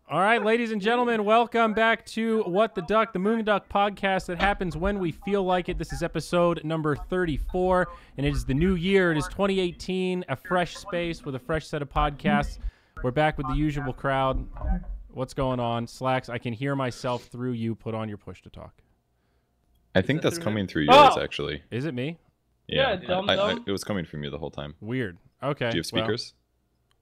All right, ladies and gentlemen, welcome back to What the Duck, the Moonduck podcast that happens when we feel like it. This is episode number 34, and it is the new year. It is 2018, a fresh space with a fresh set of podcasts. We're back with the usual crowd. What's going on? Slacks, I can hear myself through you. Put on your push to talk. I think that's coming through yours, actually. Is it me? Yeah, dumb. It was coming from you the whole time. Weird. Okay. Do you have speakers?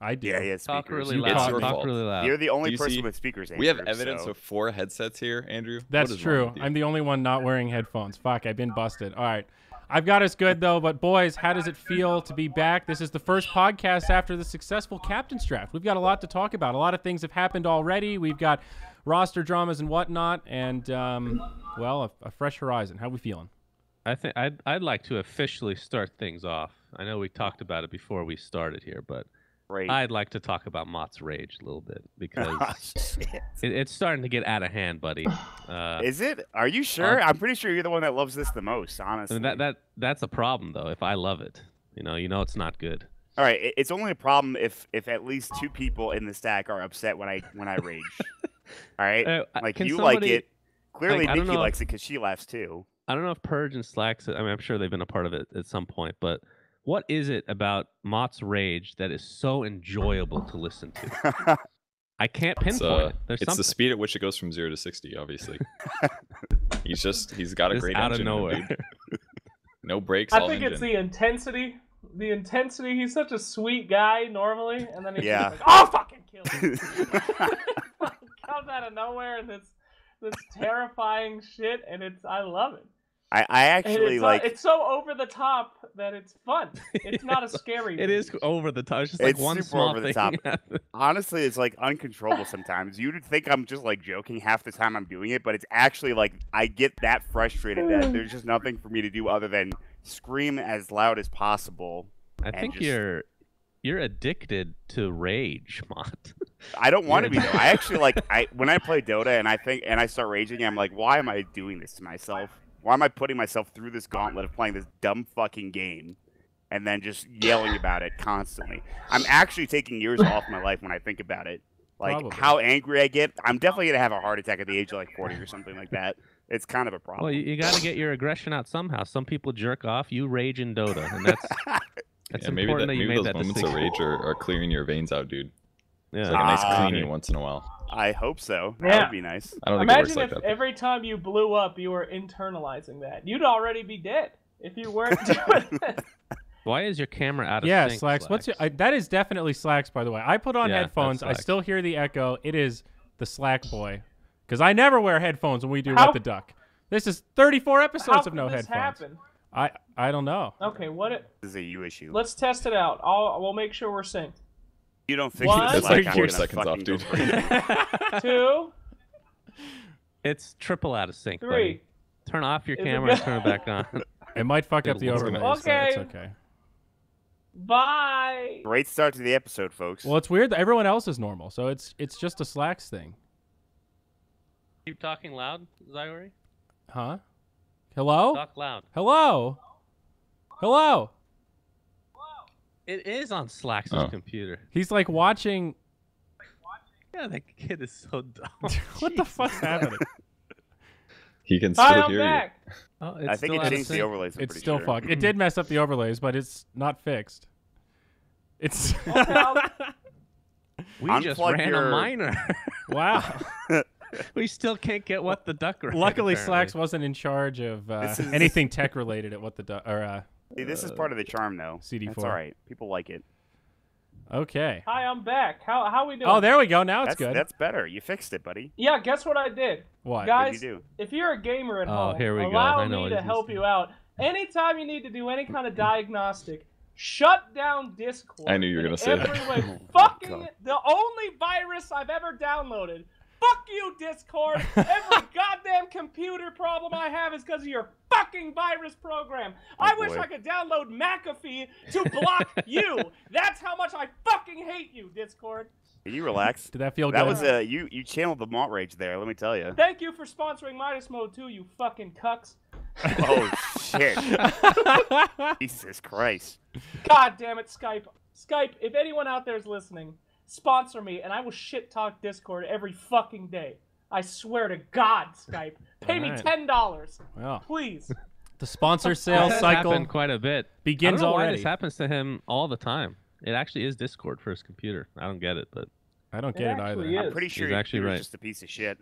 I do. Yeah, he has speakers. Talk really loud. Talk really loud. You're the only person with speakers. We have evidence of 4 headsets here, Andrew. That's true. I'm the only one not wearing headphones. Fuck, I've been busted. All right. I've got us good, though. But, boys, how does it feel to be back? This is the first podcast after the successful captain's draft. We've got a lot to talk about. A lot of things have happened already. We've got roster dramas and whatnot. And, well, a fresh horizon. How are we feeling? I think I'd like to officially start things off. I know we talked about it before we started here, but I'd like to talk about Maut's rage a little bit because it's starting to get out of hand, buddy. Is it? Are you sure? I'm pretty sure you're the one that loves this the most, honestly. I mean, that's a problem though. If I love it, you know it's not good. All right, it's only a problem if at least 2 people in the stack are upset when I rage. All right, like you like it. Clearly, Nikki likes it because she laughs too. I don't know if Purge and Slacks, I mean, I'm sure they've been a part of it at some point, but what is it about Maut's rage that is so enjoyable to listen to? I can't pinpoint it. There's it's something. The speed at which it goes from 0 to 60, obviously. he's got a great out engine, of nowhere. Dude. No brakes, I think it's the intensity. The intensity. He's such a sweet guy normally, and then he's like, "Oh, fucking kill him!" Comes out of nowhere, and this terrifying shit, and I love it. I actually like. It's so over the top that it's fun. It's not a scary. It is over the top. It's just like one small over the thing. top. Honestly, it's like uncontrollable sometimes. You'd think I'm just like joking half the time I'm doing it, but it's actually like I get that frustrated that there's just nothing for me to do other than scream as loud as possible. I think you're addicted to rage, Maut. I don't want to be though. I actually when I play Dota and I start raging, I'm like, why am I doing this to myself? Why am I putting myself through this gauntlet of playing this dumb fucking game and then just yelling about it constantly? I'm actually taking years off my life when I think about it. Like how angry I get. I'm definitely going to have a heart attack at the age of like 40 or something like that. It's kind of a problem. Well, you got to get your aggression out somehow. Some people jerk off. You rage in Dota, and that's important that you made those that moments distinction. of rage are clearing your veins out, dude. Yeah. It's like a nice cleaning once in a while. I hope so. Yeah. That would be nice. I don't think it works Imagine like if that. every time you blew up, you were internalizing that. You'd already be dead if you weren't doing this. Why is your camera out of sync? Slacks. What's that is definitely Slacks, by the way. I put on headphones. I still hear the echo. It is the Slack boy. Because I never wear headphones when we do What the Duck. This is 34 episodes of no headphones. Happen? I don't know. Okay, This is a you issue. Let's test it out. We'll make sure we're synced. You don't think One, it's like 4 seconds off, dude. 2. It's triple out of sync, 3. buddy. Turn off your camera and turn it back on. It might fuck up the overlay. Okay. It's okay. Bye. Great start to the episode, folks. Well, it's weird that everyone else is normal, so it's just a Slacks thing. Keep talking loud, Zyori. Huh? Hello? Talk loud. Hello? Hello? It is on Slack's computer. He's like watching. Yeah, that kid is so dumb. What the fuck's happening? He can still hear back. you. Oh, I think it changed the overlays. It's still fucked. It did mess up the overlays, but it's not fixed. It's. We just ran a miner. Wow. We still can't get What the Duck right. Luckily, apparently. Slacks wasn't in charge of anything tech related at What the Duck or. See, this is part of the charm, though. CD4. That's all right. People like it. Okay. Hi, I'm back. How we doing? Oh, there we go. Now it's good. That's better. You fixed it, buddy. Yeah, guess what I did? What? Guys, What'd you do? if you're a gamer at home, here we go. allow I know me what to he's help saying. you out. Anytime you need to do any kind of diagnostic, shut down Discord. I knew you were going to say that. Fucking the only virus I've ever downloaded. Fuck you, Discord. Every goddamn computer problem I have is because of your fucking virus program. I wish I could download McAfee to block you. That's how much I fucking hate you, Discord. Can you relax? Did that feel good? That was you channeled the Maut rage there. Let me tell you. Thank you for sponsoring Midas Mode too, you fucking cucks. Oh shit! Jesus Christ! God damn it, Skype. Skype, if anyone out there is listening, sponsor me, and I will shit talk Discord every fucking day. I swear to God, Skype. Pay me $10. Well, please. The sponsor sales cycle happened quite a bit. begins I don't know already. Why this happens to him all the time. It actually is Discord for his computer. I don't get it, but I don't get it either. is. I'm pretty sure He's actually right. just a piece of shit.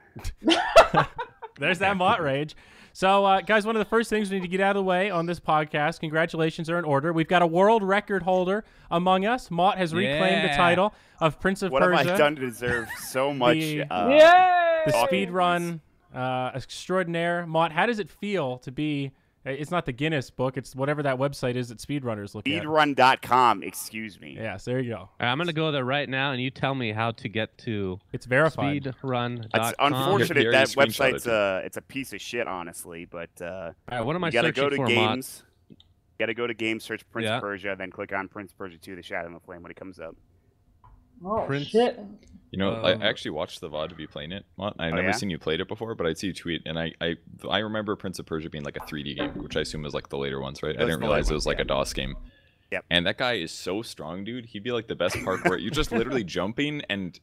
There's that Maut rage. So, guys, one of the first things we need to get out of the way on this podcast, congratulations are in order. We've got a world record holder among us. Maut has reclaimed the title of Prince of What Persia. have I done to deserve so much? The speed run extraordinaire. Maut, how does it feel to be... It's not the Guinness book. It's whatever that website is that speedrunners look at. Speedrun.com, excuse me. Yes, there you go. I'm going to go there right now, and you tell me how to get to It's verified. speedrun.com. It's unfortunate Here, that you screenshot website's it's a piece of shit, honestly. But All right, what am I you gotta searching go to for, games. You gotta go to games, search Prince Yeah. of Persia, then click on Prince of Persia 2: The Shadow and the Flame when it comes up. Oh, Prince- shit. You know, I actually watched the VOD of you playing it. I've never yeah? seen you played it before, but I'd see you tweet, and I remember Prince of Persia being like a 3D game, which I assume is like the later ones, right? I didn't realize it was like a DOS game. Yep. And that guy is so strong, dude. He'd be like the best parkour. You're just literally jumping and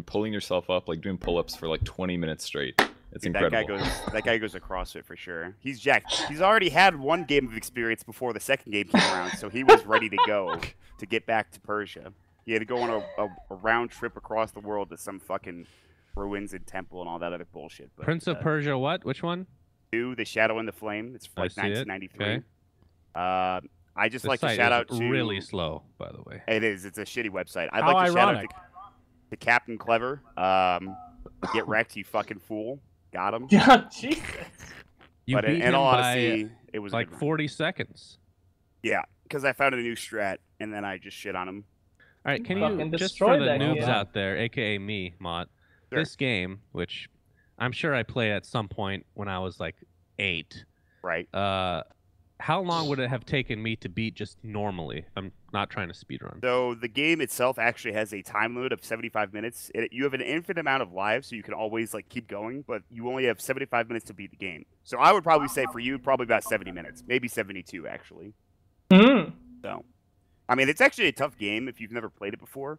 pulling yourself up, like doing pull-ups for like 20 minutes straight. It's Dude, incredible. That guy goes to CrossFit for sure. He's jacked. He's already had one game of experience before the second game came around, so he was ready to go to get back to Persia. He had to go on a round trip across the world to some fucking ruins and temple and all that other bullshit. But, Prince of Persia, what? Which one? 2: The Shadow and the Flame. It's I like see it. 1993. Okay. I just The like to site shout is out to really slow, by the way. It is. It's a shitty website. I'd How like to shout ironic. out to Captain Clever. Get wrecked, you fucking fool. Got him. Jesus. You But beat in him all by honesty, it was a like good run. 40 seconds. Yeah, because I found a new strat and then I just shit on him. All right, can Fucking you, just destroyed for the that noobs game. out there, aka me, Mott, Sure. this game, which I'm sure I played at some point when I was like 8, Right. how long would it have taken me to beat just normally? I'm not trying to speedrun. So the game itself actually has a time limit of 75 minutes. You have an infinite amount of lives, so you can always like keep going, but you only have 75 minutes to beat the game. So I would probably say for you, probably about 70 minutes, maybe 72 actually. So, I mean, it's actually a tough game if you've never played it before.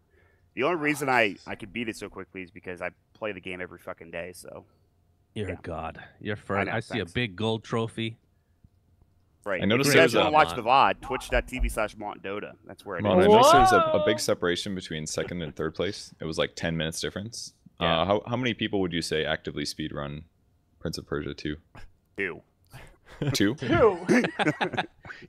The only reason I could beat it so quickly is because I play the game every fucking day. So You're Yeah. a god. You're first. know, I see thanks. a big gold trophy. right. I noticed if you there guys was want a- to watch the VOD, twitch.tv/montdota. That's where it Well, is. I noticed there's Whoa! a big separation between second and third place. It was like 10 minutes difference. Yeah. How many people would you say actively speedrun Prince of Persia 2? 2. 2? Two.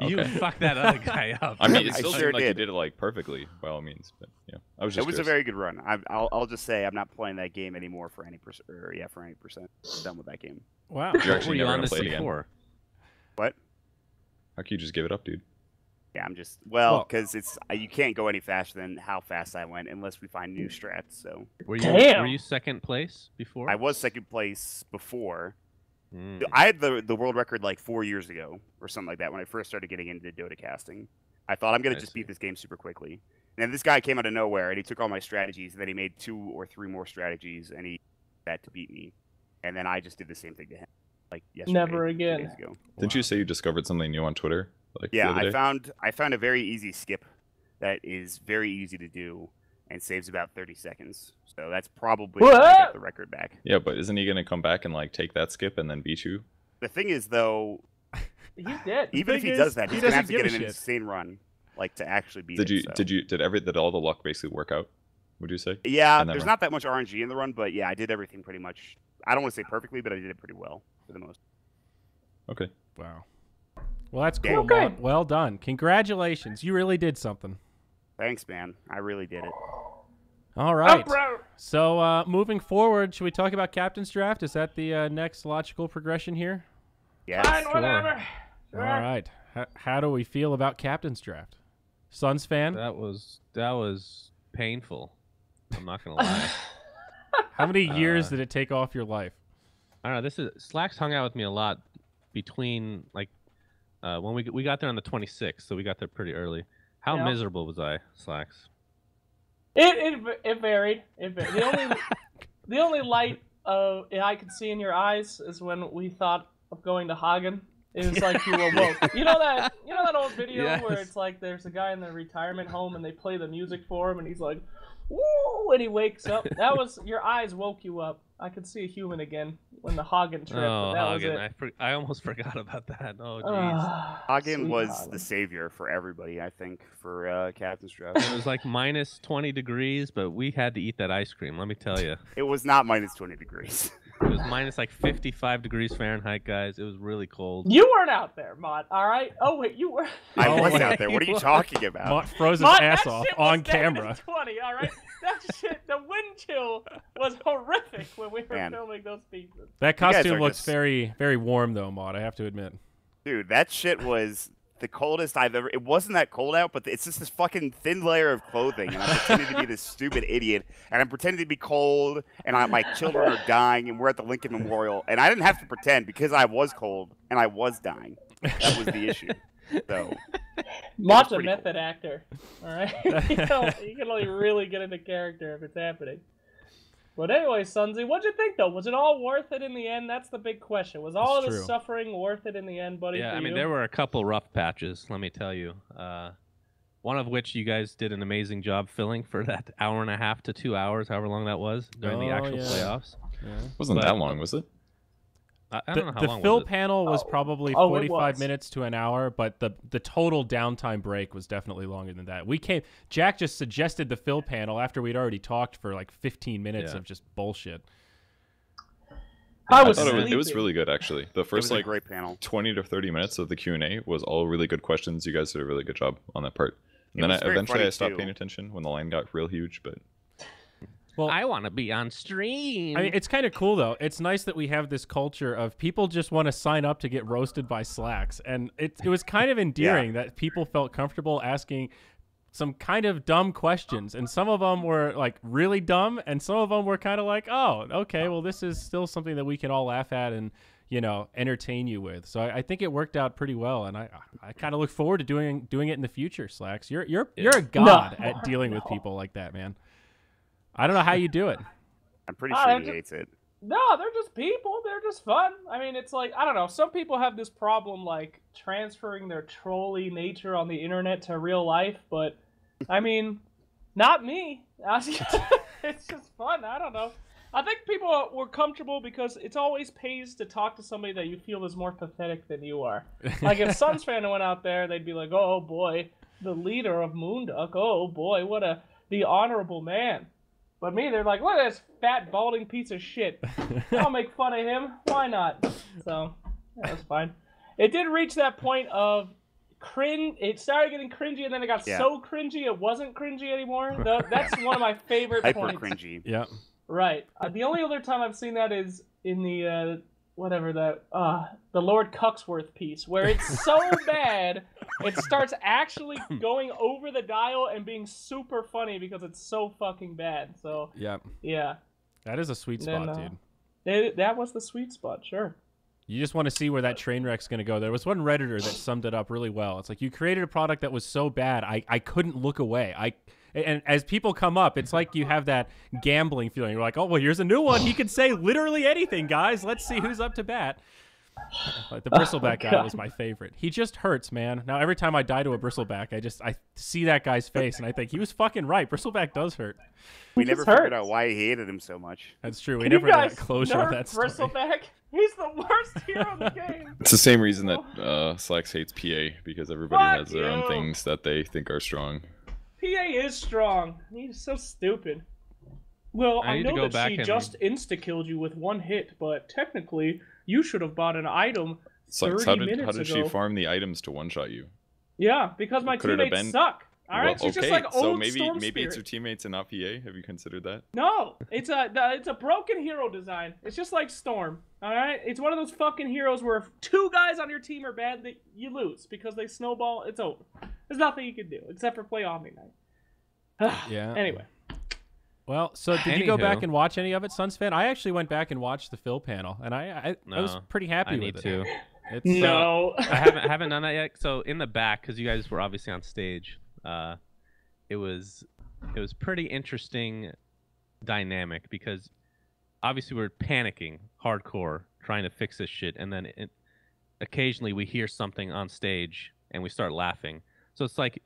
You Okay. fucked that other guy up. I mean, it I still sure seemed like you did. did it like perfectly, by all means. But yeah, I was It just. was a curious. very good run. I'll just say I'm not playing that game anymore for any percent. For any percent. Done with that game. Wow. You're Were actually you never on gonna this play it again. before? What? How can you just give it up, dude? Yeah, I'm just Well- because it's you can't go any faster than how fast I went unless we find new strats. So Were you Damn. were you second place before? I was second place before. Mm. I had the world record like 4 years ago or something like that when I first started getting into Dota casting. I thought I'm gonna I just see. beat this game super quickly. And then this guy came out of nowhere and he took all my strategies and then he made 2 or 3 more strategies and he had to beat me. And then I just did the same thing to him. Like yesterday. Never 2 again. days ago. Didn't you say you discovered something new on Twitter? Like Yeah, the other day? I found a very easy skip that is very easy to do and saves about 30 seconds. So that's probably how I What? got the record back. Yeah, but isn't he gonna come back and like take that skip and then beat you? The thing is, though, He's dead. even if thing he is, does that, he he's gonna have doesn't to give get a an shit. insane run, like to actually beat Did it. you so. did all the luck basically work out? Would you say? Yeah, And then there's run? not that much RNG in the run, but yeah, I did everything pretty much. I don't want to say perfectly, but I did it pretty well for the most. Okay. Wow. Well, that's Yeah. cool, Okay. Maut. Well done. Congratulations. You really did something. Thanks, man. I really did it. All right. bro. So moving forward, should we talk about Captain's Draft? Is that the next logical progression here? Yes. Fine, whatever. All right. How do we feel about Captain's Draft? Suns fan? That was painful. I'm not gonna lie. How many years did it take off your life? I don't know. This is Slacks hung out with me a lot between like when we got there on the 26th, so we got there pretty early. How Yeah. miserable was I, Slacks? It varied. It varied. The only light I could see in your eyes is when we thought of going to Hagen. It was like you awoke. You know that old video where Yes. it's like there's a guy in the retirement home and they play the music for him and he's like, woo, and he wakes up. That was your eyes woke you up. I could see a human again when the Hagen trip. Oh, but that Hagen! was it. I almost forgot about that. Oh, jeez. Hagen was Hagen. the savior for everybody, I think, for Captain's Draft. It was like minus 20 degrees, but we had to eat that ice cream. Let me tell you. It was not minus 20 degrees. It was minus like 55 degrees Fahrenheit, guys. It was really cold. You weren't out there, Mott. All right. Oh wait, you were. I was out there. What are you talking about? Mott froze his Mott, ass that off shit was on camera. -20. All right. That shit. The wind chill was horrific when we were filming those pieces. That costume looks just... very, very warm though, Mott. I have to admit. Dude, that shit was the coldest I've ever. It wasn't that cold out, but it's just this fucking thin layer of clothing, and I'm pretending to be this stupid idiot, and I'm pretending to be cold, and my children are dying, and we're at the Lincoln Memorial, and I didn't have to pretend because I was cold and I was dying. That was the issue. So. Mott's a method actor. All right. You can only really get into character if it's happening. But anyway, Sunzi, what'd you think though? Was it all worth it in the end? That's the big question. Was all of this suffering worth it in the end, buddy? Yeah, for I mean, you? there were a couple rough patches, let me tell you. One of which you guys did an amazing job filling for that hour-and-a-half to 2 hours, however long that was, during the actual playoffs. Yeah. Wasn't that long, was it? I don't know how long the fill was it? panel was probably 45 minutes to an hour, but the total downtime break was definitely longer than that. Jack just suggested the fill panel after we'd already talked for like 15 minutes of just bullshit. I thought it was really good, actually. The first like great panel. 20 to 30 minutes of the Q&A was all really good questions. You guys did a really good job on that part. And then eventually I stopped paying attention when the line got real huge, but... Well, I want to be on stream. I mean, it's kind of cool, though. It's nice that we have this culture of people just want to sign up to get roasted by Slacks. And it was kind of endearing that people felt comfortable asking some kind of dumb questions. And some of them were, like, really dumb. And some of them were kind of like, oh, okay, well, this is still something that we can all laugh at and, you know, entertain you with. So I think it worked out pretty well. And I kind of look forward to doing it in the future, Slacks. You're a god at dealing with people like that, man. I don't know how you do it. I'm pretty sure he hates it. No, they're just people. They're just fun. I mean, it's like, I don't know. Some people have this problem, like, transferring their trolly nature on the internet to real life. But, I mean, not me. It's just fun. I don't know. I think people were comfortable because it's always pays to talk to somebody that you feel is more pathetic than you are. Like, if Suns fan went out there, they'd be like, oh, boy, the leader of Moonduck. Oh, boy, the honorable man. But me, they're like, look at this fat, balding piece of shit. I'll make fun of him. Why not? So, that was fine. It did reach that point of cringe. It started getting cringy, and then it got so cringy it wasn't cringy anymore. That's one of my favorite points. Hyper cringy. Yeah. Right. The only other time I've seen that is in the, the Lord Cuxworth piece, where it's so bad, it starts actually going over the dial and being super funny because it's so fucking bad. So yeah, that is a sweet spot, dude. That was the sweet spot, sure. You just want to see where that train wreck's going to go. There was one Redditor that summed it up really well. It's like, you created a product that was so bad, I couldn't look away. And as people come up, it's like you have that gambling feeling. You're like, oh, well, here's a new one. He can say literally anything, guys. Let's see who's up to bat. Like, the bristleback guy was my favorite. He just hurts, man. Now, every time I die to a bristleback, I see that guy's face, and I think he was fucking right. Bristleback does hurt. We never figured out why he hated him so much. That's true. We never got closure on that story. Bristleback? He's the worst hero in the game. It's the same reason that Slacks hates PA, because everybody has their own things that they think are strong. PA is strong. He's so stupid. Well, I know that she just insta-killed you with one hit, but technically, you should have bought an item 30 minutes ago. How did she farm the items to one-shot you? Yeah, because my teammates suck. All right, she's just like old so maybe Storm it's Spirit. your teammates and not PA. Have you considered that? No, it's a broken hero design. It's just like Storm. All right, it's one of those fucking heroes where if two guys on your team are bad, you lose because they snowball. It's over. There's nothing you can do except for play Omni Knight. Yeah. Anyway. Well, so did you go back and watch any of it, Suns fan? I actually went back and watched the fill panel, and I was pretty happy with it. I need to. I haven't done that yet. So in the back, because you guys were obviously on stage, it was pretty interesting dynamic because obviously we're panicking hardcore trying to fix this shit, and then occasionally we hear something on stage and we start laughing. So it's like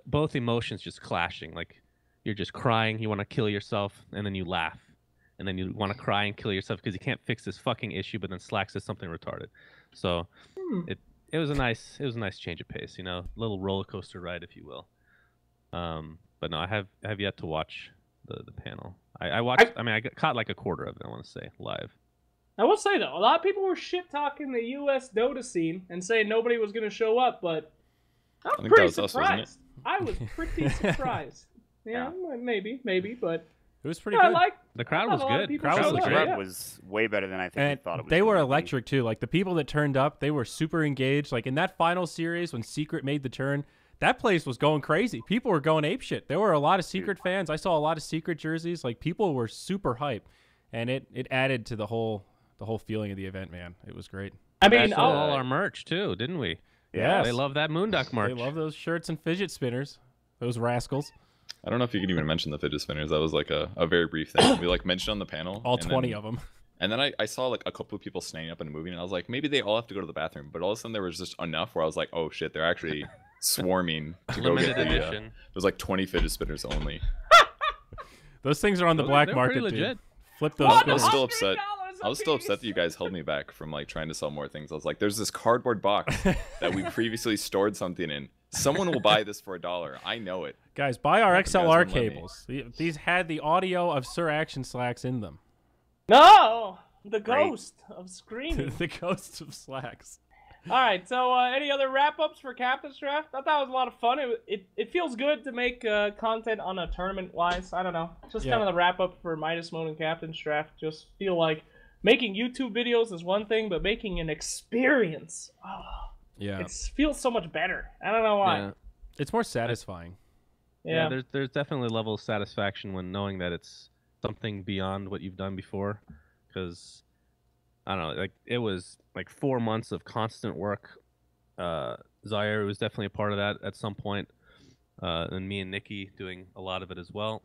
both emotions just clashing. Like you're just crying, you want to kill yourself, and then you laugh. And then you want to cry and kill yourself because you can't fix this fucking issue, but then Slack says something retarded. So it was a nice change of pace, you know, a little roller coaster ride, if you will. But no, I have yet to watch the panel. I watched. I mean, I caught like a quarter of it. I want to say live. I will say though, a lot of people were shit talking the U.S. Dota scene and saying nobody was going to show up, but I'm pretty surprised. I was pretty surprised. Yeah, maybe, but. It was pretty good. The crowd was good. The crowd was way better than I think we thought it was. They were electric too. Like the people that turned up, they were super engaged. Like in that final series when Secret made the turn, that place was going crazy. People were going apeshit. There were a lot of Secret fans. I saw a lot of Secret jerseys. Like people were super hype, and it added to the whole feeling of the event. Man, it was great. I mean, all our merch too, didn't we? Yeah, they love that Moonduck merch. They love those shirts and fidget spinners. Those rascals. I don't know if you can even mention the fidget spinners. That was like a very brief thing. We like mentioned on the panel. All 20 of them. And then I saw like a couple of people standing up and moving, and I was like, maybe they all have to go to the bathroom. But all of a sudden there was just enough where I was like, oh shit, they're actually swarming to go get the. It was like 20 fidget spinners only. Those things are on the black market, legit. Dude. Flip those. I was still upset. I was still upset that you guys held me back from like trying to sell more things. I was like, there's this cardboard box that we previously stored something in. Someone will buy this for $1. I know it. Guys, buy our XLR cables. These had the audio of Sir Action Slacks in them. No! The ghost of screaming. The ghost of Slacks. All right, so any other wrap-ups for Captain's Draft? I thought it was a lot of fun. It feels good to make content on a tournament-wise. I don't know. Just kind of the wrap-up for Midas Mode and Captain's Draft. Just feel like making YouTube videos is one thing, but making an experience... Yeah, it feels so much better. I don't know why. Yeah. It's more satisfying. Yeah, there's definitely a level of satisfaction when knowing that it's something beyond what you've done before. Because I don't know, like it was like 4 months of constant work. Zaire was definitely a part of that at some point, and me and Nikki doing a lot of it as well.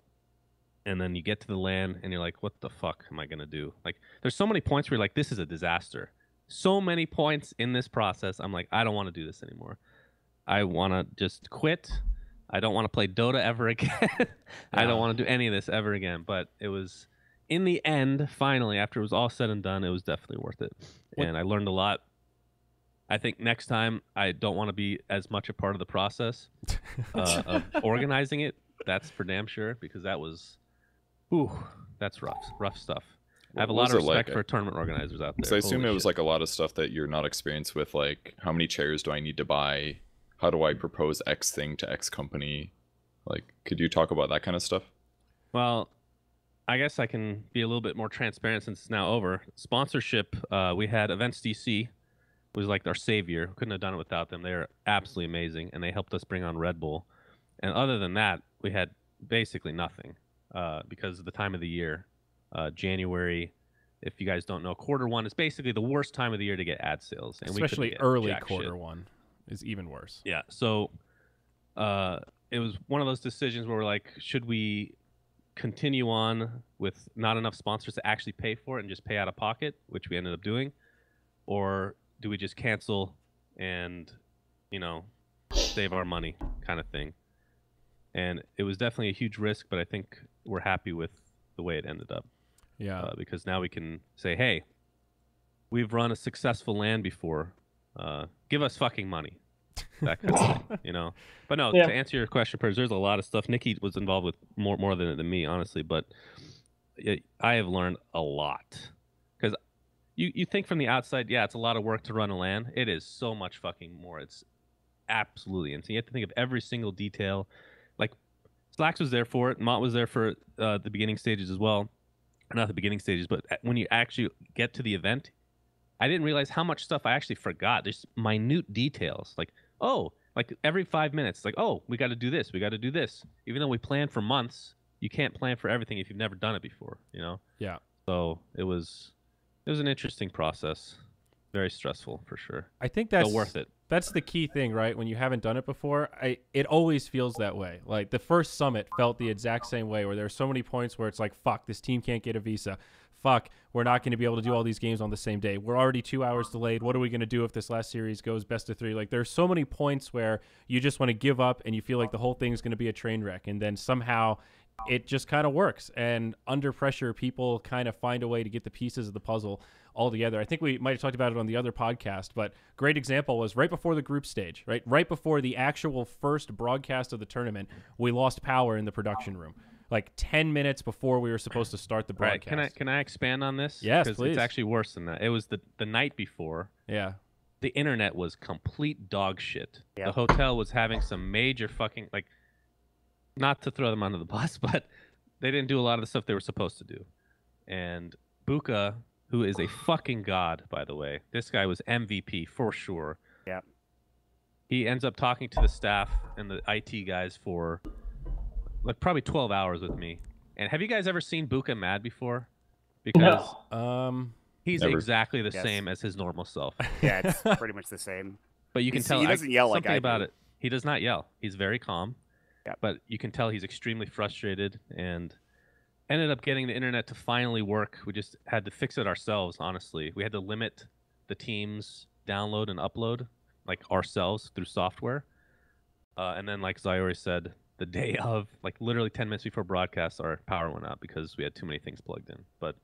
And then you get to the LAN and you're like, what the fuck am I gonna do? Like, there's so many points where you're like, this is a disaster. So many points in this process. I'm like, I don't want to do this anymore. I want to just quit. I don't want to play Dota ever again. I don't want to do any of this ever again. But it was, in the end, finally, after it was all said and done, it was definitely worth it. And I learned a lot. I think next time I don't want to be as much a part of the process of organizing it. That's for damn sure, because that was, that's rough stuff. I have a lot of respect for tournament organizers out there. So I assume it was like a lot of stuff that you're not experienced with, like how many chairs do I need to buy? How do I propose X thing to X company? Like, could you talk about that kind of stuff? Well, I guess I can be a little bit more transparent since it's now over. Sponsorship, we had Events DC, was like our savior. Couldn't have done it without them. They are absolutely amazing, and they helped us bring on Red Bull. And other than that, we had basically nothing because of the time of the year. January, if you guys don't know, Q1 is basically the worst time of the year to get ad sales. And especially early Q1 is even worse. Yeah, so it was one of those decisions where we're like, should we continue on with not enough sponsors to actually pay for it and just pay out of pocket, which we ended up doing, or do we just cancel and, you know, save our money kind of thing? And it was definitely a huge risk, but I think we're happy with the way it ended up. Yeah, because now we can say, hey, we've run a successful LAN before. Give us fucking money. That kind of thing, you know. But no, to answer your question, Persia, there's a lot of stuff. Nikki was involved with more than me, honestly. But I have learned a lot. Because you think from the outside, yeah, it's a lot of work to run a LAN. It is so much fucking more. It's absolutely insane. You have to think of every single detail. Like, Slacks was there for it. Maut was there for the beginning stages as well. Not the beginning stages, but when you actually get to the event, I didn't realize how much stuff I actually forgot. There's minute details. Like, like every 5 minutes, like, we got to do this. We got to do this. Even though we planned for months, you can't plan for everything if you've never done it before, you know? Yeah. So it was an interesting process. Very stressful, for sure. I think that's worth it. That's the key thing, right? When you haven't done it before, it always feels that way. Like the first summit felt the exact same way, where there are so many points where it's like, fuck, this team can't get a visa. Fuck, we're not going to be able to do all these games on the same day. We're already 2 hours delayed. What are we going to do if this last series goes best of 3? Like there's so many points where you just want to give up and you feel like the whole thing is going to be a train wreck. And then somehow it just kind of works. And under pressure, people kind of find a way to get the pieces of the puzzle all together. I think we might have talked about it on the other podcast, but great example was right before the group stage, right before the actual first broadcast of the tournament, we lost power in the production room. Like 10 minutes before we were supposed to start the broadcast. Right. Can I expand on this? Yes, please. It's actually worse than that. It was the night before. Yeah. The internet was complete dog shit. Yep. The hotel was having some major fucking, like, not to throw them under the bus, but they didn't do a lot of the stuff they were supposed to do. And Buka, who is a fucking god, by the way, this guy was MVP for sure. Yeah. He ends up talking to the staff and the IT guys for like probably 12 hours with me. And have you guys ever seen Buka mad before? Because he's Never. Exactly the same as his normal self. Yeah, it's pretty much the same. But you can tell he doesn't yell like something I about do. it. He does not yell. He's very calm. Yeah. But you can tell he's extremely frustrated and ended up getting the internet to finally work. We just had to fix it ourselves, honestly. We had to limit the team's download and upload, like ourselves through software. And then, like Zayori said, the day of, like literally 10 minutes before broadcast, our power went out because we had too many things plugged in. But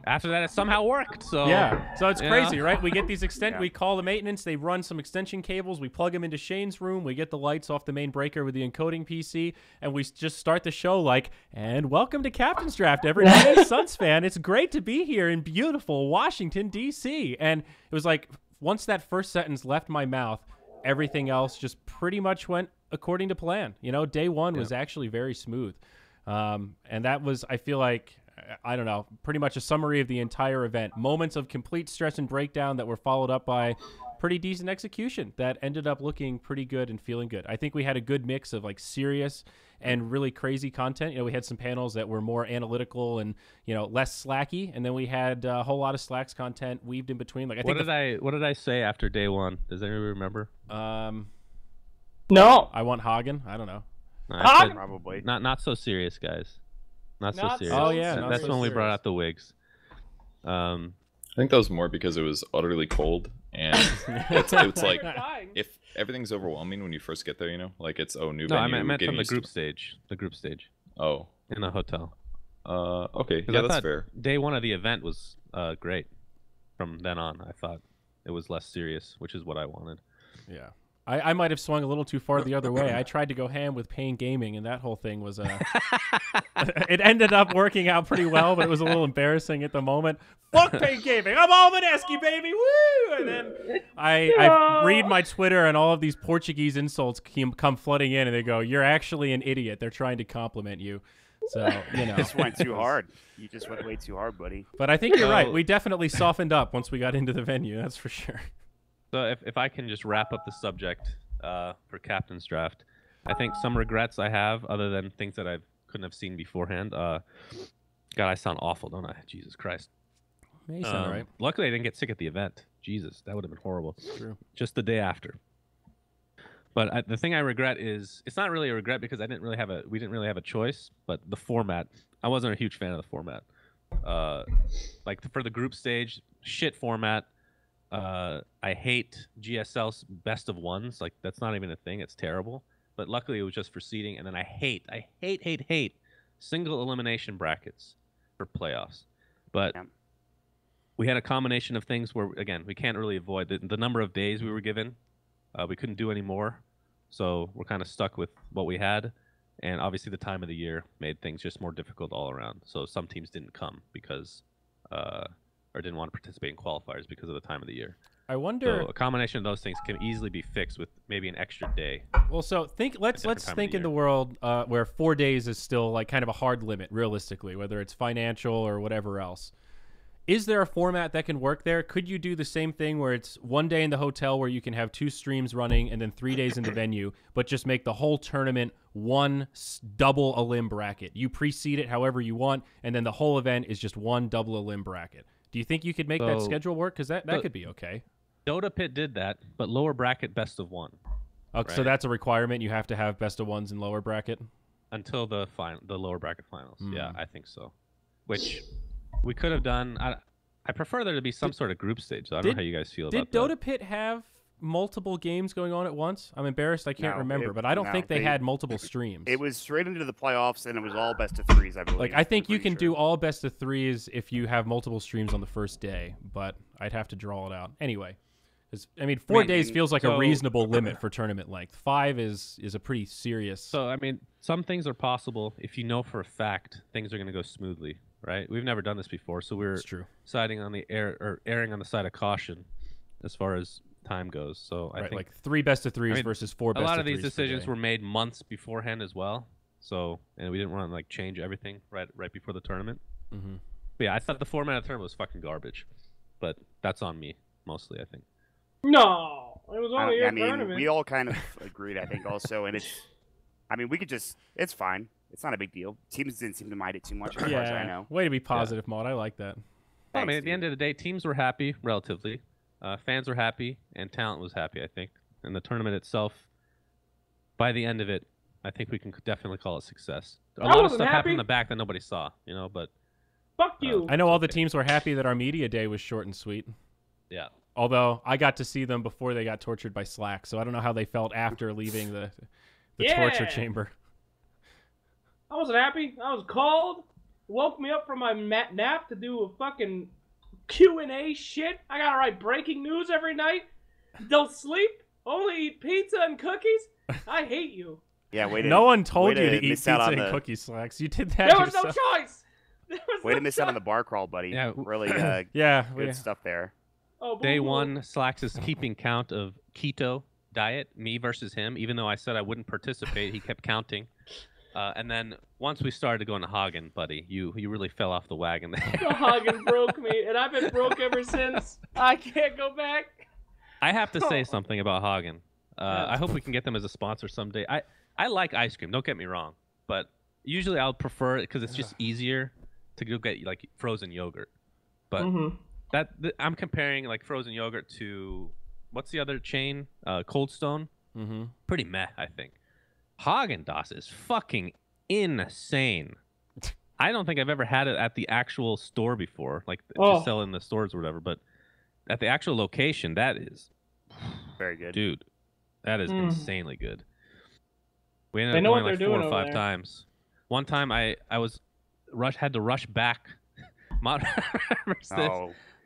after that, it somehow worked. So so it's crazy, right? We get these Yeah. we call the maintenance, they run some extension cables, we plug them into Shane's room, we get the lights off the main breaker with the encoding PC, and we just start the show like, and welcome to Captain's Draft, everybody. Suns fan, it's great to be here in beautiful Washington, D.C. And it was like, once that first sentence left my mouth, everything else just pretty much went according to plan. You know, day one was actually very smooth. And that was, I feel like, I don't know, pretty much a summary of the entire event. Moments of complete stress and breakdown that were followed up by pretty decent execution that ended up looking pretty good and feeling good. I think we had a good mix of like serious and really crazy content. You know, we had some panels that were more analytical and, you know, less slacky, and then we had a whole lot of Slacks content weaved in between. Like, I think what did I say after day one? Does anybody remember? No. I want Hagen. I don't know. I said, Probably. not so serious, guys. Not so Not serious. Oh, yeah, so That's so when we brought serious. out the wigs. I think that was more because it was utterly cold, and it's like Dying. if everything's overwhelming when you first get there, you know, like it's new No, I venue. meant getting from the used to- group stage. The group stage Oh, in the hotel. okay, 'Cause yeah, I that's thought fair. Day one of the event was great. From then on, I thought it was less serious, which is what I wanted. Yeah. I might have swung a little too far the other way. I tried to go ham with Pain Gaming, and that whole thing was it ended up working out pretty well, but it was a little embarrassing at the moment. Fuck Pain Gaming! I'm Almanesky, baby! Woo! And then I read my Twitter, and all of these Portuguese insults come flooding in, and they go, "You're actually an idiot. They're trying to compliment you." So, you know. You just went too hard. You just went way too hard, buddy. But I think you're So- right. We definitely softened up once we got into the venue. That's for sure. So if I can just wrap up the subject for Captain's Draft, I think some regrets I have, other than things that I couldn't have seen beforehand. God, I sound awful, don't I? Jesus Christ. May sound right. Luckily, I didn't get sick at the event. Jesus, that would have been horrible. True. Just the day after. But the thing I regret is, it's not really a regret because we didn't really have a choice. But the format, I wasn't a huge fan of the format. Like for the group stage, shit format. I hate GSL's best of ones. Like that's not even a thing. It's terrible. But luckily it was just for seeding. And then I hate single elimination brackets for playoffs. But we had a combination of things where, again, we can't really avoid the number of days we were given. We couldn't do any more. So we're kind of stuck with what we had. And obviously the time of the year made things just more difficult all around. So some teams didn't come because or didn't want to participate in qualifiers because of the time of the year. I wonder. So a combination of those things can easily be fixed with maybe an extra day. Well, so let's time of think the in the year. world where 4 days is still like kind of a hard limit, realistically, whether it's financial or whatever else. Is there a format that can work there? Could you do the same thing where it's 1 day in the hotel where you can have 2 streams running and then 3 days in the venue, but just make the whole tournament one double elim bracket? You pre-seed it however you want, and then the whole event is just one double elim bracket. Do you think you could make that schedule work? Because that could be okay. Dota Pit did that, but lower bracket best of one. Okay, so that's a requirement. You have to have best of ones in lower bracket? Until the lower bracket finals. Yeah, I think so. Which we could have done. I prefer there to be some sort of group stage. So I don't know how you guys feel about that. Did Dota Pit have multiple games going on at once? I'm embarrassed. I can't remember, but I don't think they had multiple streams. It was straight into the playoffs, and it was all best of threes, I believe. Like, I think you can do all best of threes if you have multiple streams on the first day, but I'd have to draw it out. Anyway, I mean, 4 days feels like a reasonable limit for tournament length. 5 is a pretty serious. So, I mean, some things are possible if you know for a fact things are going to go smoothly, right? We've never done this before, so we're siding on the erring on the side of caution as far as time goes. So I think like 3 best of threes versus 4 best of threes. A lot of these decisions were made months beforehand as well. So, and we didn't want to like change everything right before the tournament. But yeah, I thought the format of the tournament was fucking garbage, but that's on me mostly, I think. No, it was only your tournament. We all kind of agreed, I think, also, and we could just, it's fine. It's not a big deal. Teams didn't seem to mind it too much, as far as I know. Way to be positive, Maud. I like that. Well, I mean, at the end of the day, teams were happy, relatively. Fans were happy, and talent was happy, I think. And the tournament itself, by the end of it, I think we can definitely call it success. A lot of stuff happened in the back that nobody saw, you know, but... Fuck you! I know all the teams were happy that our media day was short and sweet. Yeah. Although, I got to see them before they got tortured by Slack, so I don't know how they felt after leaving the torture chamber. I wasn't happy. I was called, woke me up from my nap to do a fucking Q&A shit. I gotta write breaking news every night. Don't sleep. Only eat pizza and cookies. I hate you. Yeah, no one told you to eat pizza and cookies, Slacks. You did that yourself. There was no choice. Way to miss out on the bar crawl, buddy. Yeah, really good stuff there. Oh, Day one, Slacks is keeping count of keto diet, me versus him. Even though I said I wouldn't participate, he kept counting. And then once we started going to Hagen, buddy, you really fell off the wagon there. The Hagen broke me, and I've been broke ever since. I can't go back. I have to say something about Hagen. I hope we can get them as a sponsor someday. I like ice cream, don't get me wrong, but usually I'll prefer it because it's just easier to go get like frozen yogurt. But I'm comparing like frozen yogurt to what's the other chain? Cold Stone. Pretty meh, I think. Häagen-Dazs is fucking insane. I don't think I've ever had it at the actual store before, like just sell in the stores or whatever. But at the actual location, that is very good, dude. That is insanely good. We ended up going like 4 or 5 times. One time I had to rush back.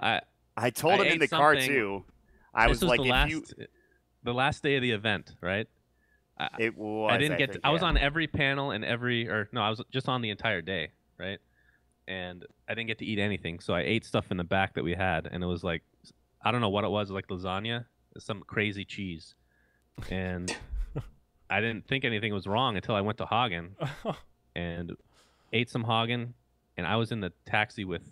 I told him in the car too. I was like, the last day of the event, right? It was. I didn't get. I was on every panel and I was just on the entire day, right? And I didn't get to eat anything, so I ate stuff in the back that we had, and it was like, I don't know what it was, like lasagna, some crazy cheese, and I didn't think anything was wrong until I went to Hagen and ate some Hagen, and I was in the taxi with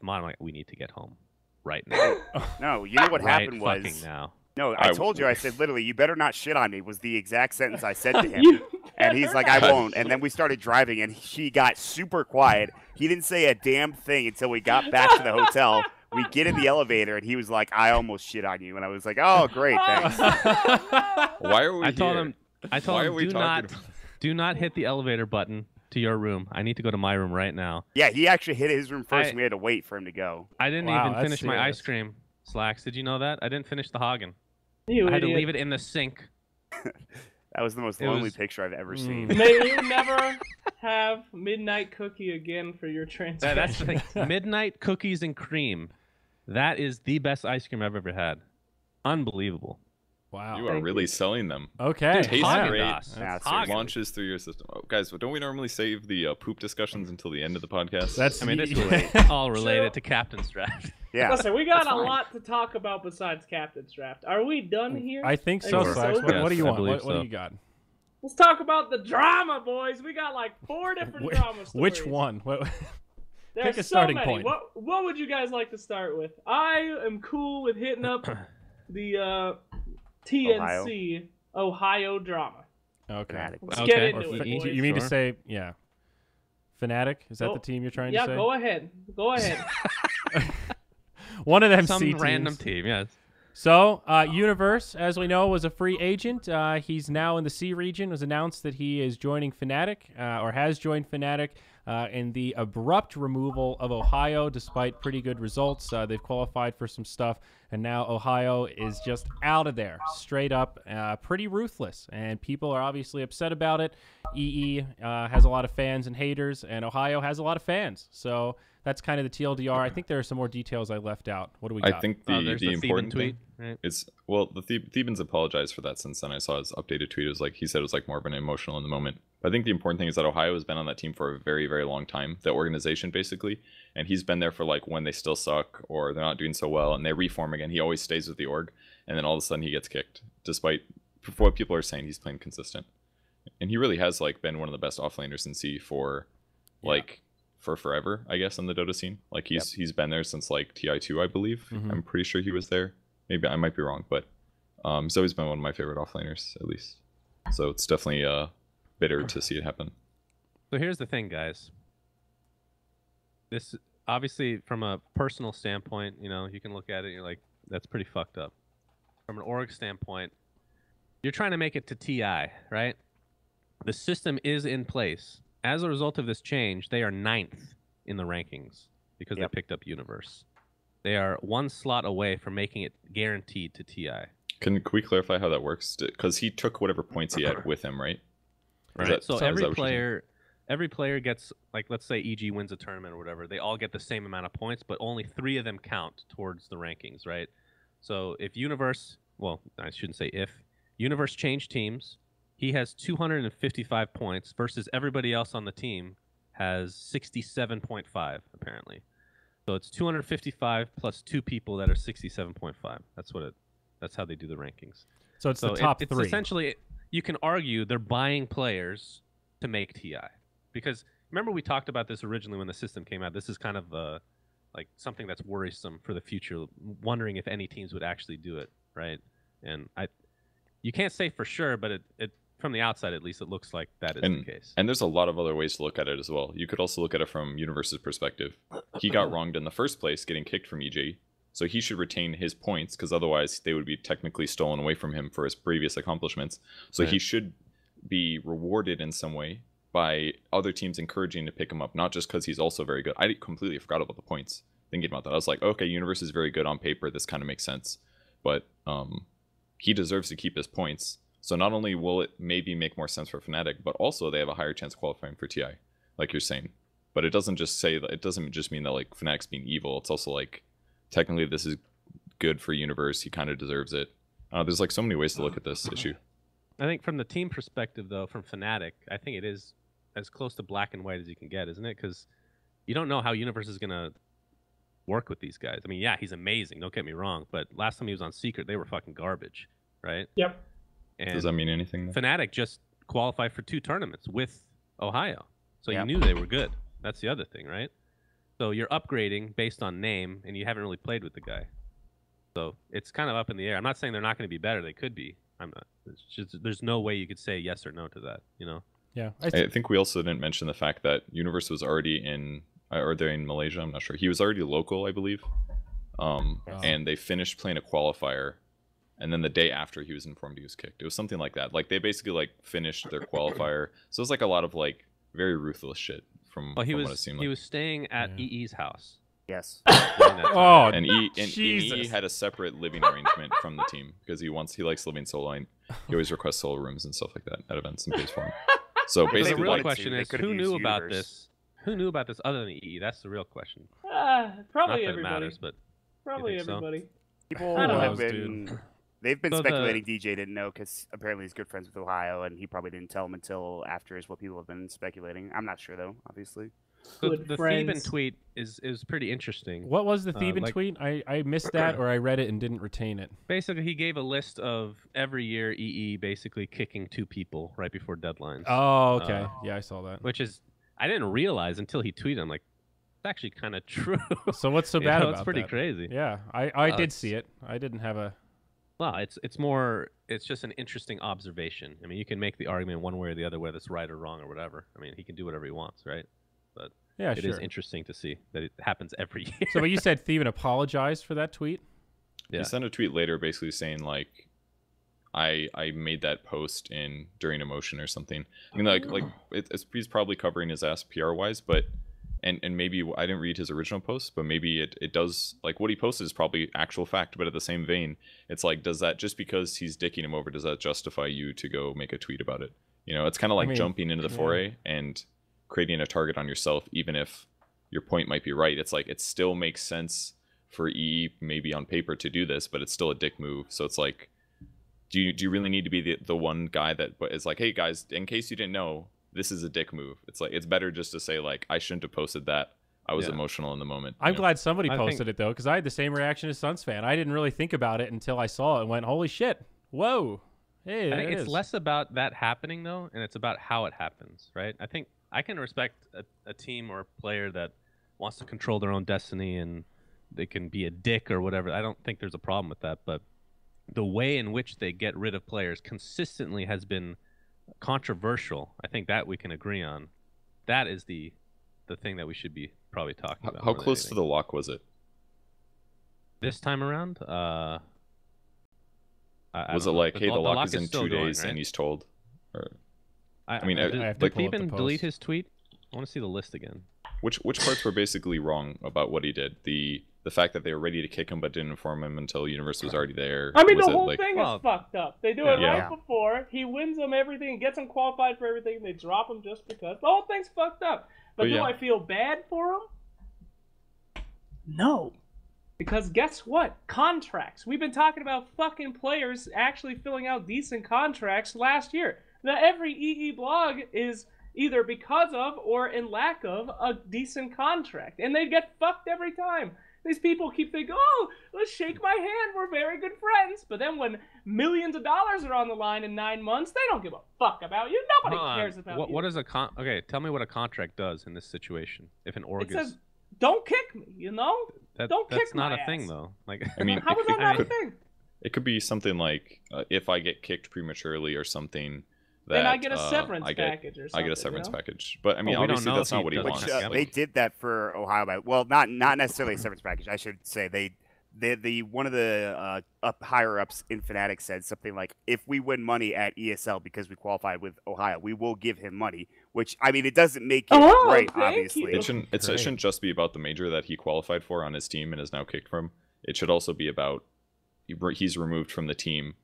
Mom. I'm like, we need to get home right now. No, you know what happened was. Fucking now. No, I told you. I said literally, you better not shit on me. Was the exact sentence I said to him, and he's like, I won't. And then we started driving, and he got super quiet. He didn't say a damn thing until we got back to the hotel. We get in the elevator, and he was like, I almost shit on you, and I was like, oh, great, thanks. Why are we? I told him, do not hit the elevator button to your room. I need to go to my room right now. Yeah, he actually hit his room first, and we had to wait for him to go. I didn't even finish my ice cream. Slacks, did you know that? I didn't finish the Hagen. I had to leave it in the sink. That was the most lonely picture I've ever seen. May you never have midnight cookie again for your transfer. That's the thing. Midnight cookies and cream. That is the best ice cream I've ever had. Unbelievable. Wow. You are really selling them. Okay. Tastes great. Launches through your system. Oh, guys, don't we normally save the poop discussions until the end of the podcast? I mean, this is all related to Captain's Draft. Yeah. Listen, we got a lot to talk about besides Captain's Draft. Are we done here? I think so, Slacks. What do you want? What do you got? Let's talk about the drama, boys. We got like 4 different drama stories. Which one? Pick a starting point. What would you guys like to start with? I am cool with hitting up the TNC ohaiyo drama. Okay. Let's get into it. You mean to say, fnatic? Is that the team you're trying to say? Yeah, go ahead. Go ahead. One of them Some random team, yes. So, Universe, as we know, was a free agent. He's now in the C region. It was announced that he is joining Fnatic, or has joined Fnatic. in the abrupt removal of Ohio, despite pretty good results. They've qualified for some stuff, and now Ohio is just out of there, straight up, pretty ruthless, and people are obviously upset about it. EE has a lot of fans and haters, and Ohio has a lot of fans, so that's kind of the TLDR. I think there are some more details I left out. What do we got? I think the important tweet is, well, the Thebans apologized for that since then. I saw his updated tweet. It was like, he said it was like more of an emotional in the moment. But I think the important thing is that Ohio has been on that team for a very, very long time, the organization basically. And he's been there for like when they still suck or they're not doing so well and they reform again. He always stays with the org. And then all of a sudden he gets kicked, despite for what people are saying, he's playing consistent. And he really has like been one of the best offlaners in C for like for forever, I guess, in the Dota scene. Like he's been there since like TI2, I believe. I'm pretty sure he was there. Maybe I might be wrong, but he's always been one of my favorite offlaners, at least. So it's definitely bitter to see it happen. So here's the thing, guys. This obviously from a personal standpoint, you know, you can look at it and you're like, that's pretty fucked up. From an org standpoint, you're trying to make it to TI, right? The system is in place. As a result of this change, they are 9th in the rankings because they picked up Universe. They are 1 slot away from making it guaranteed to TI. Can we clarify how that works? Because he took whatever points he had with him, right? Right. So every player gets, like, let's say EG wins a tournament or whatever. They all get the same amount of points, but only 3 of them count towards the rankings, right? So if Universe, well, I shouldn't say if, Universe changed teams, he has 255 points versus everybody else on the team has 67.5, apparently. So it's 255 plus 2 people that are 67.5. That's how they do the rankings. So it's the top 3. It's essentially, you can argue they're buying players to make TI. Because remember we talked about this originally when the system came out. This is kind of like something that's worrisome for the future, wondering if any teams would actually do it, right? And you can't say for sure, but it from the outside, at least, it looks like that is the case. And there's a lot of other ways to look at it as well. You could also look at it from Universe's perspective. He got wronged in the first place, getting kicked from EG, so he should retain his points, because otherwise they would be technically stolen away from him for his previous accomplishments. So he should be rewarded in some way by other teams encouraging to pick him up, not just because he's also very good. I completely forgot about the points, thinking about that. I was like, okay, Universe is very good on paper. This kind of makes sense. But he deserves to keep his points. So not only will it maybe make more sense for Fnatic, but also they have a higher chance of qualifying for TI, like you're saying. But it doesn't just say that, it doesn't just mean that like Fnatic's being evil. It's also like technically this is good for Universe. He kind of deserves it. There's like so many ways to look at this issue. I think from the team perspective, though, from Fnatic, I think it is as close to black and white as you can get, isn't it? Because you don't know how Universe is going to work with these guys. I mean, yeah, he's amazing. Don't get me wrong. But last time he was on Secret, they were fucking garbage, right? Yep. And does that mean anything? Fnatic just qualified for 2 tournaments with Ohio. So you knew they were good. That's the other thing, right? So you're upgrading based on name, and you haven't really played with the guy. So it's kind of up in the air. I'm not saying they're not going to be better. They could be. I'm not. It's just, there's no way you could say yes or no to that, you know? Yeah. I think we also didn't mention the fact that Universe was already in, or they're in Malaysia, I'm not sure. He was already local, I believe. And they finished playing a qualifier. And then the day after he was informed he was kicked. It was something like that. Like they basically like finished their qualifier. So it was like a lot of like very ruthless shit from, what it seemed like. He was staying at EE's house. Yes. And EE had a separate living arrangement from the team because he likes living solo. And he always requests solo rooms and stuff like that at events and pays for them. So basically, the real question is, who knew about this? Who knew about this other than EE? That's the real question. Probably everybody. Matters, but probably everybody. So? People have been. They've been speculating DJ didn't know because apparently he's good friends with Ohio, and he probably didn't tell him until after is what people have been speculating. I'm not sure though, obviously. So the Theban tweet is pretty interesting. What was the Theban tweet? I missed that, or I read it and didn't retain it. Basically, he gave a list of every year EE basically kicking 2 people right before deadlines. Oh, okay. Yeah, I saw that. Which is, I didn't realize until he tweeted. I'm like, it's actually kind of true. So what's so bad about that? It's pretty crazy. Yeah, I did see it. I didn't have a... Well, it's just an interesting observation. I mean, you can make the argument one way or the other whether it's right or wrong or whatever. I mean, he can do whatever he wants, right? But yeah, it is interesting to see that it happens every year. So, but you said Theban apologized for that tweet? Yeah. He sent a tweet later basically saying like, I made that post during Emotion or something. I mean, like he's probably covering his ass PR wise, but and maybe I didn't read his original post, but maybe it does, like what he posted is probably actual fact. But at the same vein, it's like, does that, just because he's dicking him over, does that justify you to go make a tweet about it? You know, it's kind of like jumping into the foray and creating a target on yourself, even if your point might be right. It's like, it still makes sense for EE maybe on paper to do this, but it's still a dick move. So it's like, do you really need to be the one guy that is like, hey guys, in case you didn't know, this is a dick move? It's like, it's better just to say like, I shouldn't have posted that. I was emotional in the moment. I'm glad somebody posted it though, because I had the same reaction as Suns fan. I didn't really think about it until I saw it and went, holy shit, whoa. Hey, I think it's less about that happening though, and it's about how it happens, right? I think I can respect a team or a player that wants to control their own destiny and they can be a dick or whatever. I don't think there's a problem with that, but the way in which they get rid of players consistently has been controversial. I think that we can agree on. That is the thing that we should be probably talking about. How close to the lock was it this time around? Was it like, hey, the lock is in 2 days, right? And he's told? Or, I mean, did he even delete his tweet? I want to see the list again. Which parts were basically wrong about what he did? The fact that they were ready to kick him but didn't inform him until Universe was already there. I mean, the whole thing is fucked up. They do it right before. He wins them everything, gets them qualified for everything, and they drop him just because. The whole thing's fucked up. But do I feel bad for him? No. Because guess what? Contracts. We've been talking about fucking players actually filling out decent contracts last year. Now, every EE blog is either because of or in lack of a decent contract. And they get fucked every time. These people keep thinking, oh, let's shake my hand, we're very good friends. But then when millions of dollars are on the line in 9 months, they don't give a fuck about you. Nobody cares about you. What is a okay, tell me what a contract does in this situation. If an org says, don't kick me, you know? Don't kick That's not my a ass. thing, though. Like, I mean, how is that not a thing? It could be something like, if I get kicked prematurely or something, then I get a severance package or something. I get a severance package. But I mean, obviously that's not what he wants. They did that for Ohio. Well, not necessarily a severance package. I should say one of the higher ups in Fnatic said something like, if we win money at ESL because we qualified with Ohio, we will give him money. Which, I mean, it doesn't make it right, obviously. It shouldn't just be about the major that he qualified for on his team and is now kicked from. It should also be about he's removed from the team,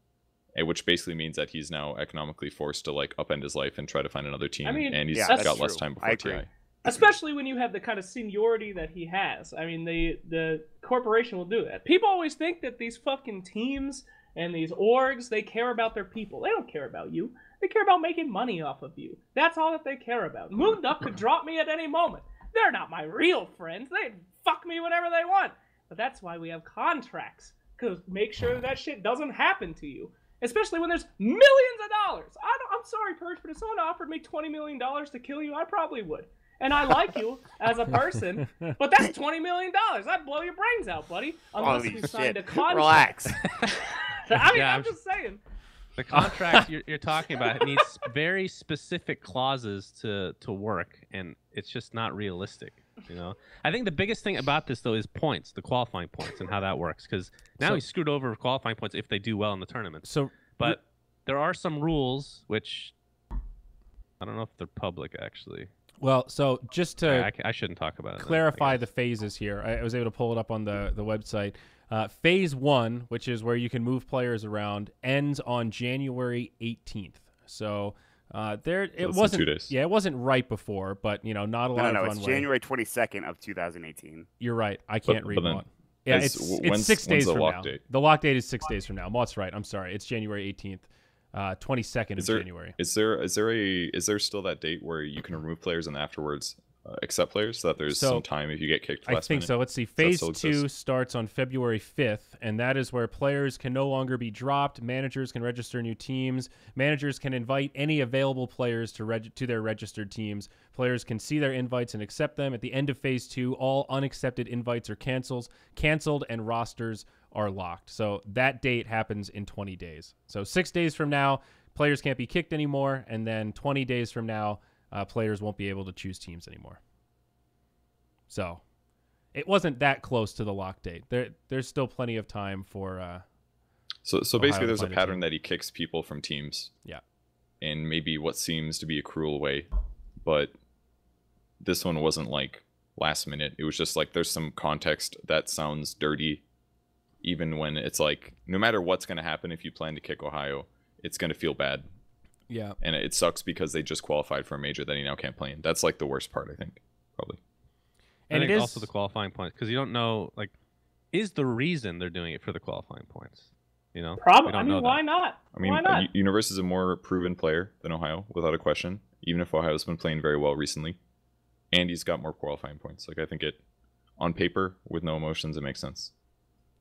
which basically means that he's now economically forced to like upend his life and try to find another team. I mean, and he's got less time before TI. Especially when you have the kind of seniority that he has. I mean, the corporation will do that. People always think that these fucking teams and these orgs, they care about their people. They don't care about you. They care about making money off of you. That's all that they care about. Moonduck could drop me at any moment. They're not my real friends. They fuck me whenever they want. But that's why we have contracts. Because make sure that shit doesn't happen to you. Especially when there's millions of dollars. I'm sorry, Persia, but if someone offered me $20 million to kill you, I probably would. And I like you as a person, but that's $20 million. I'd blow your brains out, buddy. Unless we signed a contract. Relax. I mean, I'm just saying. The contract you're talking about needs very specific clauses to work, and it's just not realistic. You know, I think the biggest thing about this though is points, the qualifying points, and how that works. Because now he's screwed over with qualifying points if they do well in the tournament. But there are some rules which I don't know if they're public actually. Well, so just to I shouldn't talk about it. Clarify the phases here. I was able to pull it up on the website. Phase 1, which is where you can move players around, ends on January 18th. So it wasn't 2 days. Yeah, it wasn't right before, but you know, not a lot of runway. It's January 22nd of 2018. You're right. I can't read one. Yeah, it's 6 days from now. Date? The lock date is 6 days from now. Maut's right. I'm sorry. It's January 18th. 22nd of January. Is there still that date where you can remove players and afterwards accept players so that there's some time if you get kicked last minute? I think so. Let's see. Phase 2 starts on February 5th, and that is where players can no longer be dropped. Managers can register new teams. Managers can invite any available players to their registered teams. Players can see their invites and accept them. At the end of Phase 2, all unaccepted invites are canceled, and rosters are locked. So that date happens in 20 days. So 6 days from now, players can't be kicked anymore, and then 20 days from now, players won't be able to choose teams anymore. So it wasn't that close to the lock date. There's still plenty of time for So basically, there's a pattern that he kicks people from teams. Yeah. In maybe what seems to be a cruel way, but this one wasn't like last minute. It was just like there's some context that sounds dirty, even when it's like no matter what's going to happen if you plan to kick Ohio, it's going to feel bad. Yeah. And it sucks because they just qualified for a major that he now can't play in. That's like the worst part, I think, probably. And it is also the qualifying points, because you don't know, like, is the reason they're doing it for the qualifying points? You know, probably. I mean, why not? I mean, Universe is a more proven player than Ohio, without a question. Even if Ohio's been playing very well recently, and he's got more qualifying points. Like I think it, on paper, with no emotions, it makes sense.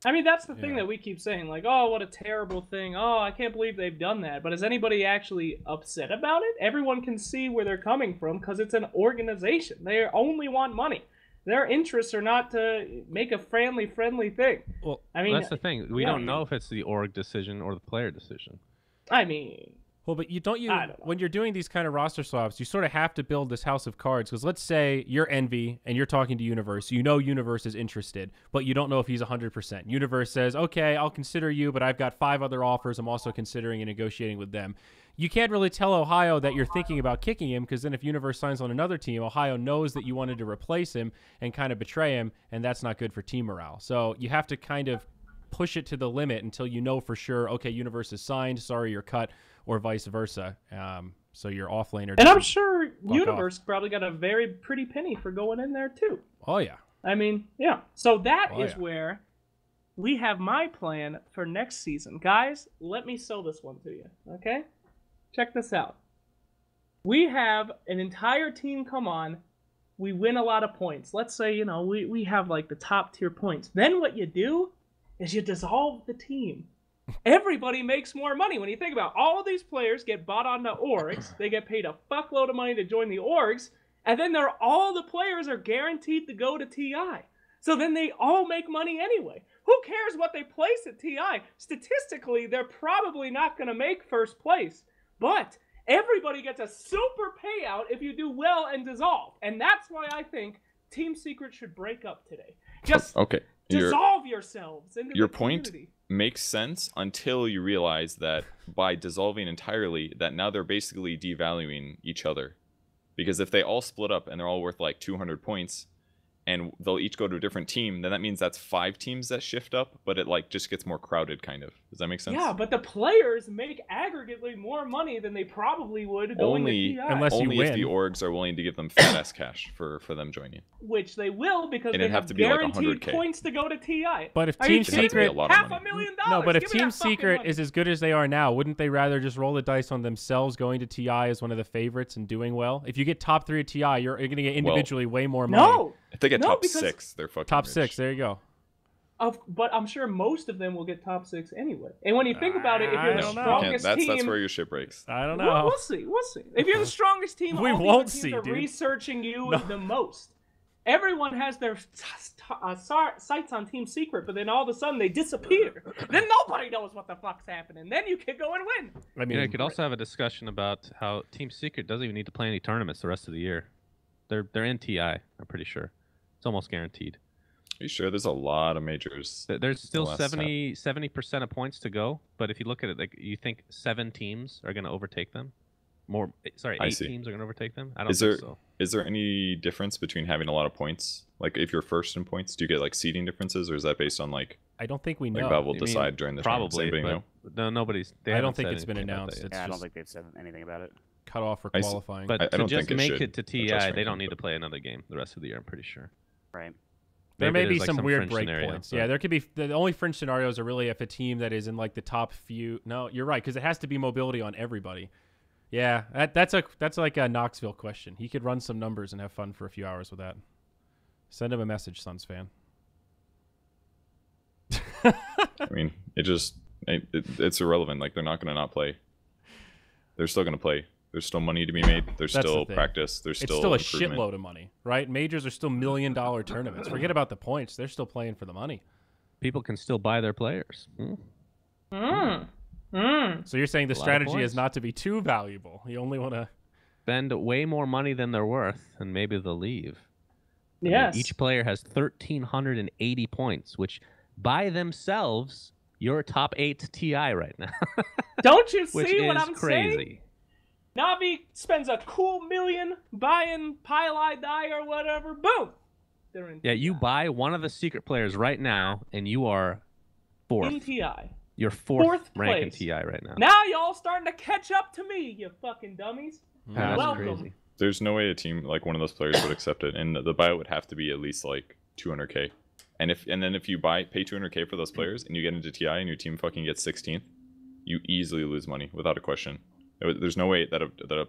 I mean, that's the thing that we keep saying, like, oh, what a terrible thing. Oh, I can't believe they've done that. But is anybody actually upset about it? Everyone can see where they're coming from because it's an organization. They only want money. Their interests are not to make a friendly thing. Well, I mean, that's the thing. We don't know if it's the org decision or the player decision. I mean... Well, but when you're doing these kind of roster swaps, you sort of have to build this house of cards. Because let's say you're Envy and you're talking to Universe. You know Universe is interested, but you don't know if he's 100%. Universe says, okay, I'll consider you, but I've got 5 other offers I'm also considering and negotiating with them. You can't really tell Ohio that you're thinking about kicking him, because then if Universe signs on another team, Ohio knows that you wanted to replace him and kind of betray him, and that's not good for team morale. So you have to kind of push it to the limit until you know for sure, okay, Universe is signed, sorry, you're cut, or vice versa. So your off laner. And I'm sure Universe probably got a very pretty penny for going in there too. Oh yeah. I mean, yeah. So that is where we have my plan for next season. Guys, let me sell this one to you, okay? Check this out. We have an entire team come on. We win a lot of points. Let's say, you know, we have like the top tier points. Then what you do is you dissolve the team. Everybody makes more money. When you think about all of these players get bought onto orgs, they get paid a fuckload of money to join the orgs, and then all the players are guaranteed to go to TI. So then they all make money anyway. Who cares what they place at TI? Statistically, they're probably not going to make first place, but everybody gets a super payout if you do well and dissolve. And that's why I think Team Secret should break up today. Just dissolve yourselves into your the community. Point makes sense until you realize that by dissolving entirely, that now they're basically devaluing each other. Because if they all split up and they're all worth like 200 points, and they'll each go to a different team, then that means that's 5 teams that shift up, but it like just gets more crowded, kind of. Does that make sense? Yeah, but the players make aggregately more money than they probably would going to TI. Only if the orgs are willing to give them fat ass cash for them joining. Which they will, because they have guaranteed points to go to TI. But if Team Secret $500,000. No, but if Team Secret is as good as they are now, wouldn't they rather just roll the dice on themselves going to TI as one of the favorites and doing well? If you get top 3 at TI, you're going to get individually way more money. No. If they get top 6, they're fucking top rich. 6. There you go. But I'm sure most of them will get top 6 anyway. And when you think about it, if you're the strongest team, that's where your shit breaks. I don't know. We'll see. If you're the strongest team, we won't see. Are researching you the most. Everyone has their sights on Team Secret, but then all of a sudden they disappear. Then nobody knows what the fuck's happening. Then you could go and win. I mean, you could also have a discussion about how Team Secret doesn't even need to play any tournaments the rest of the year. They're in TI, I'm pretty sure. It's almost guaranteed. Are you sure? There's a lot of majors. There's still 70% of points to go, but if you look at it, like you think 7 teams are going to overtake them? 8 teams are going to overtake them? I don't think so. Is there any difference between having a lot of points? Like if you're first in points, do you get like seeding differences, or is that based on like? I don't think we know. Like Valve will decide during the probably. Know? No, nobody's. I don't think it's been announced. I don't think they've said anything about it. Cut off for qualifying. But I don't to just think make it to TI, they don't need to play another game the rest of the year. I'm pretty sure. Right. There may be some weird break points. Yeah, there could be. The only fringe scenarios are really if a team that is in like the top few. No, you're right, because it has to be mobility on everybody. Yeah, that's like a Knoxville question. He could run some numbers and have fun for a few hours with that. Send him a message, Suns fan. I mean, it's irrelevant. Like they're not going to not play. They're still going to play. There's still money to be made. There's still practice. There's still a shitload of money, right? Majors are still $1 million tournaments. Forget about the points. They're still playing for the money. People can still buy their players. So you're saying the strategy is not to be too valuable. You only want to spend way more money than they're worth, and maybe they'll leave. Yes. Each player has 1,380 points, which by themselves You're top 8 TI right now. Don't you Which see is what I'm crazy. saying? Navi spends a cool million buying Pylai die or whatever. Boom. They're in Yeah, you TI. buy one of the secret players right now, and you are 4th. In TI. You're 4th rank in place. TI right now. Now y'all starting to catch up to me, you fucking dummies. That's Welcome. crazy. There's no way a team like one of those players would accept it, and the buyout would have to be at least like 200k. And then if you pay 200k for those players and you get into TI and your team fucking gets 16th, you easily lose money without a question. There's no way that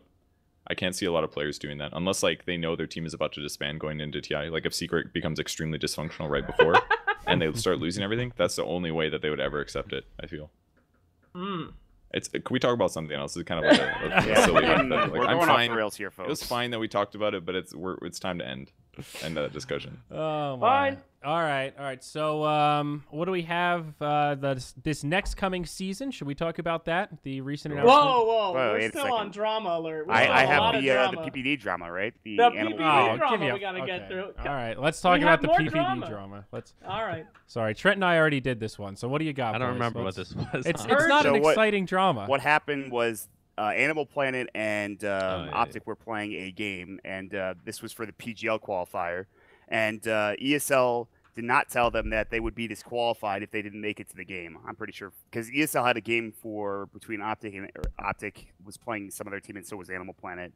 I can't see a lot of players doing that unless like they know their team is about to disband going into TI. Like if Secret becomes extremely dysfunctional right before and they start losing everything, that's the only way that they would ever accept it, I feel. Can we talk about something else? It's kind of like a silly we're like, going I'm off fine. the rails here, folks. It was fine that we talked about it, but it's time to end that discussion. Oh my. Fine. All right. So, what do we have this next coming season? Should we talk about that? The recent announcement. Whoa, Wait we're a still second. on drama alert. We're I still on a have lot of the drama. PPD drama, right? The animal PPD planet. drama we gotta get through. All right, let's talk We about have the more PPD drama. drama. Let's. All right. Sorry, Trent and I already did this one. So what do you got? I don't boys? remember Let's- what this was. It's honestly. not So an what- exciting drama. What happened was Animal Planet and yeah. Optic were playing a game, and this was for the PGL qualifier. And ESL did not tell them that they would be disqualified if they didn't make it to the game. I'm pretty sure because ESL had a game between Optic and Optic was playing some of their team, and so was Animal Planet,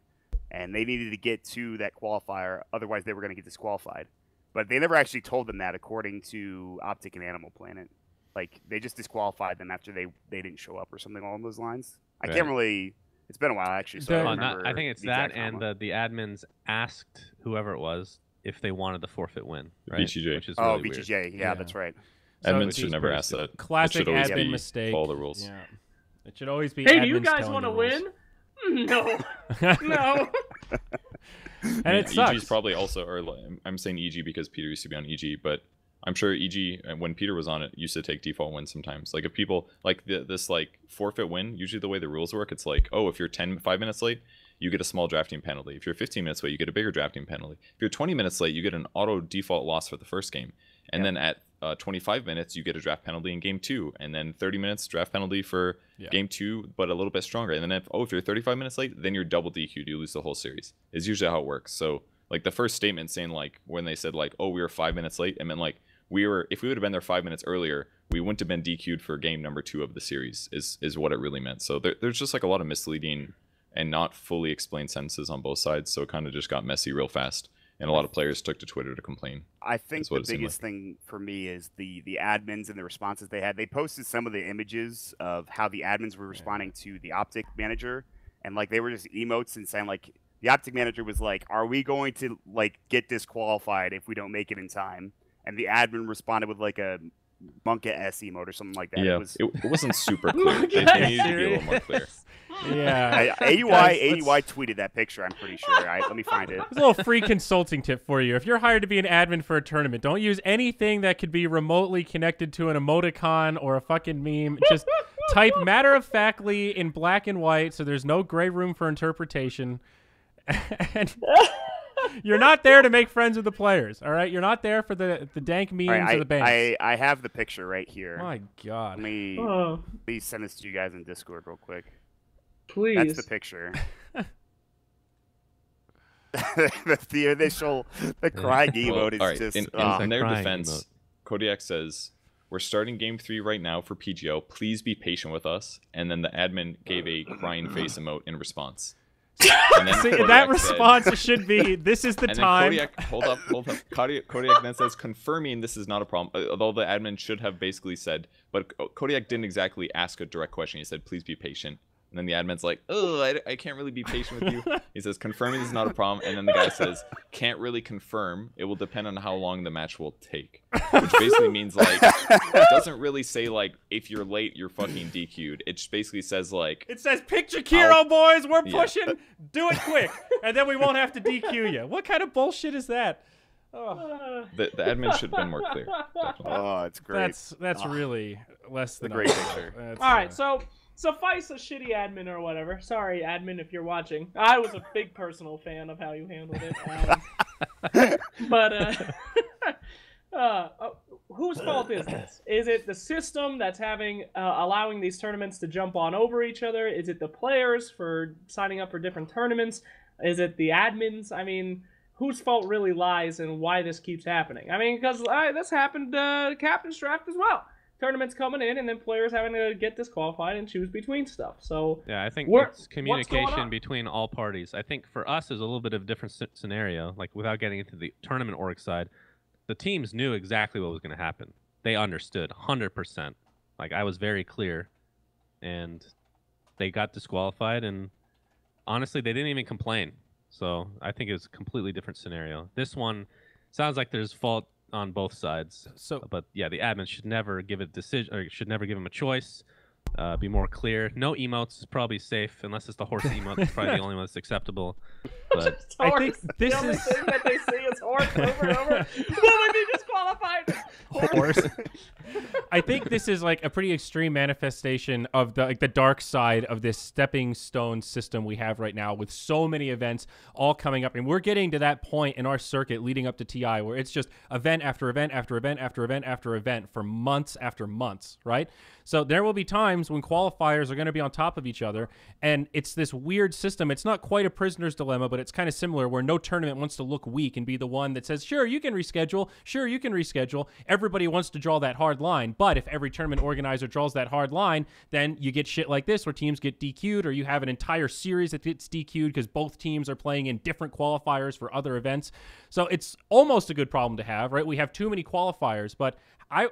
and they needed to get to that qualifier, otherwise they were going to get disqualified. But they never actually told them that, according to Optic and Animal Planet. Like they just disqualified them after they didn't show up or something along those lines. I can't really. It's been a while actually. So I don't remember I think it's the that, exact and drama. the admins asked whoever it was if they wanted the forfeit win. Right? BGJ. Which is Oh, really weird. BGJ. Yeah, that's right. So Admins it's should never pretty ask that. Classic It should always admin be mistake. follow the rules. Yeah. It should always be. Hey, do you admins guys telling want to the rules. win? No. No. And it sucks. EG's probably also, or I'm saying EG because Peter used to be on EG, but I'm sure EG, when Peter was on it, used to take default wins sometimes. Like if people, like this like forfeit win, usually the way the rules work, it's like, oh, if you're 5 minutes late, you get a small drafting penalty. If you're 15 minutes late, you get a bigger drafting penalty. If you're 20 minutes late, you get an auto default loss for the first game. And then at 25 minutes, you get a draft penalty in game 2. And then 30 minutes, draft penalty for game 2, but a little bit stronger. And then if you're 35 minutes late, then you're double DQ'd. You lose the whole series. Is usually how it works. So like the first statement saying like, when they said like, oh, we were 5 minutes late, it meant like, if we would have been there 5 minutes earlier, we wouldn't have been DQ'd for game number 2 of the series is what it really meant. So there's just like a lot of misleading and not fully explained sentences on both sides. So it kind of just got messy real fast. And a lot of players took to Twitter to complain. I think the what it seemed biggest thing for me is the admins and the responses they had. They posted some of the images of how the admins were responding to the Optic manager, and like they were just emotes and saying like the Optic manager was like, "Are we going to like get disqualified if we don't make it in time?" And the admin responded with like a Monka S emote or something like that. Yeah, it wasn't super clear. They needed to be a little more clear. Yeah. AUI tweeted that picture, I'm pretty sure. Let me find it. There's a little free consulting tip for you. If you're hired to be an admin for a tournament, don't use anything that could be remotely connected to an emoticon or a fucking meme. Just type matter-of-factly in black and white so there's no gray room for interpretation. And you're not there to make friends with the players, all right? You're not there for the dank memes or the banks. I have the picture right here. My God. Let me please send this to you guys in Discord real quick. Please. That's the picture. the initial, the crying emote is all right. just. In their crying defense, emote. Kodiak says, "We're starting game 3 right now for PGO. Please be patient with us." And then the admin gave a crying face emote in response. And then See, Kodiak that said- response should be, this is the and time. then Kodiak, hold up. Kodiak then says, confirming this is not a problem. Although the admin should have basically said, but Kodiak didn't exactly ask a direct question. He said, please be patient. And then the admin's like, oh, I can't really be patient with you. He says, confirming this is not a problem. And then the guy says, can't really confirm. It will depend on how long the match will take. Which basically means, like, it doesn't really say, like, if you're late, you're fucking DQ'd. It just basically says, like... It says, pick Jakiro, boys. We're pushing. Do it quick. And then we won't have to DQ you. What kind of bullshit is that? Oh. The admin should have been more clear. Definitely. Oh, it's great. That's really less than a great ideal. picture. That's, All right, so suffice a shitty admin or whatever. Sorry, admin, if you're watching. I was a big personal fan of how you handled it. whose fault is this? Is it the system that's allowing these tournaments to jump on over each other? Is it the players for signing up for different tournaments? Is it the admins? I mean, whose fault really lies in why this keeps happening? I mean, because this happened Captain's Draft as well. Tournaments coming in and then players having to get disqualified and choose between stuff. So yeah, I think it's communication between all parties. I think for us is a little bit of a different scenario. Like without getting into the tournament org side, the teams knew exactly what was going to happen. They understood 100%. Like I was very clear, and they got disqualified. And honestly, they didn't even complain. So I think it's a completely different scenario. This one sounds like there's fault on both sides. But yeah, the admin should never give a decision, or should never give him a choice. Be more clear. No emotes is probably safe, unless it's the horse emote. It's probably the only one that's acceptable. But I think this the only is thing that they see is horse over and over. Will be disqualified? Horse. I think this is like a pretty extreme manifestation of the dark side of this stepping stone system we have right now, with so many events all coming up, and we're getting to that point in our circuit leading up to TI where it's just event after event after event after event after event for months after months, right? So there will be times when qualifiers are going to be on top of each other, and it's this weird system. It's not quite a prisoner's dilemma, but it's kind of similar, where no tournament wants to look weak and be the one that says, sure, you can reschedule. Sure, you can reschedule. Everybody wants to draw that hard line, but if every tournament organizer draws that hard line, then you get shit like this where teams get DQ'd, or you have an entire series that gets DQ'd because both teams are playing in different qualifiers for other events. So it's almost a good problem to have, right? We have too many qualifiers, but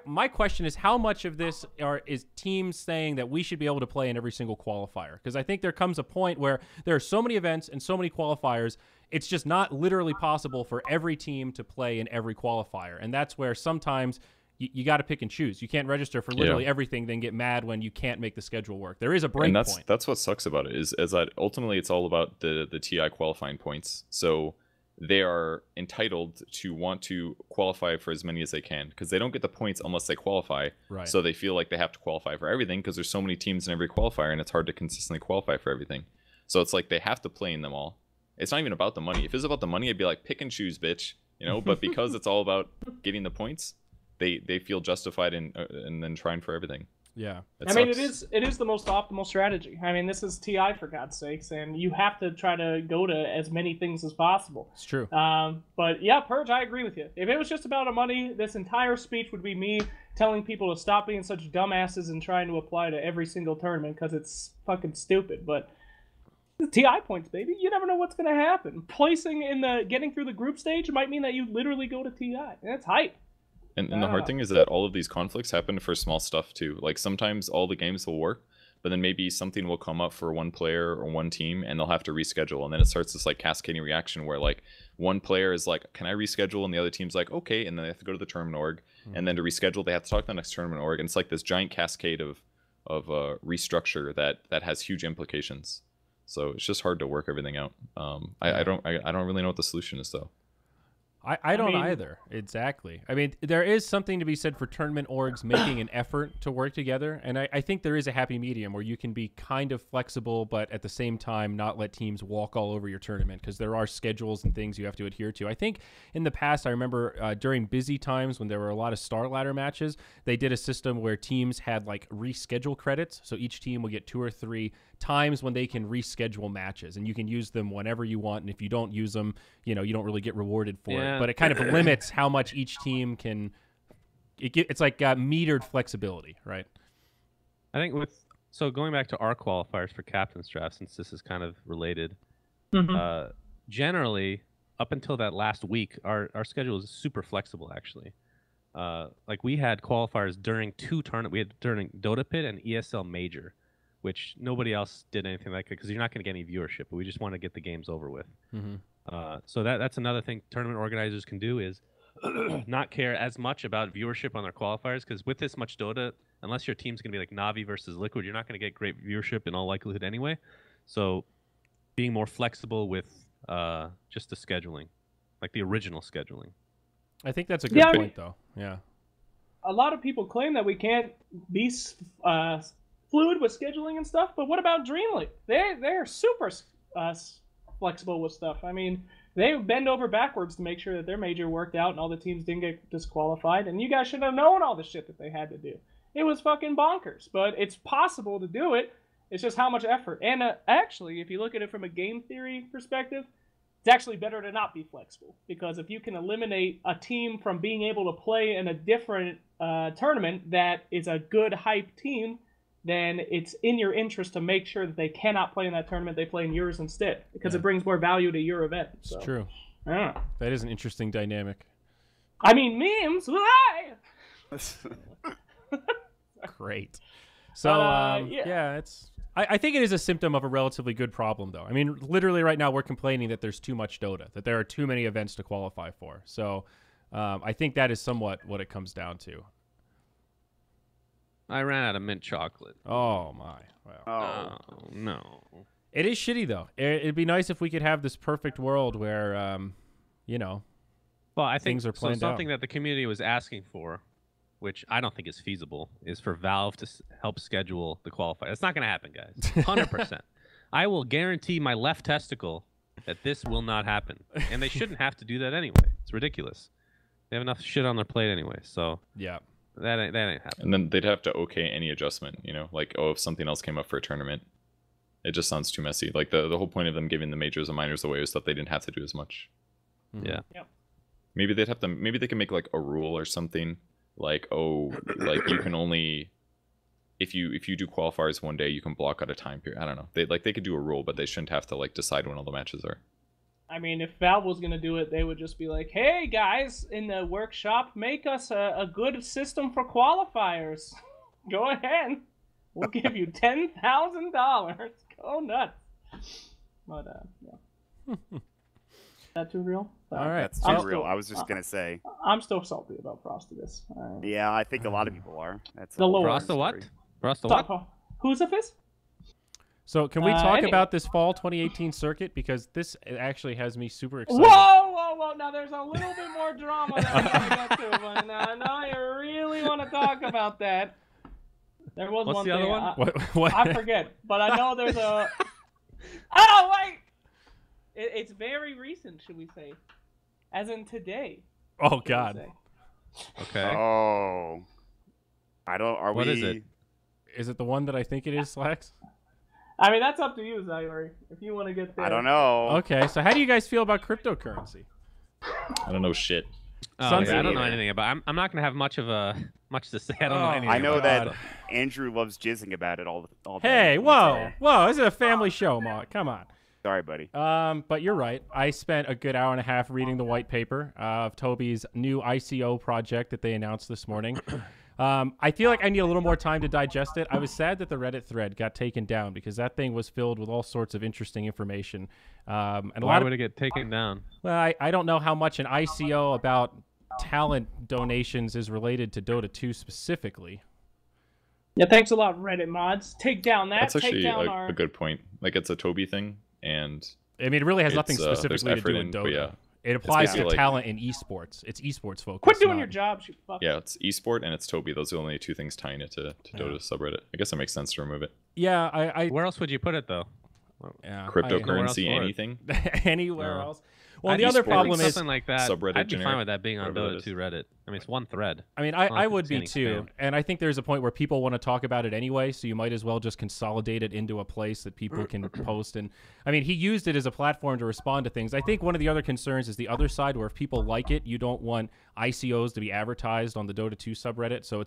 my question is, how much of this is teams saying that we should be able to play in every single qualifier? Because I think there comes a point where there are so many events and so many qualifiers, it's just not literally possible for every team to play in every qualifier. And that's where sometimes you got to pick and choose. You can't register for literally everything, then get mad when you can't make the schedule work. There is a break point. That's what sucks about it, is that ultimately it's all about the TI qualifying points. So they are entitled to want to qualify for as many as they can, because they don't get the points unless they qualify. Right. So they feel like they have to qualify for everything because there's so many teams in every qualifier, and it's hard to consistently qualify for everything. So it's like they have to play in them all. It's not even about the money. If it's about the money, I'd be like, pick and choose, bitch. You know, but because it's all about getting the points, they feel justified in then trying for everything. Yeah. I mean, it is the most optimal strategy. I mean, this is TI, for God's sakes, and you have to try to go to as many things as possible. It's true. But yeah, Purge, I agree with you. If it was just about the money, this entire speech would be me telling people to stop being such dumbasses and trying to apply to every single tournament, because it's fucking stupid. But TI points, baby. You never know what's going to happen. Getting through the group stage might mean that you literally go to TI. That's hype. And the hard thing is that all of these conflicts happen for small stuff too. Like sometimes all the games will work, but then maybe something will come up for one player or one team and they'll have to reschedule. And then it starts this like cascading reaction where like one player is like, can I reschedule? And the other team's like, okay. And then they have to go to the tournament org. And then to reschedule, they have to talk to the next tournament org. And it's like this giant cascade of restructure that has huge implications. So it's just hard to work everything out. I don't really know what the solution is though. I don't either. Exactly. I mean, there is something to be said for tournament orgs making an effort to work together. And I think there is a happy medium where you can be kind of flexible, but at the same time, not let teams walk all over your tournament, because there are schedules and things you have to adhere to. I think in the past, I remember during busy times when there were a lot of Star Ladder matches, they did a system where teams had like reschedule credits. So each team will get 2 or 3 times when they can reschedule matches, and you can use them whenever you want. And if you don't use them, you don't really get rewarded for it. But it kind of limits how much each team can. It's like metered flexibility, right? I think going back to our qualifiers for captain's draft, since this is kind of related, generally up until that last week, our schedule is super flexible actually. Like we had qualifiers during 2 tournaments. We had during Dota Pit and ESL Major, which nobody else did anything like it, because you're not going to get any viewership, but we just want to get the games over with. So that's another thing tournament organizers can do, is not care as much about viewership on their qualifiers, because with this much Dota, unless your team's going to be like Navi versus Liquid, you're not going to get great viewership in all likelihood anyway. So being more flexible with just the scheduling, like the original scheduling. I think that's a good point, though. Yeah. A lot of people claim that we can't be fluid with scheduling and stuff, but what about Dream League? They're super flexible with stuff. I mean, they bend over backwards to make sure that their major worked out and all the teams didn't get disqualified. And you guys should have known all the shit that they had to do. It was fucking bonkers, but it's possible to do it. It's just how much effort. And actually, if you look at it from a game theory perspective, it's actually better to not be flexible, because if you can eliminate a team from being able to play in a different tournament that is a good hype team, then it's in your interest to make sure that they cannot play in that tournament, they play in yours instead, because it brings more value to your event. So. It's true. Yeah. That is an interesting dynamic. I mean, memes. Why? Great. So yeah, I think it is a symptom of a relatively good problem, though. I mean, literally right now we're complaining that there's too much Dota, that there are too many events to qualify for. So I think that is somewhat what it comes down to. I ran out of mint chocolate. Oh my! Wow. Oh no! It is shitty, though. It'd be nice if we could have this perfect world where, you know, well, I think things are planned something out. that the community was asking for, which I don't think is feasible, is for Valve to help schedule the qualifier. It's not going to happen, guys. 100%. I will guarantee my left testicle that this will not happen, and they shouldn't have to do that anyway. It's ridiculous. They have enough shit on their plate anyway, so yeah. That ain't happening. And then they'd have to okay any adjustment, you know, like, oh, if something else came up for a tournament, it just sounds too messy. Like the whole point of them giving the majors and minors away was that they didn't have to do as much. Mm-hmm. Yeah. Yep. Maybe they'd have to. Maybe they can make like a rule or something, like, oh, like you can only, if you do qualifiers one day, you can block out a time period. I don't know. They could do a rule, but they shouldn't have to like decide when all the matches are. I mean, if Valve was going to do it, they would just be like, hey, guys, in the workshop, make us a good system for qualifiers. Go ahead. We'll give you $10,000. Go nuts. But, yeah. That too real? All right. That's too real. I was just going to say. I'm still salty about Frostidus. Yeah, I think a lot of people are. That's the Lord. Frosta what? Frosta what? Who's a fist? So can we talk about this fall 2018 circuit? Because this actually has me super excited. Whoa. Now there's a little bit more drama that I want to get to. But I know you really want to talk about that. There was What's one the thing. other one? What? I forget. But I know there's a... Oh, wait! It's very recent, should we say. As in today. Oh, God. Okay. Oh. What is it? Is it the one that I think it is, Slacks? I mean, that's up to you, Zyori. If you want to get there. I don't know. Okay, so how do you guys feel about cryptocurrency? I don't know shit. Oh, yeah, I don't know anything about it. I'm not going to have much to say. I don't know anything I know about that Andrew loves jizzing about it all day. Hey, whoa. This is a family show, Maut. Come on. Sorry, buddy. But you're right. I spent a good hour and a half reading the white paper of Tobi's new ICO project that they announced this morning. I feel like I need a little more time to digest it. I was sad that the Reddit thread got taken down because that thing was filled with all sorts of interesting information. And Why would it get taken down? Well, I don't know how much an ICO about talent donations is related to Dota 2 specifically. Yeah, thanks a lot, Reddit mods. Take down that. That's actually Take down a good point. Like, it's a Tobi thing, and I mean, it really has nothing specifically to do with Dota. Yeah. It applies to like, talent in esports. It's esports focused. Quit doing your job, you fuck. Yeah, it's esport and it's Tobi. Those are the only two things tying it to Dota subreddit. I guess it makes sense to remove it. Yeah, I Where else would you put it though? Yeah, cryptocurrency, anything. Anywhere else. Well, the other problem is something like that. Subreddit I'd be fine with that being on Dota 2 Reddit. I mean, it's one thread. I mean, I would be too. And I think there's a point where people want to talk about it anyway, so you might as well just consolidate it into a place that people can post. And I mean, he used it as a platform to respond to things. I think one of the other concerns is the other side, where if people like it, you don't want ICOs to be advertised on the Dota 2 subreddit. So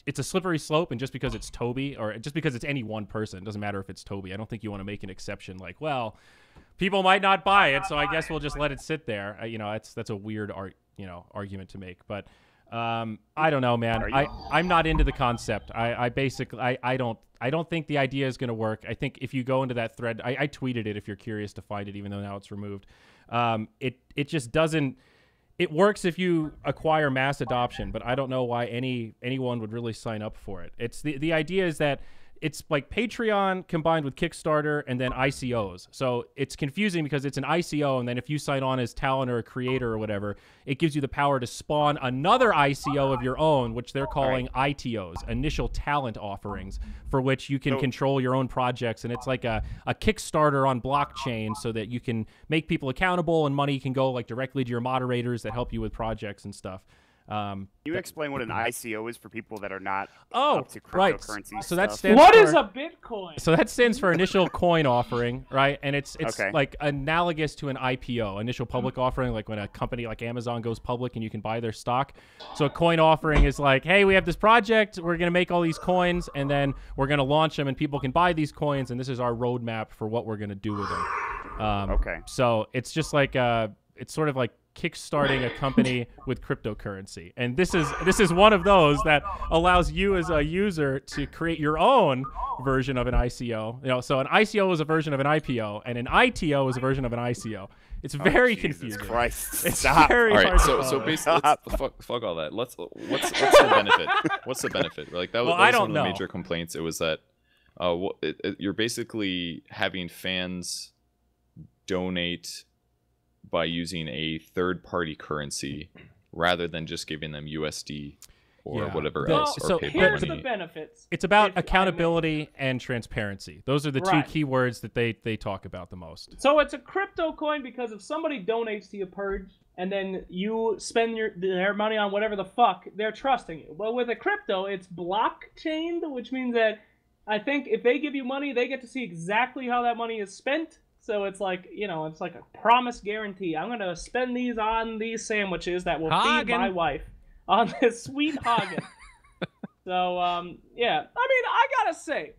it's a slippery slope, and just because it's Tobi, or just because it's any one person, it doesn't matter if it's Tobi. I don't think you want to make an exception like, people might not buy it, so I guess we'll just let it sit there. That's a weird argument to make. But I don't know, man. I'm not into the concept. I don't think the idea is going to work. I think if you go into that thread, I tweeted it if you're curious to find it, even though now it's removed. It just doesn't. It works if you acquire mass adoption, but I don't know why anyone would really sign up for it. It's the idea is that it's like Patreon combined with Kickstarter and then ICOs. So it's confusing because it's an ICO, and then if you sign on as talent or a creator or whatever, it gives you the power to spawn another ICO of your own, which they're calling ITOs, initial talent offerings, for which you can control your own projects. And it's like a Kickstarter on blockchain so that you can make people accountable and money can go like directly to your moderators that help you with projects and stuff. Can you explain what an ICO is for people that are not up to cryptocurrency right. So that stuff? stands What for, is a Bitcoin? So that stands for initial coin offering, right? And it's like analogous to an IPO, initial public offering, like when a company like Amazon goes public and you can buy their stock. So a coin offering is like, hey, we have this project, we're going to make all these coins, and then we're going to launch them, and people can buy these coins, and this is our roadmap for what we're going to do with them. So it's just like it's sort of like kickstarting a company with cryptocurrency, and this is one of those that allows you as a user to create your own version of an ICO. You know, so an ICO is a version of an IPO, and an ITO is a version of an ICO. It's very confusing. Christ. It's Stop. very All right, hard so to basically, fuck all that. What's the benefit? What's the benefit? Like that was one of the major complaints. It was that you're basically having fans donate by using a third-party currency rather than just giving them USD or whatever else. So here's money. the benefits. It's about accountability and transparency. Those are the two key words that they talk about the most. So it's a crypto coin because if somebody donates to you, Purge, and then you spend their money on whatever the fuck, they're trusting you. But with a crypto, it's blockchained, which means that I think if they give you money, they get to see exactly how that money is spent. So it's like, you know, it's like a promise guarantee. I'm going to spend these on these sandwiches that will feed my wife on this sweet Hagen. So, yeah. I mean, I got to say,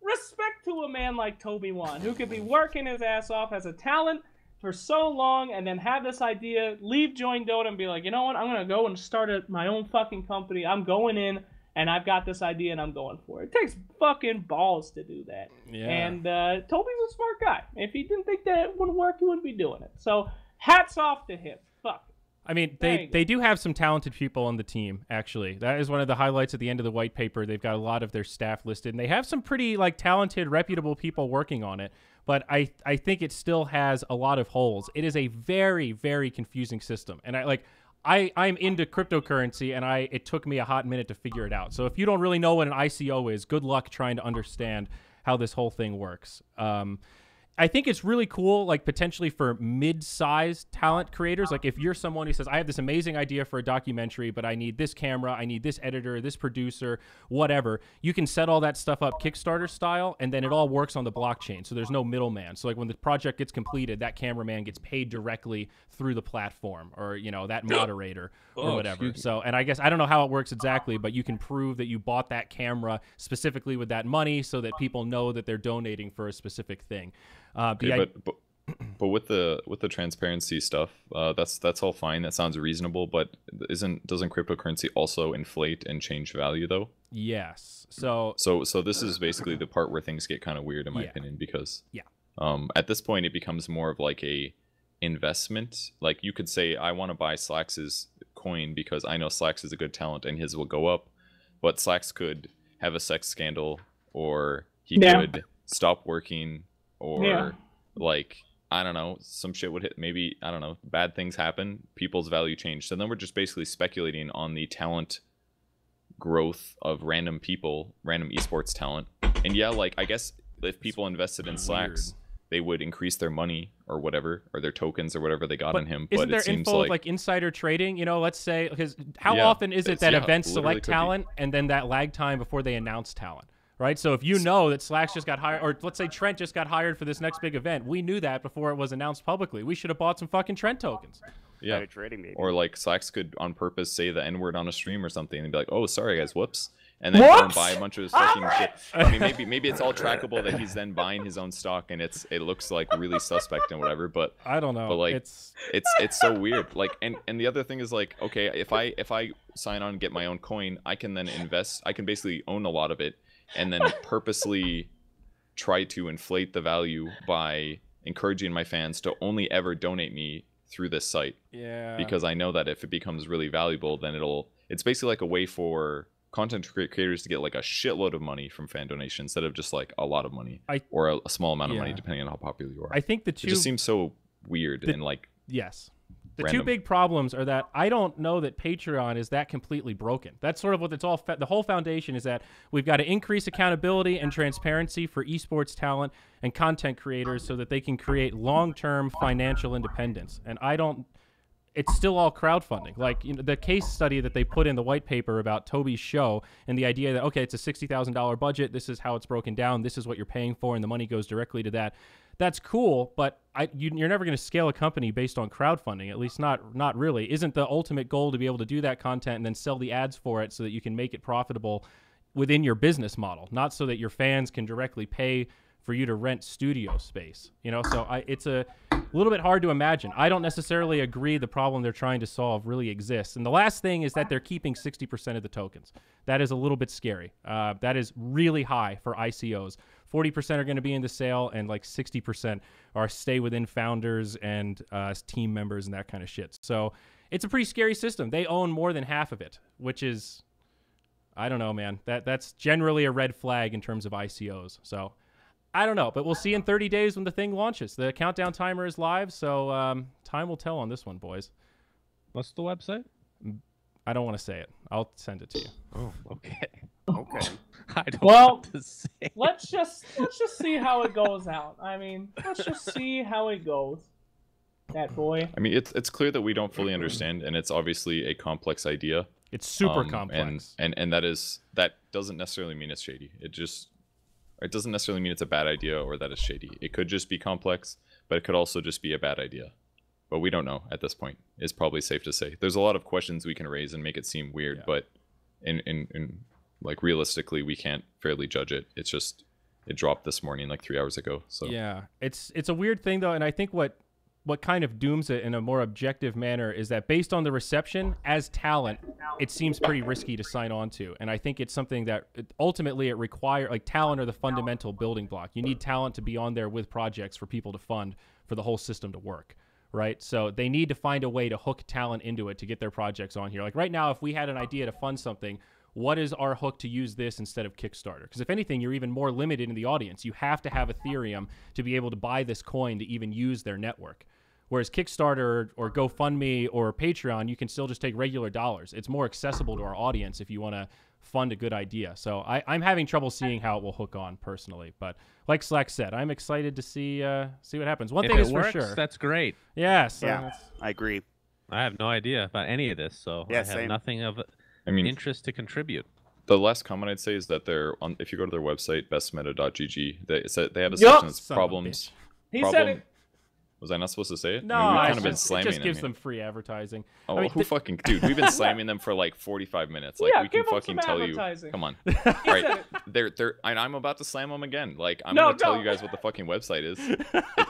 respect to a man like Tobi Wan, who could be working his ass off as a talent for so long and then have this idea, leave Join Dota and be like, you know what, I'm going to go and start my own fucking company. I'm going in. And I've got this idea, and I'm going for it. It takes fucking balls to do that. Yeah. And Tobi's a smart guy. If he didn't think that it wouldn't work, he wouldn't be doing it. So hats off to him. Fuck. I mean, they do have some talented people on the team, actually. That is one of the highlights at the end of the white paper. They've got a lot of their staff listed, and they have some pretty like talented, reputable people working on it. But I think it still has a lot of holes. It is a very, very confusing system. And I'm into cryptocurrency, and it took me a hot minute to figure it out. So if you don't really know what an ICO is, good luck trying to understand how this whole thing works. I think it's really cool, like potentially for mid-sized talent creators. Like if you're someone who says, I have this amazing idea for a documentary, but I need this camera, I need this editor, this producer, whatever. You can set all that stuff up Kickstarter style, and then it all works on the blockchain. So there's no middleman. So like when the project gets completed, that cameraman gets paid directly through the platform, or, you know, that moderator or whatever. So, and I guess, I don't know how it works exactly, but you can prove that you bought that camera specifically with that money so that people know that they're donating for a specific thing. But with the transparency stuff, that's all fine. That sounds reasonable. But doesn't cryptocurrency also inflate and change value though? Yes. So this is basically the part where things get kind of weird in my opinion, because at this point it becomes more of like a investment. Like you could say, I want to buy Slax's coin because I know Slax is a good talent and his will go up, but Slax could have a sex scandal, or he could stop working, or like, I don't know, some shit would hit. Maybe, I don't know, bad things happen, people's value change. So then we're just basically speculating on the talent growth of random people, random esports talent. And yeah, like, I guess if people invested in Slax, they would increase their money or whatever, or their tokens or whatever they got on him. Isn't there info like insider trading? You know, let's say, because how often is it that events select talent and then that lag time before they announce talent? Right, so if you know that Slax just got hired, or let's say Trent just got hired for this next big event, we knew that before it was announced publicly. We should have bought some fucking Trent tokens. Yeah, trading maybe. Or like Slax could on purpose say the N-word on a stream or something and be like, "Oh, sorry guys, whoops," and then go and buy a bunch of fucking shit. I mean, maybe it's all trackable that he's then buying his own stock and it looks like really suspect and whatever. But I don't know. But like it's so weird. Like and the other thing is like, okay, if I sign on and get my own coin, I can then invest. I can basically own a lot of it, and then purposely try to inflate the value by encouraging my fans to only ever donate me through this site. Yeah. Because I know that if it becomes really valuable, then it's basically like a way for content creators to get like a shitload of money from fan donations instead of just like a lot of money or a small amount of money depending on how popular you are. I think it just seems so weird and like the random. Two big problems are that I don't know that Patreon is that completely broken. That's sort of what it's all. The whole foundation is that we've got to increase accountability and transparency for esports talent and content creators so that they can create long-term financial independence. And I don't. It's still all crowdfunding. Like the case study that they put in the white paper about Tobi's show and the idea that, okay, it's a $60,000 budget. This is how it's broken down. This is what you're paying for, and the money goes directly to that. That's cool, but you're never going to scale a company based on crowdfunding, at least not really. Isn't the ultimate goal to be able to do that content and then sell the ads for it so that you can make it profitable within your business model, not so that your fans can directly pay for you to rent studio space? So it's a little bit hard to imagine. I don't necessarily agree the problem they're trying to solve really exists. And the last thing is that they're keeping 60% of the tokens. That is a little bit scary. That is really high for ICOs. 40% are going to be in the sale, and like 60% are stay within founders and team members and that kind of shit. So it's a pretty scary system. They own more than half of it, which is, I don't know, man. That's generally a red flag in terms of ICOs. So I don't know, but we'll see in 30 days when the thing launches. The countdown timer is live, so time will tell on this one, boys. What's the website? I don't want to say it. I'll send it to you. Oh, okay. Okay. I don't Well, want to say it. let's just see how it goes out. I mean, let's just see how it goes. That boy. I mean, it's clear that we don't fully understand, and it's obviously a complex idea. It's super complex. And that doesn't necessarily mean it's shady. It doesn't necessarily mean it's a bad idea or that it's shady. It could just be complex, but it could also just be a bad idea. But we don't know at this point. It's probably safe to say. There's a lot of questions we can raise and make it seem weird, but in like realistically, we can't fairly judge it. It's just it dropped this morning like 3 hours ago. So yeah, it's a weird thing though, and I think what kind of dooms it in a more objective manner is that based on the reception as talent, it seems pretty risky to sign on to. And I think it's something that ultimately it requires, like talent are the fundamental building block. You need talent to be on there with projects for people to fund for the whole system to work, right? So they need to find a way to hook talent into it to get their projects on here. Like right now, if we had an idea to fund something, what is our hook to use this instead of Kickstarter? Because if anything, you're even more limited in the audience. You have to have Ethereum to be able to buy this coin to even use their network. Whereas Kickstarter or GoFundMe or Patreon, you can still just take regular dollars. It's more accessible to our audience if you want to fund a good idea. So I'm having trouble seeing how it will hook on personally. But like Slack said, I'm excited to see what happens. One thing is for sure. That's great. Yes. Yeah, I agree. I have no idea about any of this, so I have nothing of interest to contribute. The last comment I'd say is that they're on. If you go to their website, bestmeta.gg, they have a section that's problems. He said it. Was I not supposed to say it? No, I mean, we've kind of been slamming it just gives them them free advertising. Oh, I mean, who fucking... Dude, we've been slamming them for like 45 minutes. Like, Yeah, we can give them fucking some tell you... advertising. Come on. All right, and I'm about to slam them again. Like, I'm going to tell you guys what the fucking website is.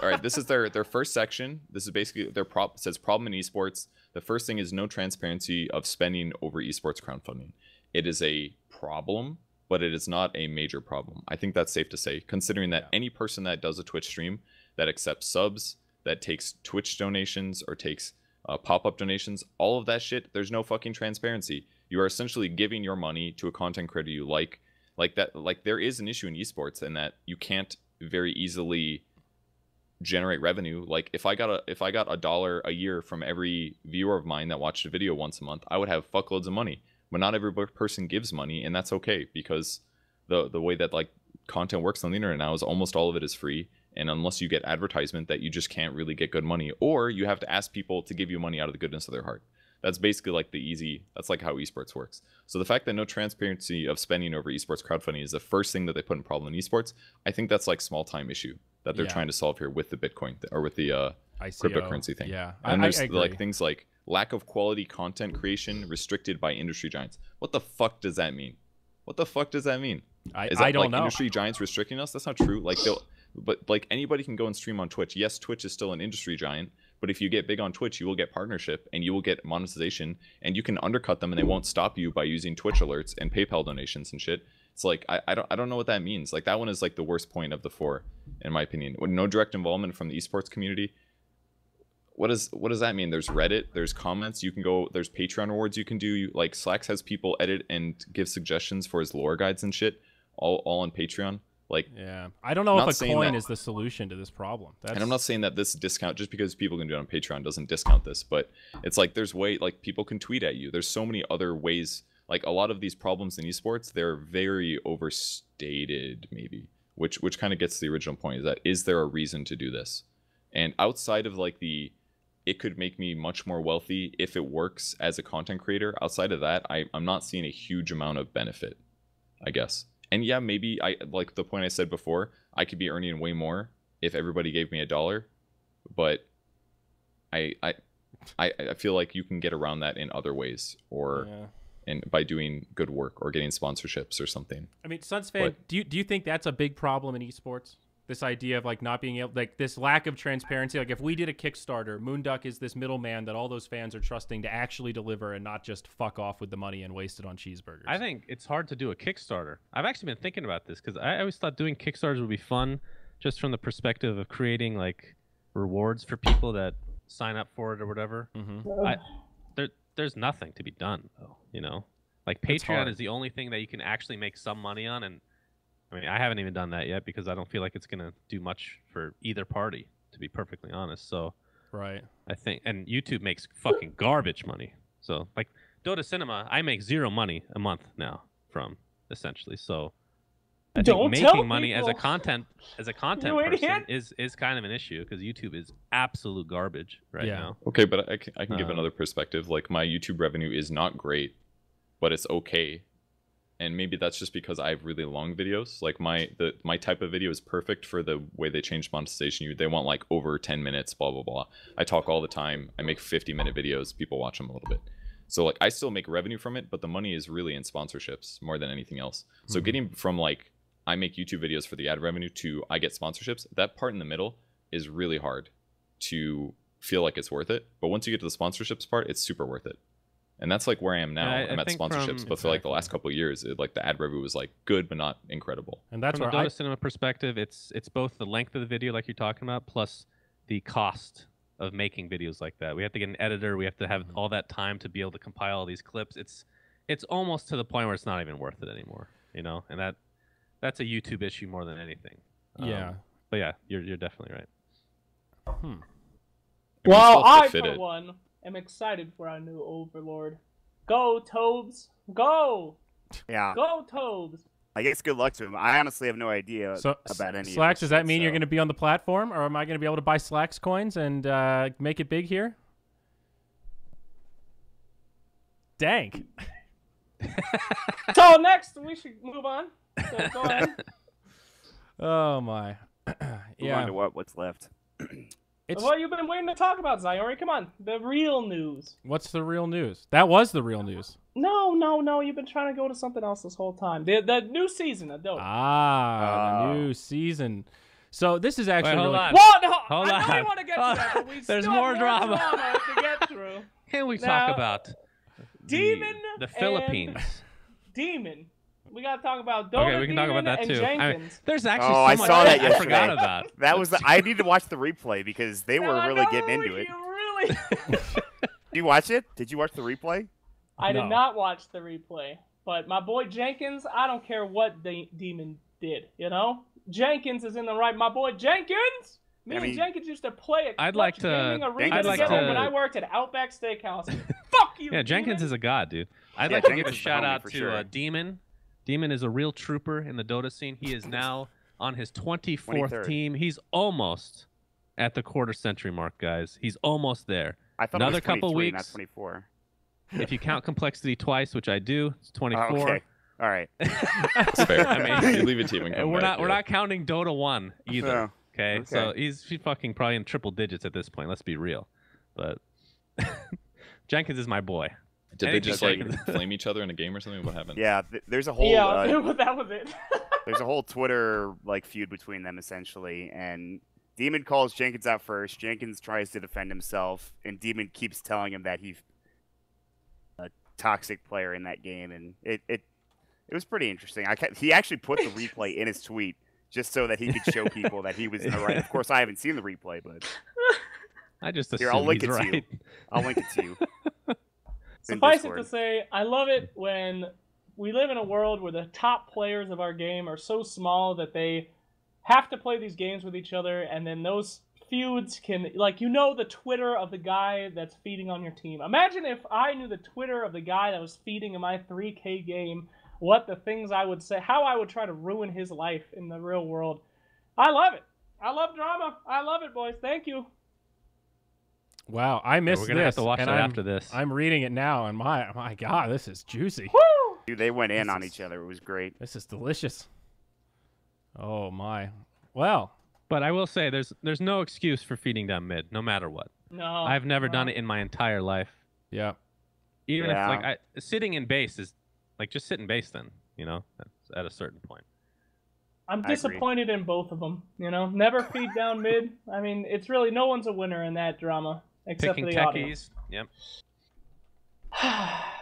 All right, this is their first section. This is basically their it says problem in esports. The first thing is no transparency of spending over esports crowdfunding. It is a problem, but it is not a major problem. I think that's safe to say, considering that any person that does a Twitch stream that accepts subs, that takes Twitch donations or takes pop-up donations, all of that shit, there's no fucking transparency. You are essentially giving your money to a content creator you like that. Like, there is an issue in esports in that you can't very easily generate revenue. Like, if I got $1 a year from every viewer of mine that watched a video once a month, I would have fuckloads of money. But not every person gives money, and that's okay, because the way that like content works on the internet now is almost all of it is free. And unless you get advertisement, that you just can't really get good money, or you have to ask people to give you money out of the goodness of their heart. That's basically like that's like how esports works. So the fact that no transparency of spending over esports crowdfunding is the first thing that they put in problem in esports, I think that's like small time issue that they're trying to solve here with the Bitcoin or with the cryptocurrency thing. Yeah, and there's like things like lack of quality content creation restricted by industry giants. What the fuck does that mean? What the fuck does that mean? I don't know. Industry giants restricting us? That's not true. Like but like anybody can go and stream on Twitch. Yes, Twitch is still an industry giant, but if you get big on Twitch, you will get partnership and you will get monetization, and you can undercut them and they won't stop you by using Twitch alerts and PayPal donations and shit. It's like I don't know what that means. Like, that one is like the worst point of the four, in my opinion. With no direct involvement from the esports community. what does that mean? There's Reddit, there's comments, you can go, there's Patreon rewards you can do. Like Slacks has people edit and give suggestions for his lore guides and shit, all on Patreon. Like, yeah, I don't know if a coin is the solution to this problem. And I'm not saying that this discount, just because people can do it on Patreon, doesn't discount this, but it's like there's like people can tweet at you. There's so many other ways. Like a lot of these problems in esports, they're very overstated, maybe, which kind of gets to the original point, is there a reason to do this? And outside of like it could make me much more wealthy if it works as a content creator. Outside of that, I'm not seeing a huge amount of benefit, I guess. And yeah, maybe like the point I said before, I could be earning way more if everybody gave me $1, but I feel like you can get around that in other ways, or and by doing good work or getting sponsorships or something. I mean, Sunsfan, do you think that's a big problem in esports? This idea of like not being able, like this lack of transparency. Like if we did a Kickstarter, Moonduck is this middleman that all those fans are trusting to actually deliver and not just fuck off with the money and waste it on cheeseburgers. I think it's hard to do a Kickstarter. I've actually been thinking about this because I always thought doing Kickstarters would be fun, just from the perspective of creating like rewards for people that sign up for it or whatever. There's nothing to be done though, you know. Like Patreon is the only thing that you can actually make some money on, and I mean, I haven't even done that yet because I don't feel like it's going to do much for either party, to be perfectly honest. So, right. I think, and YouTube makes fucking garbage money. So, like Dota Cinema, I make 0 money a month now from, essentially. So, I think making money as a content person is kind of an issue because YouTube is absolute garbage right now. Okay, but I can give another perspective. Like my YouTube revenue is not great, but it's okay. And maybe that's just because I have really long videos. Like my type of video is perfect for the way they changed monetization. They want like over 10 minutes, blah, blah, blah. I talk all the time. I make 50-minute videos. People watch them a little bit. So like I still make revenue from it, but the money is really in sponsorships more than anything else. So getting from like I make YouTube videos for the ad revenue to I get sponsorships, that part in the middle is really hard to feel like it's worth it. But once you get to the sponsorships part, it's super worth it. And that's like where I am now. I'm at sponsorships, but for like the last couple of years, like the ad revenue was like good, but not incredible. And that's from a Dota Cinema perspective, it's both the length of the video, like you're talking about, plus the cost of making videos like that. We have to get an editor. We have to have all that time to be able to compile all these clips. It's almost to the point where it's not even worth it anymore, you know. And that's a YouTube issue more than anything. Yeah. But yeah, you're definitely right. Well, I for one am excited for our new overlord. Go Tobes, go! Yeah. Go Tobes. I guess good luck to him. I honestly have no idea about any Slacks, of this does that mean so. you're going to be on the platform, or am I going to be able to buy Slacks coins and make it big here? Dang. So next, we should move on. So go ahead. Oh my. Move on to what's left. What you've been waiting to talk about, Zyori? Come on, the real news. What's the real news? That was the real news. No. You've been trying to go to something else this whole time. The new season of Dota. The new season. So this is actually hold on. What? No, Hold I know on. you want to get to that, but we There's still more have drama to get through. Can we talk about Demon? The Philippines. Demon. We gotta talk about Dota. Okay, we can talk about that too. Jenkins. I mean, there's actually I so much saw that I yesterday. forgot about. That was I need to watch the replay because they were really getting into it. Really? Did you watch it? Did you watch the replay? I did not watch the replay, but my boy Jenkins, I don't care what Demon did, you know? Jenkins is in the right. My boy Jenkins! And Jenkins used to play at Gaming Arena together when I worked at Outback Steakhouse. Fuck you, Yeah, Jenkins is a god, dude. I'd like to give a shout out to Demon. Demon is a real trooper in the Dota scene. He is now on his 24th team. He's almost at the quarter century mark, guys. He's almost there. I thought another it was 23, couple weeks. not 24. If you count complexity twice, which I do, it's 24. Okay. All right. That's fair. I mean, you leave it to him and come we're back, not counting Dota 1 either. No. Okay, so he's fucking probably in triple digits at this point. Let's be real. But Jenkins is my boy. Did they just like flame each other in a game or something? What happened? Yeah, there's a whole that was it. there's a whole Twitter like feud between them essentially, and Demon calls Jenkins out first. Jenkins tries to defend himself, and Demon keeps telling him that he's a toxic player in that game, and it was pretty interesting. He actually put the replay in his tweet just so that he could show people that he was in the right. Of course, I haven't seen the replay, but I just assume Here, I'll link he's it right. to you. I'll link it to you. Suffice it to say, I love it when we live in a world where the top players of our game are so small that they have to play these games with each other, and then those feuds can, like, you know the Twitter of the guy that's feeding on your team. Imagine if I knew the Twitter of the guy that was feeding in my 3K game, what the things I would say, how I would try to ruin his life in the real world. I love it. I love drama. I love it, boys. Thank you. Wow, I missed We're gonna have to watch that after this. I'm reading it now, and my God, this is juicy. Woo! Dude, they went in on each other. It was great. This is delicious. Oh my. Well, But I will say, there's no excuse for feeding down mid, no matter what. No. I've never done it in my entire life. yeah. Even if like sitting in base is like just sit in base then, you know, at a certain point. I'm disappointed in both of them. You know, never feed down mid. I mean, it's really no one's a winner in that drama except Picking for the techies. audience. Yep.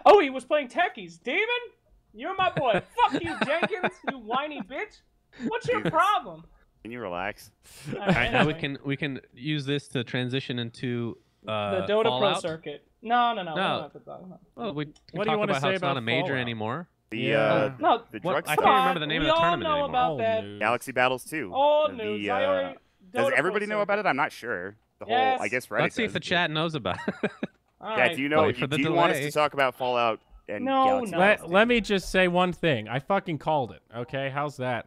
Oh, he was playing techies. Demon, you're my boy. Fuck you, Jenkins, you whiny bitch. What's your problem? Can you relax? All right, now we can use this to transition into the Dota Fallout. Pro circuit. No. No. We don't have to talk about Well, we can What do you talk wanna about how say it's not about a major Fallout? anymore. The No, the What? drug I stuff. can't remember the name of the tournament We all know anymore. about that. news. Galaxy Battles 2. All The, news. I already. does Dota everybody Pro know about circuit. it? I'm not sure. The whole, Yes. I guess Reddit Let's see if does, the but- chat knows about it. All Yeah, right. do you know? Wait for the Do you want us delay. to talk about Fallout and No, Galaxy no. Battles? Let me just say one thing. I fucking called it. Okay, how's that?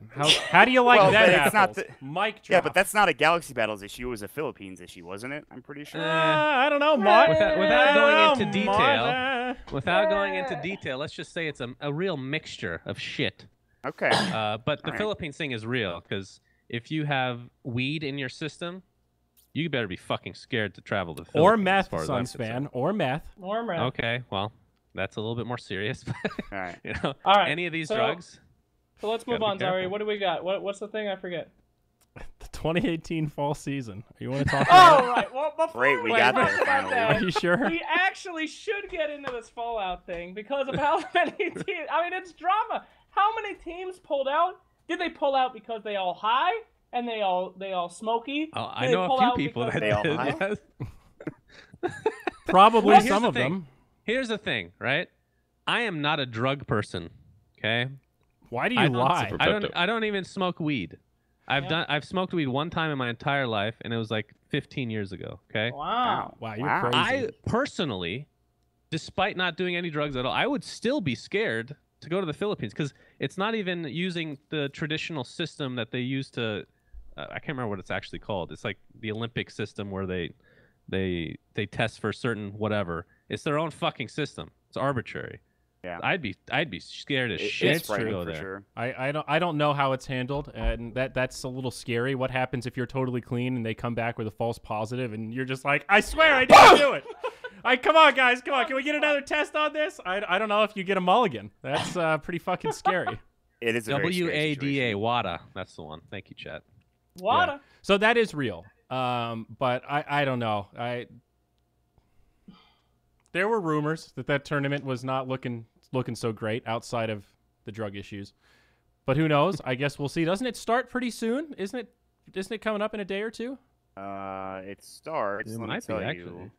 How do you like Well, that? but it's not apples? the- Mic drop. Yeah, but that's not a Galaxy Battles issue. It was a Philippines issue, wasn't it? I'm pretty sure. I don't know, Mott. Without going into detail, Mott, without going into detail, let's just say it's a real mixture of shit. Okay. But the Alright. Philippines thing is real, because if you have weed in your system, you better be fucking scared to travel to the Philippines. or as meth, far as I'm Sunspan, concerned. or meth. More rap. Okay, well, that's a little bit more serious. All right. You know, All right, any of these so- drugs. So let's move Gotta on, be Zari. careful. What do we got? What's the thing I forget? The 2018 fall season. You want to talk about Oh, right. Well, before Great, we we got talk there about finally. it? that, Are you sure? we actually should get into this Fallout thing because of how many teams. I mean, it's drama. How many teams pulled out? Did they pull out because they all high and they all smoky? Oh, Did I they know pull a few out people because- that They all did. high? Yes. Probably Well, here's some the of thing. them. Here's the thing, right? I am not a drug person. Okay. Why do you I lie? I don't even smoke weed. I've smoked weed one time in my entire life, and it was like 15 years ago. Okay. Wow. Wow, you're Wow. crazy. I personally, despite not doing any drugs at all, I would still be scared to go to the Philippines because it's not even using the traditional system that they use to. I can't remember what it's actually called. It's like the Olympic system where they test for certain whatever. It's their own fucking system. It's arbitrary. Yeah. I'd be scared as shit It's to frightening go for there. sure. I don't know how it's handled, and that's a little scary. What happens if you're totally clean and they come back with a false positive, and you're just like, I swear I didn't do it. Come on, guys, come on. Can we get another test on this? I don't know if you get a mulligan. That's pretty fucking scary. It is a very scary WADA, situation. WADA. That's the one. Thank you, chat. Water. Yeah. So that is real. But I don't know. There were rumors that tournament was not looking so great outside of the drug issues. But who knows? I guess we'll see. Doesn't it start pretty soon? Isn't it coming up in a day or two? It starts. It Let me might be, tell actually. you.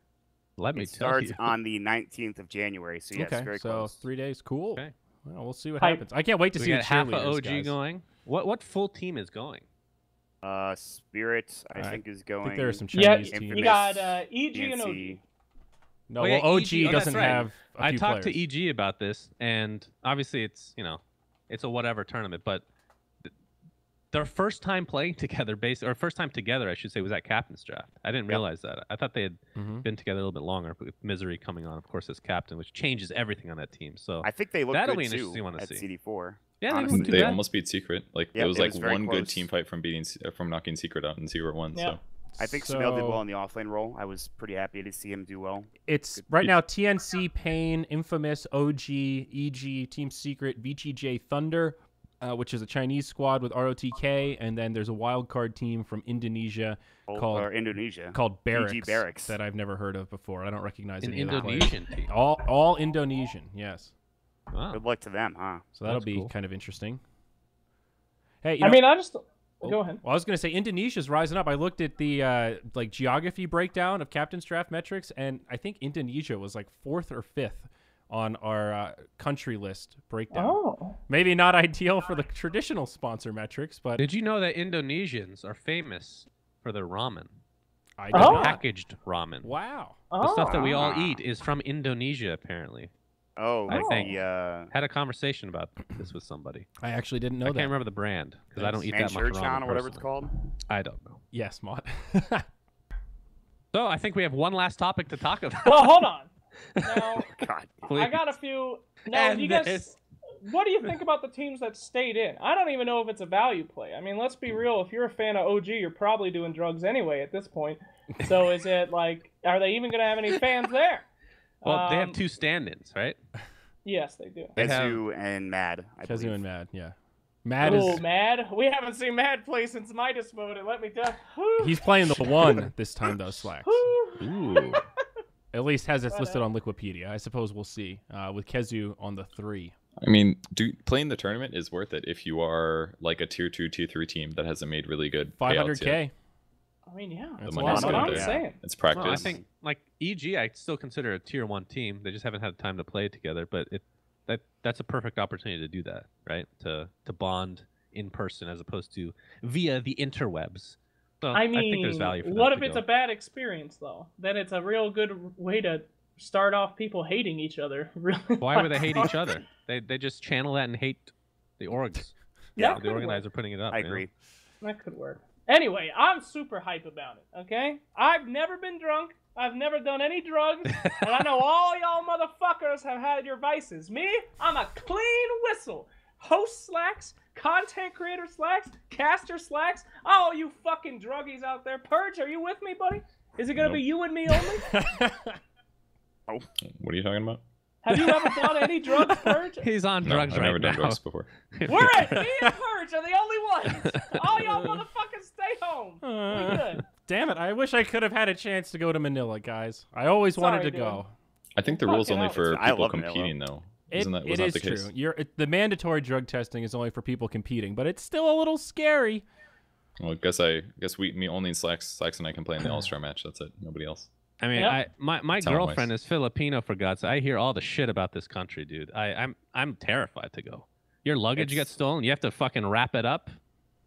Let me It tell starts you. on the 19th of January. So yes, okay, very so close. 3 days. Cool. Okay. Well, we'll see what Hype. happens. I can't wait to We see got the half a cheerleaders, OG guys. going. What full team is going? Spirit, I Alright. think, is I going. think there are some Yeah, Chinese teams. you got EG and OG. PNC. No, Oh, yeah, well, OG EG. Oh, doesn't that's right. have a I few talked players. to EG about this, and obviously it's it's a whatever tournament, but their first time playing together, first time together, I should say, was at Captain's Draft. I didn't realize that. I thought they had Mhm. been together a little bit longer, but with Misery coming on, of course, as captain, which changes everything on that team. So I think they look That'll good be an too interesting one to at see. CD4. yeah, they honestly. look too They bad. almost beat Secret. Like Yep, it was it like was very one good close. team fight from knocking Secret out in 0-1. Yeah. So I think So- Samil did well in the offlane role. I was pretty happy to see him do well. It's right now TNC, Pain, Infamous, OG, EG, Team Secret, VGJ Thunder, which is a Chinese squad with ROTK, and then there's a wild card team from Indonesia Or Indonesia. called Barracks, VG Barracks. that I've never heard of before. I don't recognize An any of the players. Indonesian team. All Indonesian, yes. Wow. Good luck to them, huh? So that'll That's be cool. kind of interesting. Hey, you I know, mean, I just Go ahead. Well, I was going to say Indonesia's rising up. I looked at the like geography breakdown of Captain's Draft metrics, and I think Indonesia was like 4th or 5th on our country list breakdown. Oh. Maybe not ideal for the traditional sponsor metrics, but Did you know that Indonesians are famous for their ramen? I did not. Packaged ramen. Wow. The stuff that we all eat is from Indonesia, apparently. Oh, I think the, had a conversation about this with somebody. I actually didn't know I that. can't remember the brand because I don't eat that much Manchurchan ramen. or whatever it's personally. called. I don't know. Yes, Maut. So I think we have one last topic to talk about. Well, hold on. Now, God. I got a few. Now, you guys, what do you think about the teams that stayed in? I don't even know if it's a value play. I mean, let's be real. If you're a fan of OG, you're probably doing drugs anyway at this point. So is it like, are they even going to have any fans there? Well, they have 2 stand-ins, right? Yes, they do. Kezu and Mad. Kezu and Mad, yeah. Mad Oh, is. Mad. We haven't seen Mad play since Midas mode, and let me tell you. He's playing the 1 this time, though, Slacks. Ooh. At least has it listed on Wikipedia. I suppose we'll see. With Kezu on the 3. I mean, playing the tournament is worth it if you are like a tier 2, tier 3 team that hasn't made really good payouts 500K. yet. I mean, yeah. That's money's what good I'm there. saying. It's practice. Well, I think like EG, I still consider a tier 1 team. They just haven't had time to play together, but that's a perfect opportunity to do that, right? To bond in person as opposed to via the interwebs. So I mean, I think there's value for them what to if it's go. a bad experience, though? Then it's a real good way to start off people hating each other. Really? Why would they hate each other? They just channel that and hate the orgs. Yeah, the organizer putting it up. I you know? agree. That could work. Anyway, I'm super hype about it, okay? I've never been drunk. I've never done any drugs. And I know all y'all motherfuckers have had your vices. Me, I'm a clean whistle. Host Slacks, content creator Slacks, caster Slacks, all you fucking druggies out there. Purge, are you with me, buddy? Is it going to be you and me only? Oh, what are you talking about? Have you ever done any drugs, Purge? He's on No, drugs I've right never done now. drugs before. We're it. Me and Purge are the only ones. All y'all motherfuckers stay home. We good. Damn it. I wish I could have had a chance to go to Manila, guys. I always wanted to Sorry, dude. go. I think the rule's Fucking only hell. for I people love Manila. competing, though. It Was is that the case? true. The mandatory drug testing is only for people competing, but it's still a little scary. Well, me only in Slacks and I can play in the All-Star match. That's it. Nobody else. I mean, Yep. my Talent-wise. girlfriend is Filipino, for God's sake. I hear all the shit about this country, dude. I'm terrified to go. Your luggage gets stolen. You have to fucking wrap it up.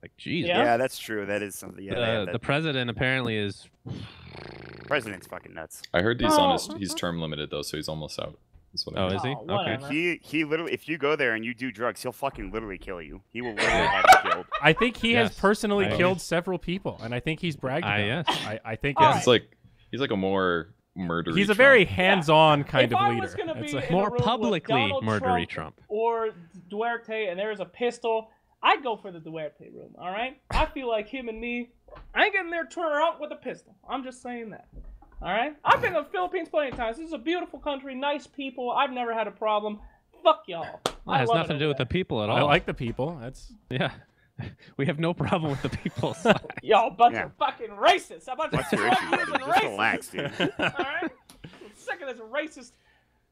Like, Jesus. Yeah. Yeah, that's true. That is something. Yeah, The president apparently is. president's fucking nuts. I heard he's Oh. he's term limited though, so he's almost out. That's what I Oh, heard. is he? Oh, Okay. whatever. He literally, if you go there and you do drugs, he'll fucking literally kill you. He will literally have you killed. I think he has Yes, personally I killed several people, and I think he's bragged about yes. it. I think All it's- right. He's like a more murdery. he's a Trump. very hands-on kind if of I leader. was gonna It's be like- in a More room with publicly Donald murdery Trump. or Duarte, and there's a pistol, I'd go for the Duarte room. All right, I feel like him and me. I ain't getting there drunk with a pistol. I'm just saying that. All right, I've been to the Philippines plenty of times. This is a beautiful country, nice people. I've never had a problem. Fuck y'all. Well, it has nothing to do with the people at all. I like the people. That's Yeah. We have no problem with the people. y'all bunch Yeah. of fucking racists. A bunch What's of your issue, truckers buddy? and Just racists. relax, dude. All right, I'm sick of this racist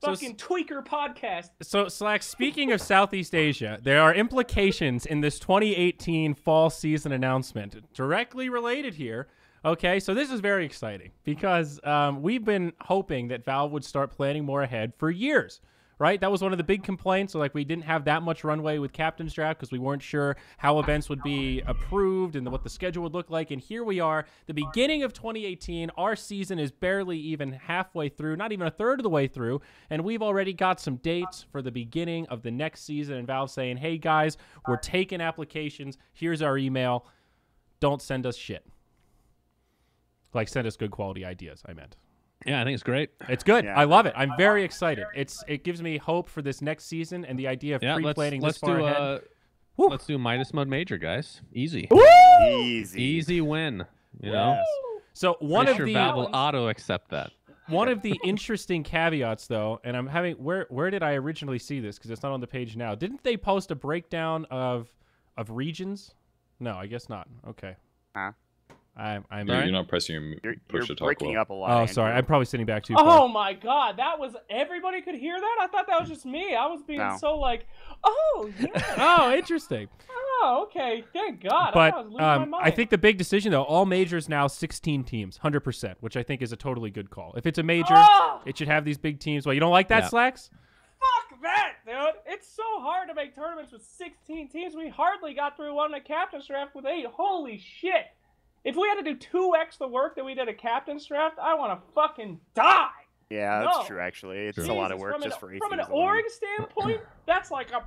fucking tweaker podcast. So, Slack, speaking of Southeast Asia, there are implications in this 2018 fall season announcement directly related here. Okay, so this is very exciting because we've been hoping that Valve would start planning more ahead for years, right? That was one of the big complaints. So, like, we didn't have that much runway with Captain's Draft because we weren't sure how events would be approved and what the schedule would look like. And here we are, the beginning of 2018. Our season is barely even halfway through, not even a third of the way through. And we've already got some dates for the beginning of the next season. And Valve saying, hey, guys, we're taking applications. Here's our email. Don't send us shit. Like, send us good quality ideas, I meant. Yeah, I think it's great. It's good. Yeah. I love it. I'm very excited. It gives me hope for this next season and the idea of Yeah, pre-planning let's this far do ahead. Woo. Let's do Midas Mode Major, guys. Easy. Easy. Easy win. You know? Yes. So one Pretty of sure the Valve will auto accept that. one of the interesting caveats, though, and I'm having where did I originally see this? Because it's not on the page now. Didn't they post a breakdown of regions? No, I guess not. Okay. Huh? I'm You're not pressing your You're push to talk breaking well. up a lot. Oh, Andrew. sorry. I'm probably sitting back too Oh far. my god, that was everybody could hear that? I thought that was just me. I was being No. so like, oh yeah. Oh, interesting. Oh, okay. Thank God. But I was losing my mind. I think the big decision, though, all majors now 16 teams, 100%, which I think is a totally good call. If it's a major, it should have these big teams. Well, you don't like that, Slacks? Fuck that, dude. It's so hard to make tournaments with 16 teams. We hardly got through one in a captain's draft with 8. Holy shit. If we had to do 2x the work that we did a captain's draft, I want to fucking die. Yeah, that's true, actually. It's a lot of work just for 8 From an teams org standpoint, that's like a...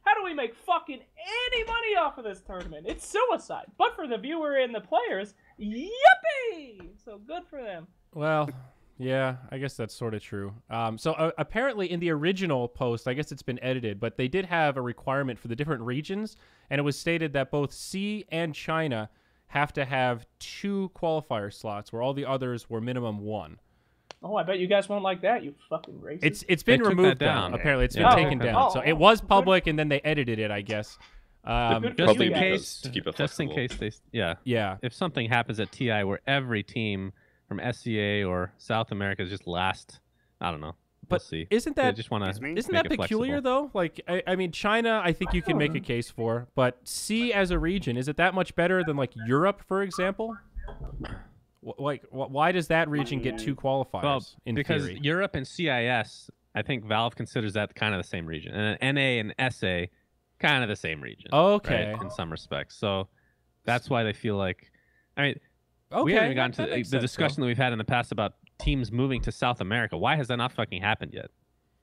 How do we make fucking any money off of this tournament? It's suicide. But for the viewer and the players, yippee! So good for them. Well, yeah, I guess that's sort of true. So apparently in the original post, I guess it's been edited, but they did have a requirement for the different regions, and it was stated that both C and China have to have 2 qualifier slots, where all the others were minimum 1. Oh, I bet you guys won't like that, you fucking racist. It's been removed down. Apparently, it's been taken down. So it was public, and then they edited it, I guess. Just in case, to keep it just in case they, yeah. If something happens at TI where every team from SCA or South America is just last, I don't know. We'll see. Isn't that just want to? Isn't that peculiar though? Like, I mean, China, I think you can make a case for, but C as a region, is it that much better than like Europe, for example? Like, why does that region get 2 qualifiers? Well, in because theory? Europe and CIS, I think Valve considers that kind of the same region, and then NA and SA, kind of the same region. Okay. Right, in some respects, so that's why they feel like. I mean, okay, we haven't even gotten to the sense, discussion that we've had in the past about teams moving to South America. Why has that not fucking happened yet?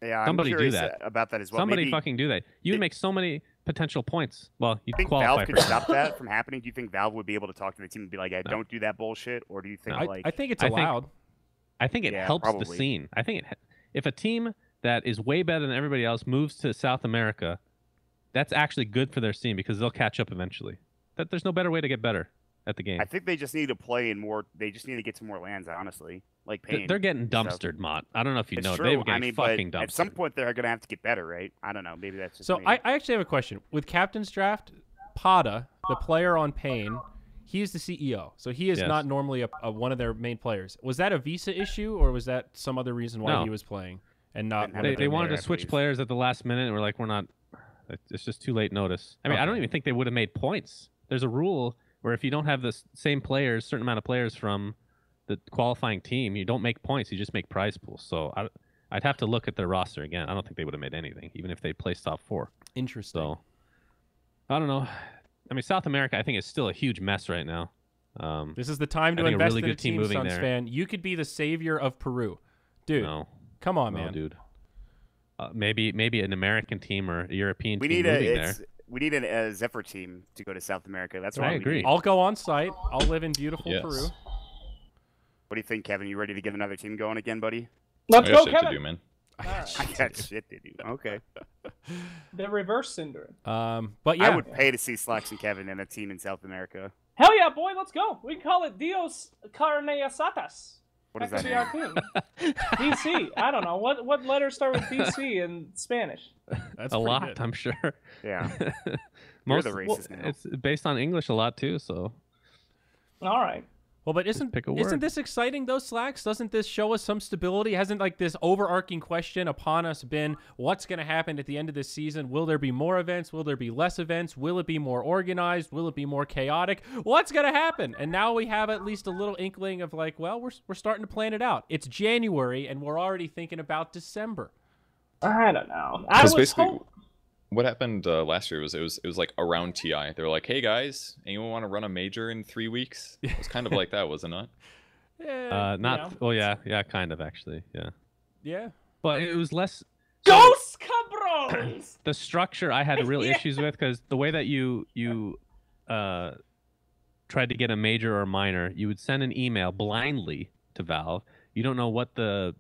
Yeah, somebody I'm do curious that. About that as well. Somebody Maybe fucking do that. You would make so many potential points. Well, you think qualify Valve for could stop that from happening? Do you think Valve would be able to talk to the team and be like, hey, don't do that bullshit? Or do you think I think it's allowed. I think it helps the scene. I think if a team that is way better than everybody else moves to South America, that's actually good for their scene because they'll catch up eventually. There's no better way to get better at the game. I think they just need to play in more. They just need to get some more lands, honestly. Like Pain. They're getting dumpstered, Mott. I don't know if you know. True. They were getting fucking dumpstered. At some point, they're going to have to get better, right? I don't know. Maybe that's just So me. I actually have a question. With Captain's Draft, Pada, the player on Pain, he is the CEO. So he is not normally one of their main players. Was that a visa issue, or was that some other reason why he was playing and not? They wanted to switch players at the last minute, and we're like, we're not. It's just too late notice. I mean, I don't even think they would have made points. There's a rule where if you don't have the same players, certain amount of players from the qualifying team, you don't make points. You just make prize pools. So I'd have to look at their roster again. I don't think they would have made anything, even if they placed top 4. Interesting. So I don't know. I mean, South America, I think, is still a huge mess right now. This is the time to invest in a team, Suns fan. You could be the savior of Peru, dude. No, come on, man, dude. Maybe an American team or a European team moving there. We need a Zephyr team to go to South America. That's what I agree. I'll go on site. I'll live in beautiful Peru. What do you think, Kevin? You ready to get another team going again, buddy? Let's go, Kevin. To do, man. I got shit to do. Okay. The reverse syndrome. But yeah, I would pay to see Slacks and Kevin in a team in South America. Hell yeah, boy, let's go. We can call it Dios Carne Asadas. What does that mean? Our team. DC. I don't know. What letters start with DC in Spanish? That's a lot, good. I'm sure. Yeah. Most You're the racist now. It's based on English a lot too, so. All right. Well, but isn't this exciting though, Slacks? Doesn't this show us some stability? Hasn't like this overarching question upon us been what's going to happen at the end of this season? Will there be more events? Will there be less events? Will it be more organized? Will it be more chaotic? What's going to happen? And now we have at least a little inkling of like, well, we're starting to plan it out. It's January and we're already thinking about December. I don't know. What happened last year was it was like around TI. They were like, "Hey guys, anyone want to run a major in 3 weeks?" It was kind of like that, wasn't it? Yeah. Well, yeah, kind of actually, yeah. Yeah. But it was less. Ghost cabrones. The structure I had real issues with because the way that you tried to get a major or a minor, you would send an email blindly to Valve. You don't know what the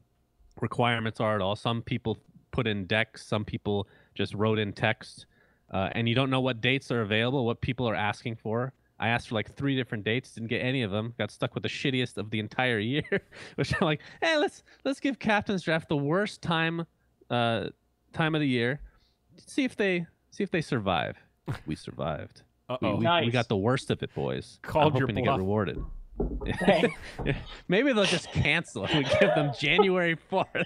requirements are at all. Some people put in decks, some people just wrote in text, and you don't know what dates are available, what people are asking for. I asked for like 3 different dates, didn't get any of them. Got stuck with the shittiest of the entire year, which I'm like, hey, let's give Captain's Draft the worst time of the year. See if they survive. We survived. Nice. We got the worst of it, boys. Called I'm your hoping to bluff. get rewarded. Maybe they'll just cancel and we give them January 4th.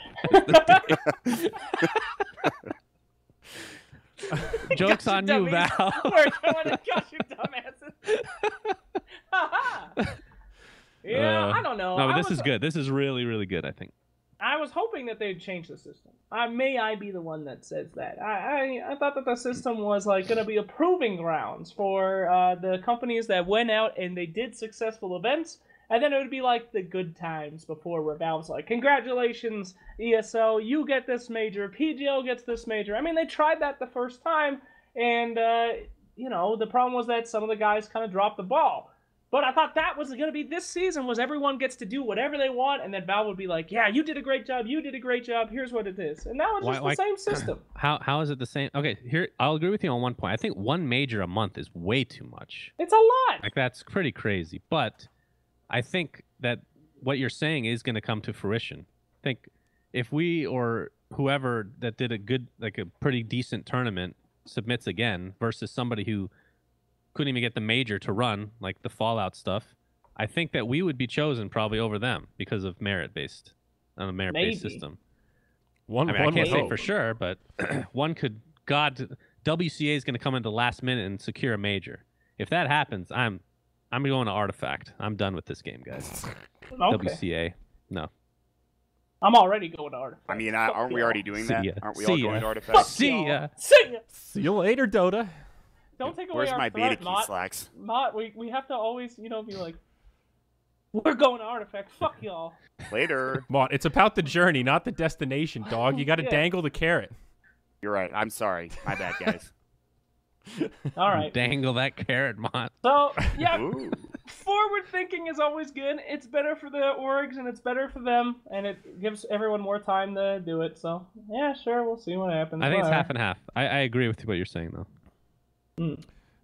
Joke's on you, Val. We're going to gush you dumbasses. Yeah, I don't know. No, but this is good. This is really, really good, I think. I was hoping that they'd change the system. May I be the one that says that? I thought that the system was like going to be a proving grounds for the companies that went out and they did successful events, and then it would be like the good times before where Valve's like, congratulations, ESO, you get this major, PGL gets this major. I mean, they tried that the first time, and you know, the problem was that some of the guys kind of dropped the ball. But I thought that was going to be this season, was everyone gets to do whatever they want, and then Valve would be like, yeah, you did a great job, you did a great job, here's what it is. And now it's just the same system. How is it the same? Okay, here, I'll agree with you on one point. I think one major a month is way too much. It's a lot. Like, that's pretty crazy. But I think that what you're saying is going to come to fruition. I think if we or whoever that did a good, like a pretty decent tournament submits again versus somebody who couldn't even get the major to run, like the Fallout stuff, I think that we would be chosen probably over them because of merit-based, on a merit-based system. I can't say for sure, but one could. God, WCA is going to come in the last minute and secure a major. If that happens, I'm going to Artifact. I'm done with this game, guys. Okay. WCA, no. I'm already going to Artifact. I mean, aren't we already doing that? Aren't we all going to Artifact? Fuck See ya. See ya. See you later, Dota. Don't take away Where's our my beta threat, key, Mott. Slacks? Mott, we have to always, you know, be like, we're going to Artifact. Fuck y'all. Later. Mott, it's about the journey, not the destination, dog. You got to dangle the carrot. You're right. I'm sorry. My bad, guys. All right. Dangle that carrot, Mott. So, yeah, Ooh. forward thinking is always good. It's better for the orgs, and it's better for them, and it gives everyone more time to do it. So, yeah, sure, we'll see what happens. I think it's half and half. I agree with what you're saying, though.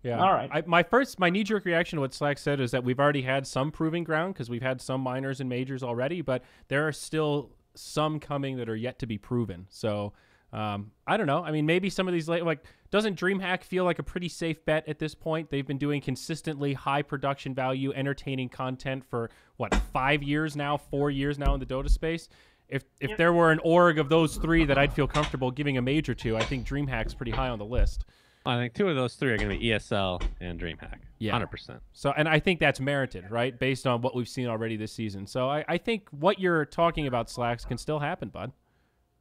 Yeah. All right. My knee-jerk reaction to what Slack said is that we've already had some proving ground because we've had some minors and majors already, but there are still some coming that are yet to be proven. So I don't know. I mean, maybe some of these doesn't DreamHack feel like a pretty safe bet at this point? They've been doing consistently high production value, entertaining content for what, 5 years now, 4 years now in the Dota space. If there were an org of those three that I'd feel comfortable giving a major to, I think DreamHack's pretty high on the list. I think two of those three are going to be ESL and DreamHack. Yeah, 100%. So, and I think that's merited, right, based on what we've seen already this season. So I think what you're talking about, Slacks, can still happen, bud.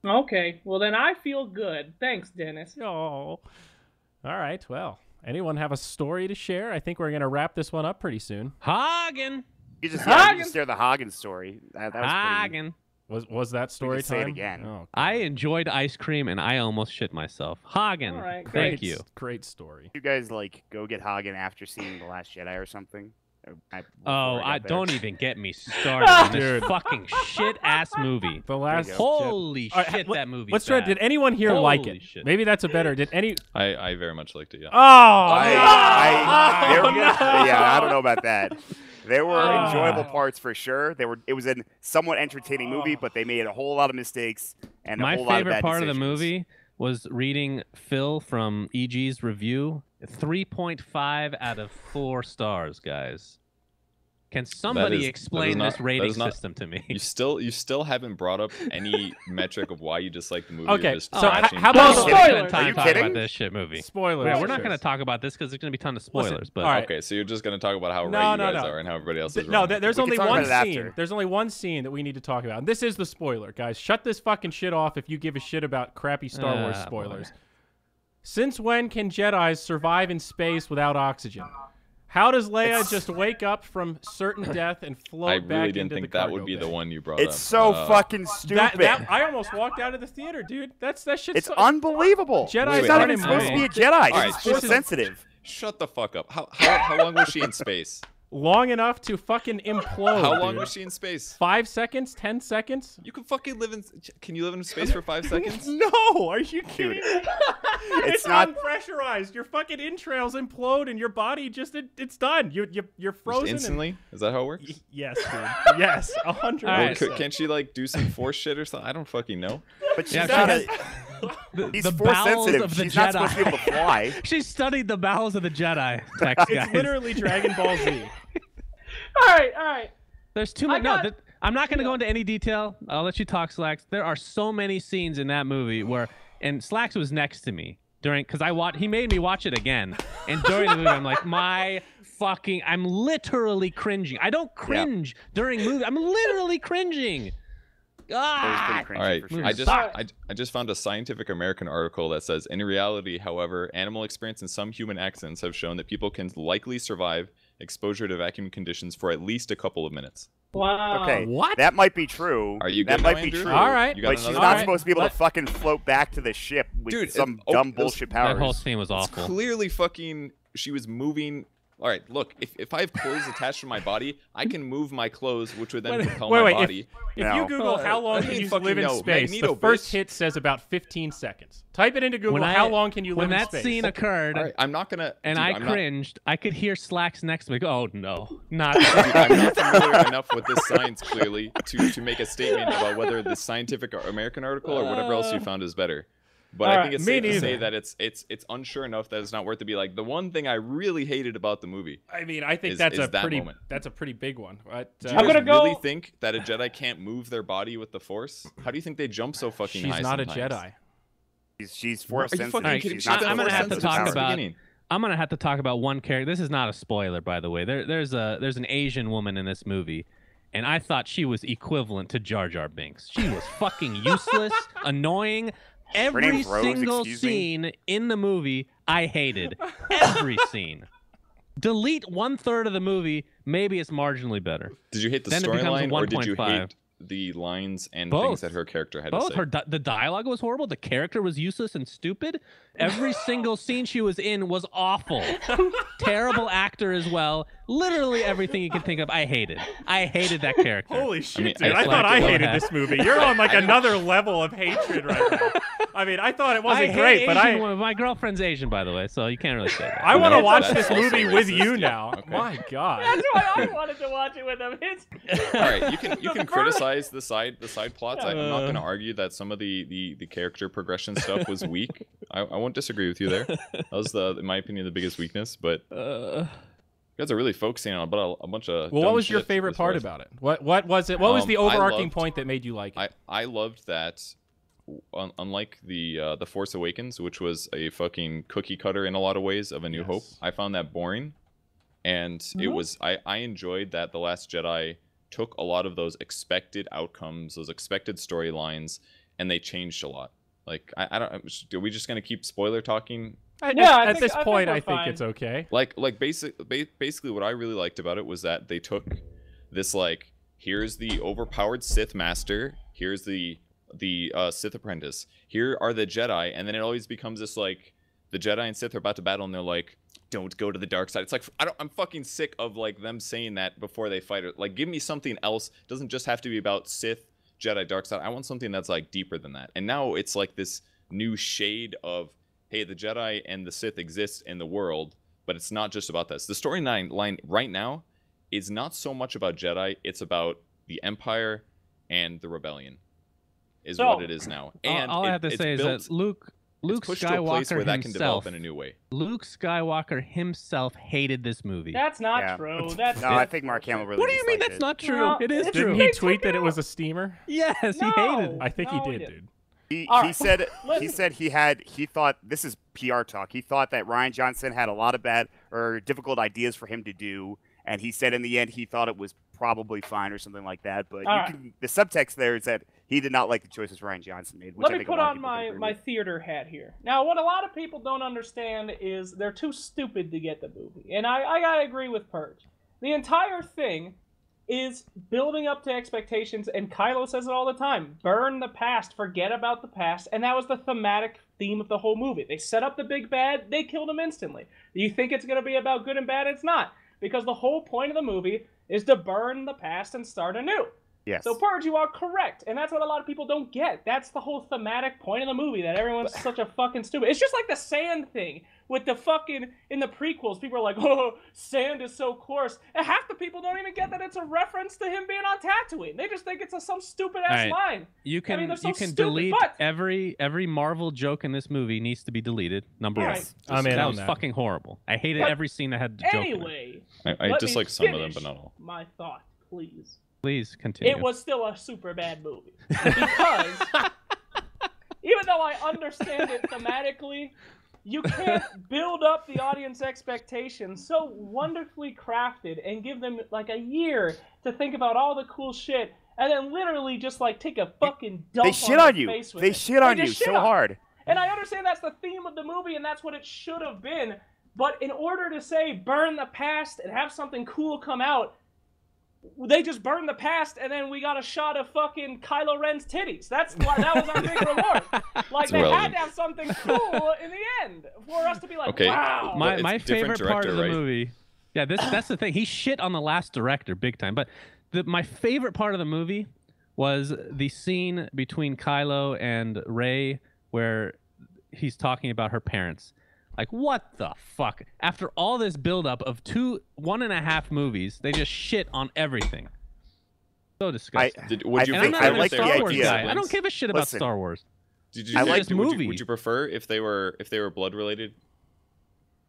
Okay, well then I feel good. Thanks, Dennis. Oh, all right. Well, anyone have a story to share? I think we're going to wrap this one up pretty soon. Hagen! You just share the Hagen story. That was Hagen! Was that story time? Say it again. Oh, I enjoyed ice cream and I almost shit myself. Hagen, all right, thank you. Great story. You guys go get Hagen after seeing The Last Jedi or something? Don't even get me started on this fucking shit ass movie. The Last Holy shit, that movie. Let's try. Did anyone here like it? Shit. Maybe that's a better. Did any? I very much liked it. Yeah. Oh, yeah. I don't know about that. There were enjoyable parts for sure. It was a somewhat entertaining movie, but they made a whole lot of mistakes and a whole lot of bad My favorite part decisions. of the movie was reading Phil from EG's review. 3.5 out of 4 stars, guys. Can somebody explain this rating system to me? You still haven't brought up any metric of why you dislike the movie. Okay, so how about spoilers? Are you kidding? About this shit movie. Spoilers. Yeah, we're not going to talk about this because there's going to be a ton of spoilers. Listen, but all right. Okay, so you're just going to talk about how right you guys are and how everybody else is wrong. No, there's only one scene. After. There's only one scene that we need to talk about. And this is the spoiler, guys. Shut this fucking shit off if you give a shit about crappy Star Wars spoilers. Boy. Since when can Jedis survive in space without oxygen? How does Leia just wake up from certain death and float back into the cargo I really didn't think that would be the one you brought up. It's so fucking stupid. I almost walked out of the theater, dude. That shit's It's unbelievable. Jedi's not even supposed to be a Jedi. Right, She's force sensitive. Shut the fuck up. How long was she in space? Long enough to fucking implode. How long was she in space? 5 seconds? 10 seconds? You can fucking live in... Can you live in space for 5 seconds? No! Are you kidding me? It's not unpressurized. Your fucking entrails implode and your body just... It's done. You're frozen. Just instantly? Is that how it works? Yes, dude. Yes. 100%. Well, can't she, do some force shit or something? I don't fucking know. But she's not He's force sensitive. She's not supposed to be able to fly. She studied the bowels of the Jedi. Text, guys. It's literally Dragon Ball Z. All right. There's too much. I'm not going to go into any detail. I'll let you talk, Slacks. There are so many scenes in that movie where, and Slacks was next to me, because he made me watch it again, and during the movie I'm like, I'm literally cringing. I don't cringe during movie. I'm literally cringing. All right, sure. I just found a Scientific American article that says, in reality, however, animal experience and some human accidents have shown that people can likely survive exposure to vacuum conditions for at least a couple of minutes. Wow. Okay, what? That might be true. Are you that good might be true. All right. But she's not supposed to be able to fucking float back to the ship with some dumb bullshit powers. That whole scene was awful. Clearly fucking, she was moving. All right, look, if I have clothes attached to my body, I can move my clothes, which would then propel my body. If you Google how long can you live in space, the first hit says about 15 seconds. Type it into Google, how long can you live in space? When that scene occurred, right, I'm not gonna, and dude, I cringed, I could hear Slacks next to me go, oh no, not dude, I'm not familiar enough with this science, clearly, to make a statement about whether the Scientific American article or whatever else you found is better. But I think it's safe to say that it's unsure enough that it's not worth to be like, the one thing I really hated about the movie. I mean, I think that's a pretty big one. But, do you guys really think that a Jedi can't move their body with the Force? How do you think they jump so fucking high? She's not a Jedi. She's Force sensitive. I'm gonna have to talk about one character. This is not a spoiler, by the way. There's an Asian woman in this movie, and I thought she was equivalent to Jar Jar Binks. She was fucking useless, annoying. Every single scene in the movie, I hated. Every scene. Delete 1/3 of the movie, maybe it's marginally better. Did you hate the storyline, or did you hate the lines and things that her character had to say? The dialogue was horrible. The character was useless and stupid. Every single scene she was in was awful. Terrible actor as well. Literally everything you can think of, I hated. I hated that character. Holy shit, dude. I thought I hated this movie. You're on like another level of hatred right now. I mean, I thought it wasn't great, but my girlfriend's Asian, by the way, so you can't really say that. I want to watch this movie with you now. Okay. My God. That's why I wanted to watch it with him. All right, you can criticize the side plots. I'm not going to argue that some of the character progression stuff was weak. I won't disagree with you there. That was in my opinion, the biggest weakness. But you guys are really focusing on a bunch of. Well, what was your favorite part about it? What was it? What was the overarching point that made you like it? I loved that. Unlike the Force Awakens, which was a fucking cookie cutter in a lot of ways of A New Hope, I found that boring, and it was I enjoyed that The Last Jedi took a lot of those expected outcomes, those expected storylines, and they changed a lot. Like I don't. Are we just gonna keep spoiler talking? At this point, I think it's okay. Like basically, what I really liked about it was that they took this like, here's the overpowered Sith master, here's the Sith apprentice, here are the Jedi, and then it always becomes this like, the Jedi and Sith are about to battle, and they're like, don't go to the dark side. It's like, I'm fucking sick of like them saying that before they fight it. Like, give me something else. It doesn't just have to be about Sith, Jedi, dark side. I want something that's like deeper than that. And now it's like this new shade of, hey, the Jedi and the Sith exist in the world, but it's not just about this. The storyline right now is not so much about Jedi, it's about the Empire and the Rebellion. Is what it is now. And all I have to say is that Luke Skywalker where that can develop in a new way. Luke Skywalker himself hated this movie. That's not true. I think Mark Hamill really. What do you mean that's not true? No, it is true. Didn't he tweet that it was a steamer? Yes, he hated it. I think he did, dude. He said he thought, this is PR talk, he thought that Rian Johnson had a lot of bad or difficult ideas for him to do, and he said in the end he thought it was probably fine or something like that. But the subtext there is that he did not like the choices Rian Johnson made. Which Let me put on my theater hat here. Now, what a lot of people don't understand is they're too stupid to get the movie. And I gotta agree with Purge. The entire thing is building up to expectations, and Kylo says it all the time. Burn the past, forget about the past, and that was the thematic theme of the whole movie. They set up the big bad, they killed him instantly. Do you think it's going to be about good and bad? It's not. Because the whole point of the movie is to burn the past and start anew. Yes. So, Purge, you are correct. And that's what a lot of people don't get. That's the whole thematic point of the movie, that everyone's such a fucking stupid. It's just like the sand thing with the fucking, in the prequels, people are like, oh, sand is so coarse. And half the people don't even get that it's a reference to him being on Tatooine. They just think it's some stupid-ass line. You can delete every Marvel joke in this movie needs to be deleted, number one. That was fucking horrible. I hated every scene that had the joke anyway, in it. I dislike some of them, but not all. My thought, please. Please continue. It was still a super bad movie. Because even though I understand it thematically, You can't build up the audience expectations so wonderfully crafted and give them like a year to think about all the cool shit, and then literally just like take a fucking dump They shit on you. They shit on you so hard. And I understand that's the theme of the movie and that's what it should have been. But in order to say burn the past and have something cool come out, they just burned the past and then we got a shot of fucking Kylo Ren's titties. That was our big reward. Like they had to have something cool in the end for us to be like, wow. My favorite part of the movie. Yeah, that's the thing. He shit on the last director big time. But my favorite part of the movie was the scene between Kylo and Rey where he's talking about her parents. Like, what the fuck? After all this buildup of 1.5 movies, they just shit on everything. So disgusting. I like the idea. I don't give a shit about Star Wars. I like this movie. Would you prefer if they were blood related?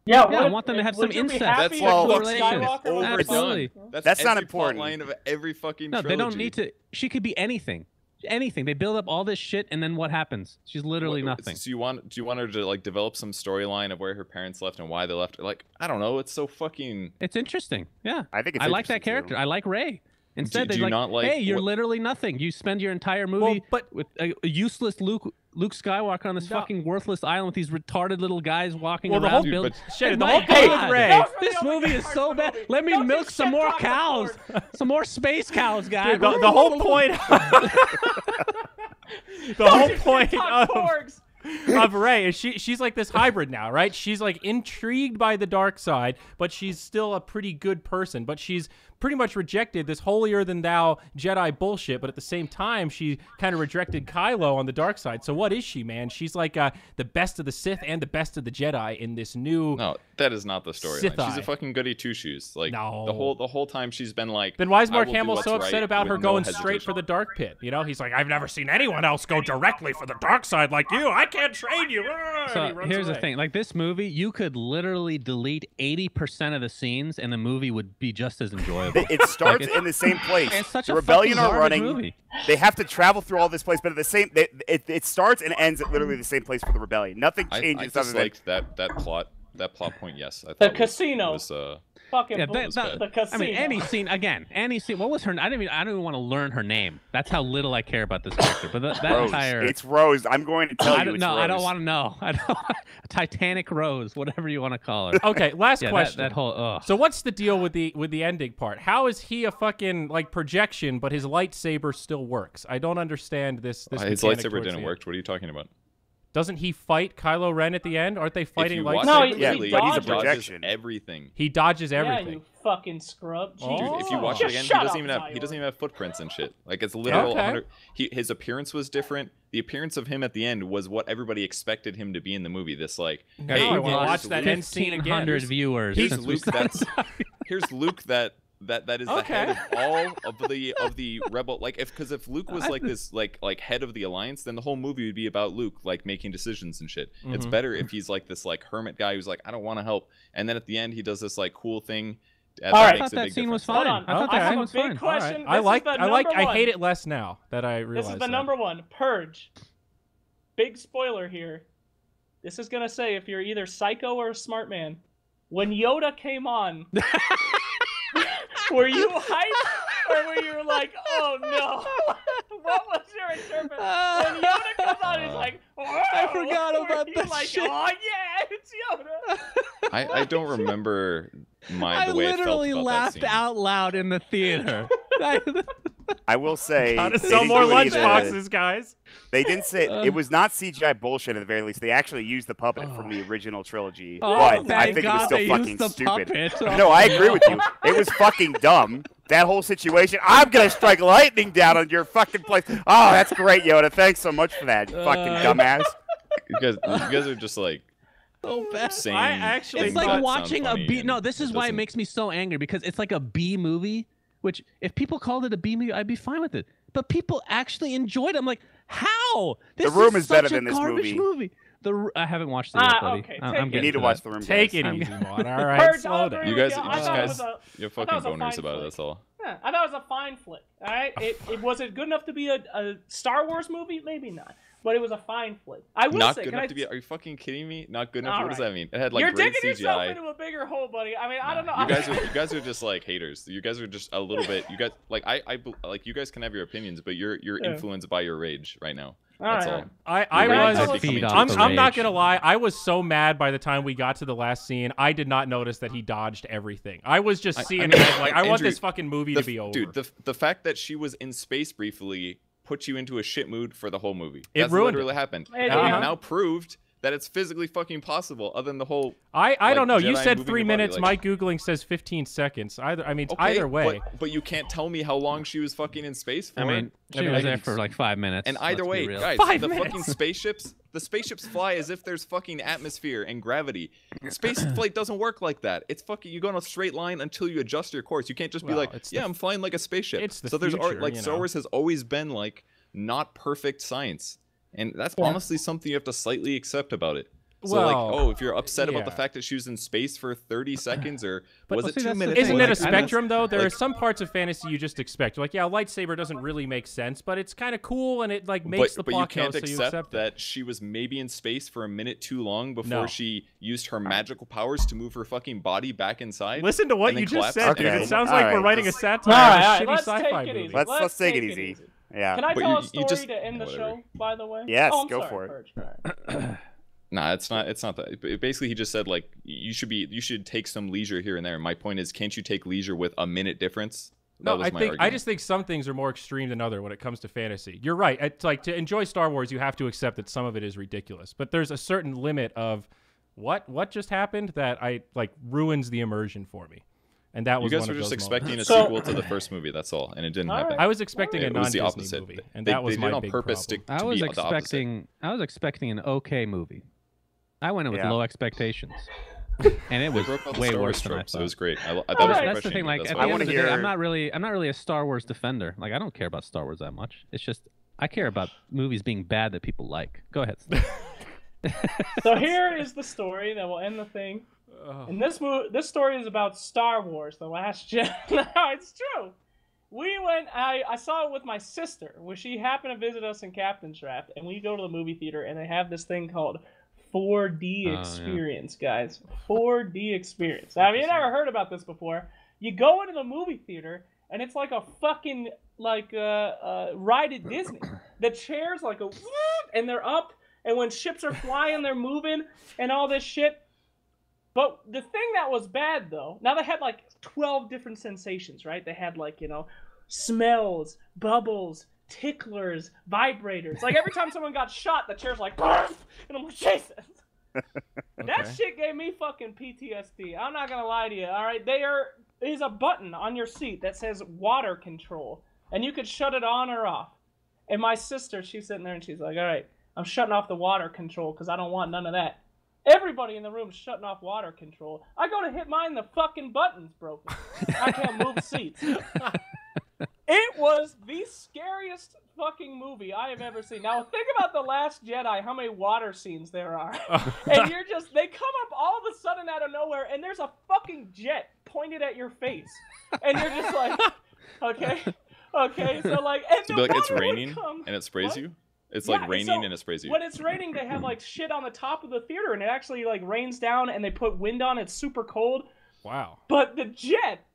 Yeah, I want them to have some incest. That's Absolutely. That's not important. Line of every fucking trilogy. They don't need to. She could be anything. Anything. They build up all this shit, and then what happens? She's literally nothing. So do you want her to like develop some storyline of where her parents left and why they left? Like, I don't know. It's so fucking. It's interesting. Yeah, I think it's. I like that character. Too. I like Rey. Instead, do they're not like, "Hey, you're literally nothing. You spend your entire movie with a useless Luke Skywalker on this fucking worthless island with these retarded little guys walking around. The whole point with Rey. This movie is so bad. Let me milk some more cows, some more space cows, guys. Dude, the whole point. The whole point of Rey is she's like this hybrid now, right? She's like intrigued by the dark side, but she's still a pretty good person. But she's pretty much rejected this holier-than-thou Jedi bullshit, but at the same time, she kind of rejected Kylo on the dark side. So what is she, man? She's like the best of the Sith and the best of the Jedi in this new. No, that is not the storyline. She's a fucking goody two-shoes. Like no. the whole time she's been like. Then why is Mark Hamill so upset about her going straight for the dark pit? You know, he's like, I've never seen anyone else go directly for the dark side like you. I can't train you. So here's the thing: like this movie, you could literally delete 80% of the scenes, and the movie would be just as enjoyable. It starts in the same place. It's such the a rebellion are running. Movie. They have to travel through all this place, but at the same, it starts and ends at literally the same place for the rebellion. Nothing changes. I just liked that plot point. Yes, I thought the casino. Fucking the casino. I mean, any scene. What was her? I don't even want to learn her name. That's how little I care about this character. But that Rose. entire. It's Rose. I'm going to tell you. I don't want to know. I don't. Titanic Rose, whatever you want to call her. Okay, last question. That whole. So what's the deal with the ending part? How is he a fucking like projection, but his lightsaber still works? I don't understand this. His lightsaber didn't work. What are you talking about? Doesn't he fight Kylo Ren at the end? Aren't they fighting lightsabers? No, but he's a projection. Everything. He dodges everything. Yeah, you fucking scrub. Dude, if you watch it again, he doesn't even have footprints and shit. Like it's literal. Okay. His appearance was different. The appearance of him at the end was what everybody expected him to be in the movie. This like, hey, I want to watch that end scene again. 1,500 viewers. Here's Luke. Here's Luke that is the head of all of the rebel. Like if Luke was like this like head of the alliance, then the whole movie would be about Luke like making decisions and shit. It's better if he's like this like hermit guy who's like, I don't want to help, and then at the end he does this like cool thing. I thought that scene was fine. I thought that scene was fine. Question. I hate it less now that I realize. This is the number one. Purge. Big spoiler here. This is gonna say if you're either psycho or a smart man. When Yoda came on, were you hyped or were you like, oh no? What was your interpretation? When Yoda comes on, he's like, oh, I forgot about that like, shit. oh yeah, it's Yoda. I don't remember the way I it felt literally about laughed that scene. out loud in the theater. I will say, gotta sell more lunchboxes, guys. They didn't say it was not CGI bullshit at the very least. They actually used the puppet from the original trilogy, but I think it was still fucking stupid. No, I agree with you. It was fucking dumb. That whole situation. I'm gonna strike lightning down on your fucking place. Oh, that's great, Yoda. Thanks so much for that, you fucking dumbass. You guys are just like. So bad. It's like watching a B. No, this is why it makes me so angry because it's like a B movie. Which, if people called it a B movie, I'd be fine with it. But people actually enjoyed it. I'm like, how? The Room is better than this movie. I haven't watched it yet, buddy. Okay, you need to watch The Room. Take it easy, Mon. All right, slow down. You guys, you're fucking boners about it. That's all. Yeah, I thought it was a fine flick. All right, was it good enough to be a Star Wars movie? Maybe not, but it was a fine flick. I will not say, good enough to be. Are you fucking kidding me? Not good enough. What does that mean? It had like You're great digging CGI. yourself into a bigger hole, buddy. I mean, I don't know. You guys are just like haters. You guys are just a little bit. You guys like like you guys can have your opinions, but you're influenced by your rage right now. That's all. I'm not gonna lie. I was so mad by the time we got to the last scene. I did not notice that he dodged everything. I was just seeing it like, I want this fucking movie to be over. Dude, the fact that she was in space briefly put you into a shit mood for the whole movie. It ruined literally happened. And we've now proved that it's physically fucking possible. Other than the whole, I don't know. Jedi you said 3 minutes. Like, my googling says 15 seconds. Either way. But you can't tell me how long she was fucking in space for. I mean, she was there for like 5 minutes. And either way, guys, fucking spaceships. The spaceships fly as if there's fucking atmosphere and gravity. Space flight doesn't work like that. It's fucking, you go in a straight line until you adjust your course. You can't just be like, yeah, I'm flying like a spaceship. It's the so there's future, like Star Wars has always been like not perfect science, and that's honestly something you have to slightly accept about it. So well, if you're upset about the fact that she was in space for 30 seconds or was it 2 minutes? Isn't it a spectrum though? There are some parts of fantasy you just expect. Like, yeah, a lightsaber doesn't really make sense, but it's kind of cool and it like makes the plot go, so you accept that she was maybe in space for a minute too long before she used her magical powers to move her fucking body back inside. Listen to what you just said, dude. It sounds like we're writing a satire of a shitty sci-fi movie. Let's take it easy. Yeah. Can I tell a story to end the show, by the way? Yes, go for it. Nah, it's not that. Basically, he just said like you should take some leisure here and there. My point is, can't you take leisure with a minute difference? No, I just think some things are more extreme than other when it comes to fantasy. You're right. It's like, to enjoy Star Wars, you have to accept that some of it is ridiculous. But there's a certain limit of what just happened that ruins the immersion for me. And that was you guys were just expecting a sequel to the first movie. That's all, and it didn't happen. I was expecting a non-Disney movie, and that was my big problem. I was expecting an okay movie. I went in with low expectations, and it was way worse than I thought. So it was great. That's the thing. Like, at the end of the day, I'm not really a Star Wars defender. Like, I don't care about Star Wars that much. It's just I care about movies being bad that people like. Go ahead. So here is the story that will end the thing. And this story is about Star Wars: The Last Jedi. No, it's true. We went. I saw it with my sister, where she happened to visit us in Captain's Raft, and we go to the movie theater, and they have this thing called 4D experience, guys. 4D experience. Now, have you never heard about this before? You go into the movie theater, and it's like a fucking ride at Disney. The chairs like a whoop, and they're up, and when ships are flying, they're moving, and all this shit. But the thing that was bad, though, now they had like 12 different sensations, right? They had like, smells, bubbles, ticklers, vibrators. Like every time someone got shot, the chair's like, and I'm like, Jesus. That shit gave me fucking PTSD. I'm not gonna lie to you. All right, there's a button on your seat that says water control, and you could shut it on or off. And my sister, she's sitting there and she's like, all right, I'm shutting off the water control because I don't want none of that. Everybody in the room is shutting off water control. I go to hit mine, the fucking button's broken. I can't move seats. It was the scariest fucking movie I have ever seen. Now think about The Last Jedi, how many water scenes there are. And they come up all of a sudden out of nowhere, and there's a fucking jet pointed at your face. And you're just like, okay, so like, and so like it's raining and it sprays you? It's like raining and it sprays you. When it's raining, they have like shit on the top of the theater, and it actually like rains down, and they put wind on. It's super cold. Wow. But the jet,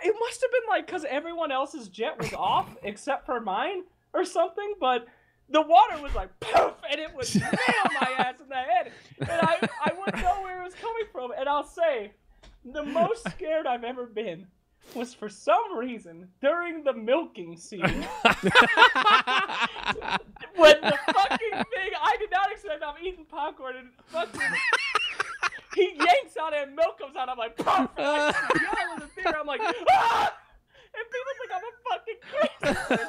it must have been like because everyone else's jet was off except for mine or something. But the water was like poof, and it would nail my ass in the head, and I wouldn't know where it was coming from. And I'll say, the most scared I've ever been was for some reason during the milking scene. When the fucking thing, I did not expect, I'm eating popcorn and fucking he yanks on it and milk comes out. I'm like, poof! And I yell in the theater. I'm like, ah! And people think I'm a fucking crazy person.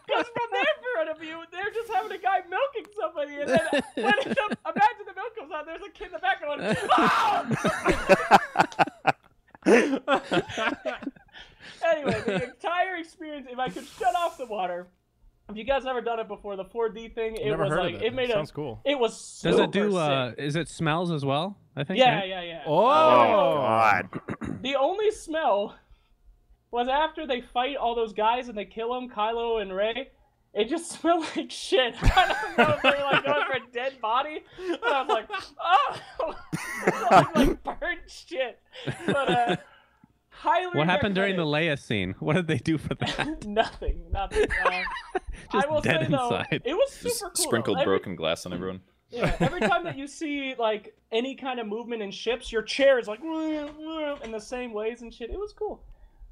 Because from their point of view, they're just having a guy milking somebody, and then imagine the milk comes out, there's a kid in the background going, ah! Anyway, the entire experience, if I could shut off the water, if you guys never done it before, the 4D thing, it was like, it made sounds cool. It was super Does it do, sick. Is it smells as well? I think. Yeah, yeah, yeah. Oh, God. The only smell was after they fight all those guys and they kill them, Kylo and Rey. It just smelled like shit. I don't know if they were like going for a dead body, but I was like, oh, like burnt shit. But highly. What happened during the Leia scene? What did they do for that? Nothing. Just I will dead say though, inside. it was super Just cool. sprinkled broken glass on everyone. Yeah, every time that you see like any kind of movement in ships, your chair is like in the same ways and shit. It was cool.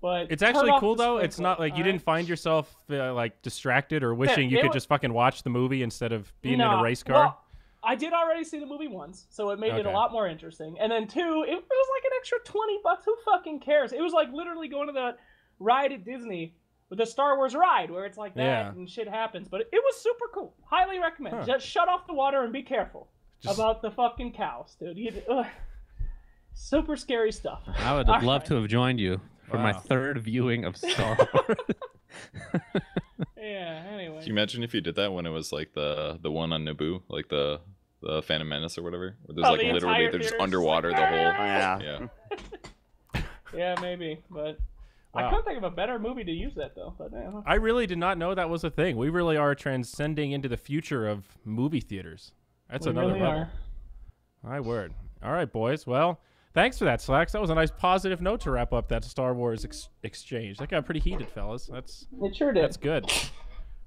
But it's actually cool though. It's not like you didn't find yourself like distracted or wishing you could just fucking watch the movie instead of being in a race car. Well, I did already see the movie once, so it made it a lot more interesting. And then 2, it was like an extra $20. Who fucking cares? It was like literally going to the ride at Disney with the Star Wars ride where it's like that and shit happens. But it was super cool. Highly recommend. Just shut off the water and be careful about the fucking cows, dude. Super scary stuff. I would love to have joined you for my 3rd viewing of Star Wars. Yeah, anyway. Can you imagine if you did that when it was like the one on Naboo, like the Phantom Menace or whatever? Where there's like literally they're just underwater the whole. Yeah. Yeah, maybe, but I couldn't think of a better movie to use that though. But I really did not know that was a thing. We really are transcending into the future of movie theaters. That's another level. My word. All right, boys. Well, thanks for that, Slacks. That was a nice positive note to wrap up that Star Wars exchange. That got pretty heated, fellas. It sure did. That's good.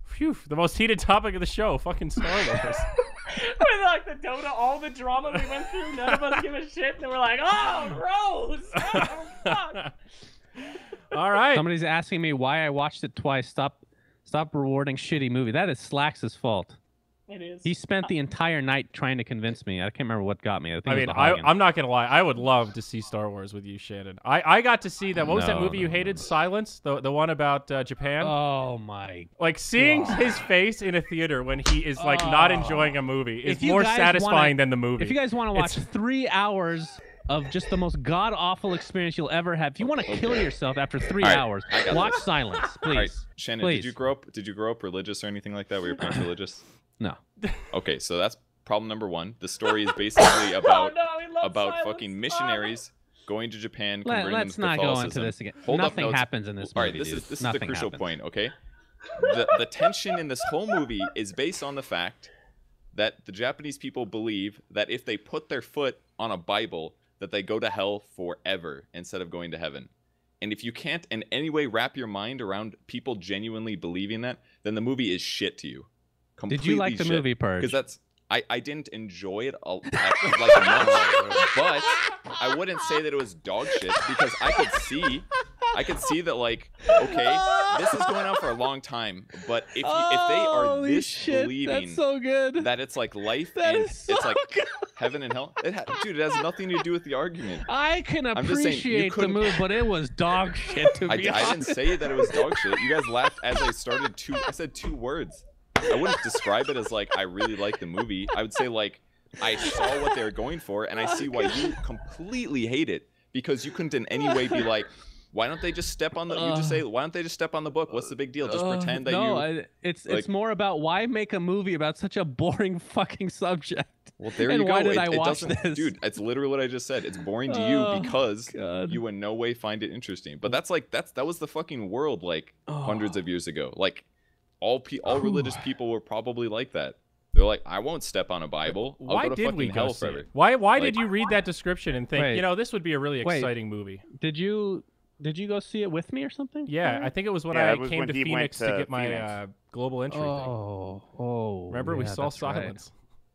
Phew, the most heated topic of the show, fucking Star Wars. With like the Dota, all the drama we went through, none of us give a shit, and we're like, oh, Rose! Oh, fuck! All right. Somebody's asking me why I watched it twice. Stop rewarding shitty movie. That is Slacks' fault. It is. He spent the entire night trying to convince me. I can't remember what got me. I think I'm not gonna lie. I would love to see Star Wars with you, Shannon. I got to see that. What was that movie you hated? Silence, the one about Japan. Oh my! Like seeing his face in a theater when he is like not enjoying a movie is more satisfying than the movie. If you guys want to watch 3 hours of just the most god awful experience you'll ever have, if you want to kill yourself after 3 hours, watch Silence, please. All right. Shannon, please. Did you grow up religious or anything like that? Were your parents religious? No. Okay, so that's problem number 1. The story is basically about Silence. fucking missionaries going to Japan, converting Let's them to not Catholicism. go into this again. Hold Nothing up, no, happens in this movie. All right, this is the crucial point, okay? The tension in this whole movie is based on the fact that the Japanese people believe that if they put their foot on a Bible, that they go to hell forever instead of going to heaven. And if you can't in any way wrap your mind around people genuinely believing that, then the movie is shit to you. Did you like the movie, Purge? Because I didn't enjoy it like much, but I wouldn't say that it was dog shit because I could see that like, okay, this is going on for a long time, but if they are this believing so good. that it's like life and it's like heaven and hell, it has nothing to do with the argument. I can I'm just saying, appreciate the movie, but it was dog shit to be honest. I didn't say that it was dog shit. You guys laughed as I said 2 words. I wouldn't describe it as like I really like the movie. I would say like I saw what they were going for, and I see why you completely hate it because you couldn't in any way be like, why don't they just step on the? You just say, why don't they just step on the book? What's the big deal? Just pretend that it's more about why make a movie about such a boring fucking subject. Well, there you go. Why did I watch this? Dude, it's literally what I just said. It's boring to you because you in no way find it interesting. But that was the fucking world like hundreds of years ago. Like all religious people were probably like that. They're like, I won't step on a Bible. I'll go to fucking hell forever. Why did you read that description and think, this would be a really exciting movie? Did you go see it with me or something? Yeah, I think it was when I came to Phoenix to get my global entry thing. Remember, we saw Silence.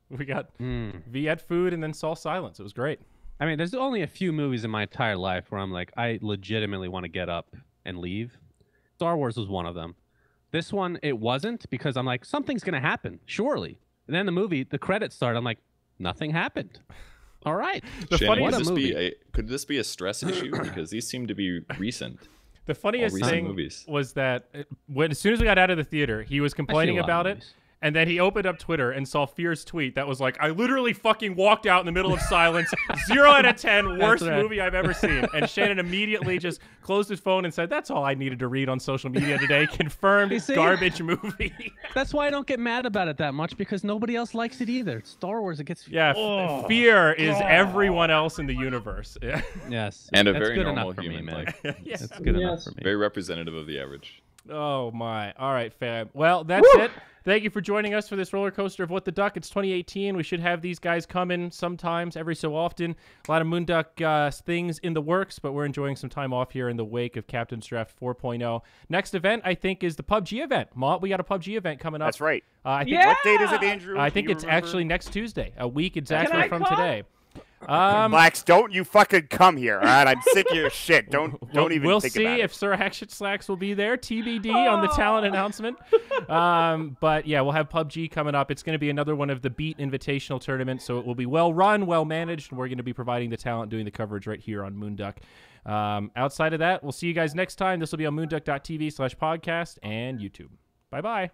Right. We got Viet food and then saw Silence. It was great. I mean, there's only a few movies in my entire life where I'm like, I legitimately want to get up and leave. Star Wars was one of them. This one, it wasn't because I'm like, something's going to happen, surely. And then the credits start. I'm like, nothing happened. All right. Shannon, could this be a stress issue? Because these seem to be recent. The funniest thing was that as soon as we got out of the theater, he was complaining about it. And then he opened up Twitter and saw Fear's tweet that was like, I literally fucking walked out in the middle of silence. 0 out of 10, worst movie I've ever seen. And Shannon immediately just closed his phone and said, that's all I needed to read on social media today. Confirmed garbage movie. That's why I don't get mad about it that much, because nobody else likes it either. It's Star Wars, it gets... Yeah, Fear is everyone else in the universe. Yes. And a that's very good normal enough for human. me, man. Yes. That's good enough for me. Very representative of the average. Oh, my. All right, fam. Well, that's it. Thank you for joining us for this roller coaster of What the Duck. It's 2018. We should have these guys come in sometimes, every so often. A lot of Moonduck things in the works, but we're enjoying some time off here in the wake of Captain's Draft 4.0. Next event, I think, is the PUBG event. Maut, we got a PUBG event coming up. That's right. I think, What date is it, Andrew? I think it's actually next Tuesday, a week exactly from today. Blacks, don't you fucking come here, all right? I'm sick of your shit. Don't even we'll think see about if Sir Action Slacks will be there. TBD on the talent announcement. But yeah, we'll have PUBG coming up. It's going to be another one of the Beat Invitational tournaments, so it will be well run, well managed, and we're going to be providing the talent, doing the coverage right here on Moonduck. Outside of that, we'll see you guys next time. This will be on moonducktv/podcast and YouTube. Bye-bye.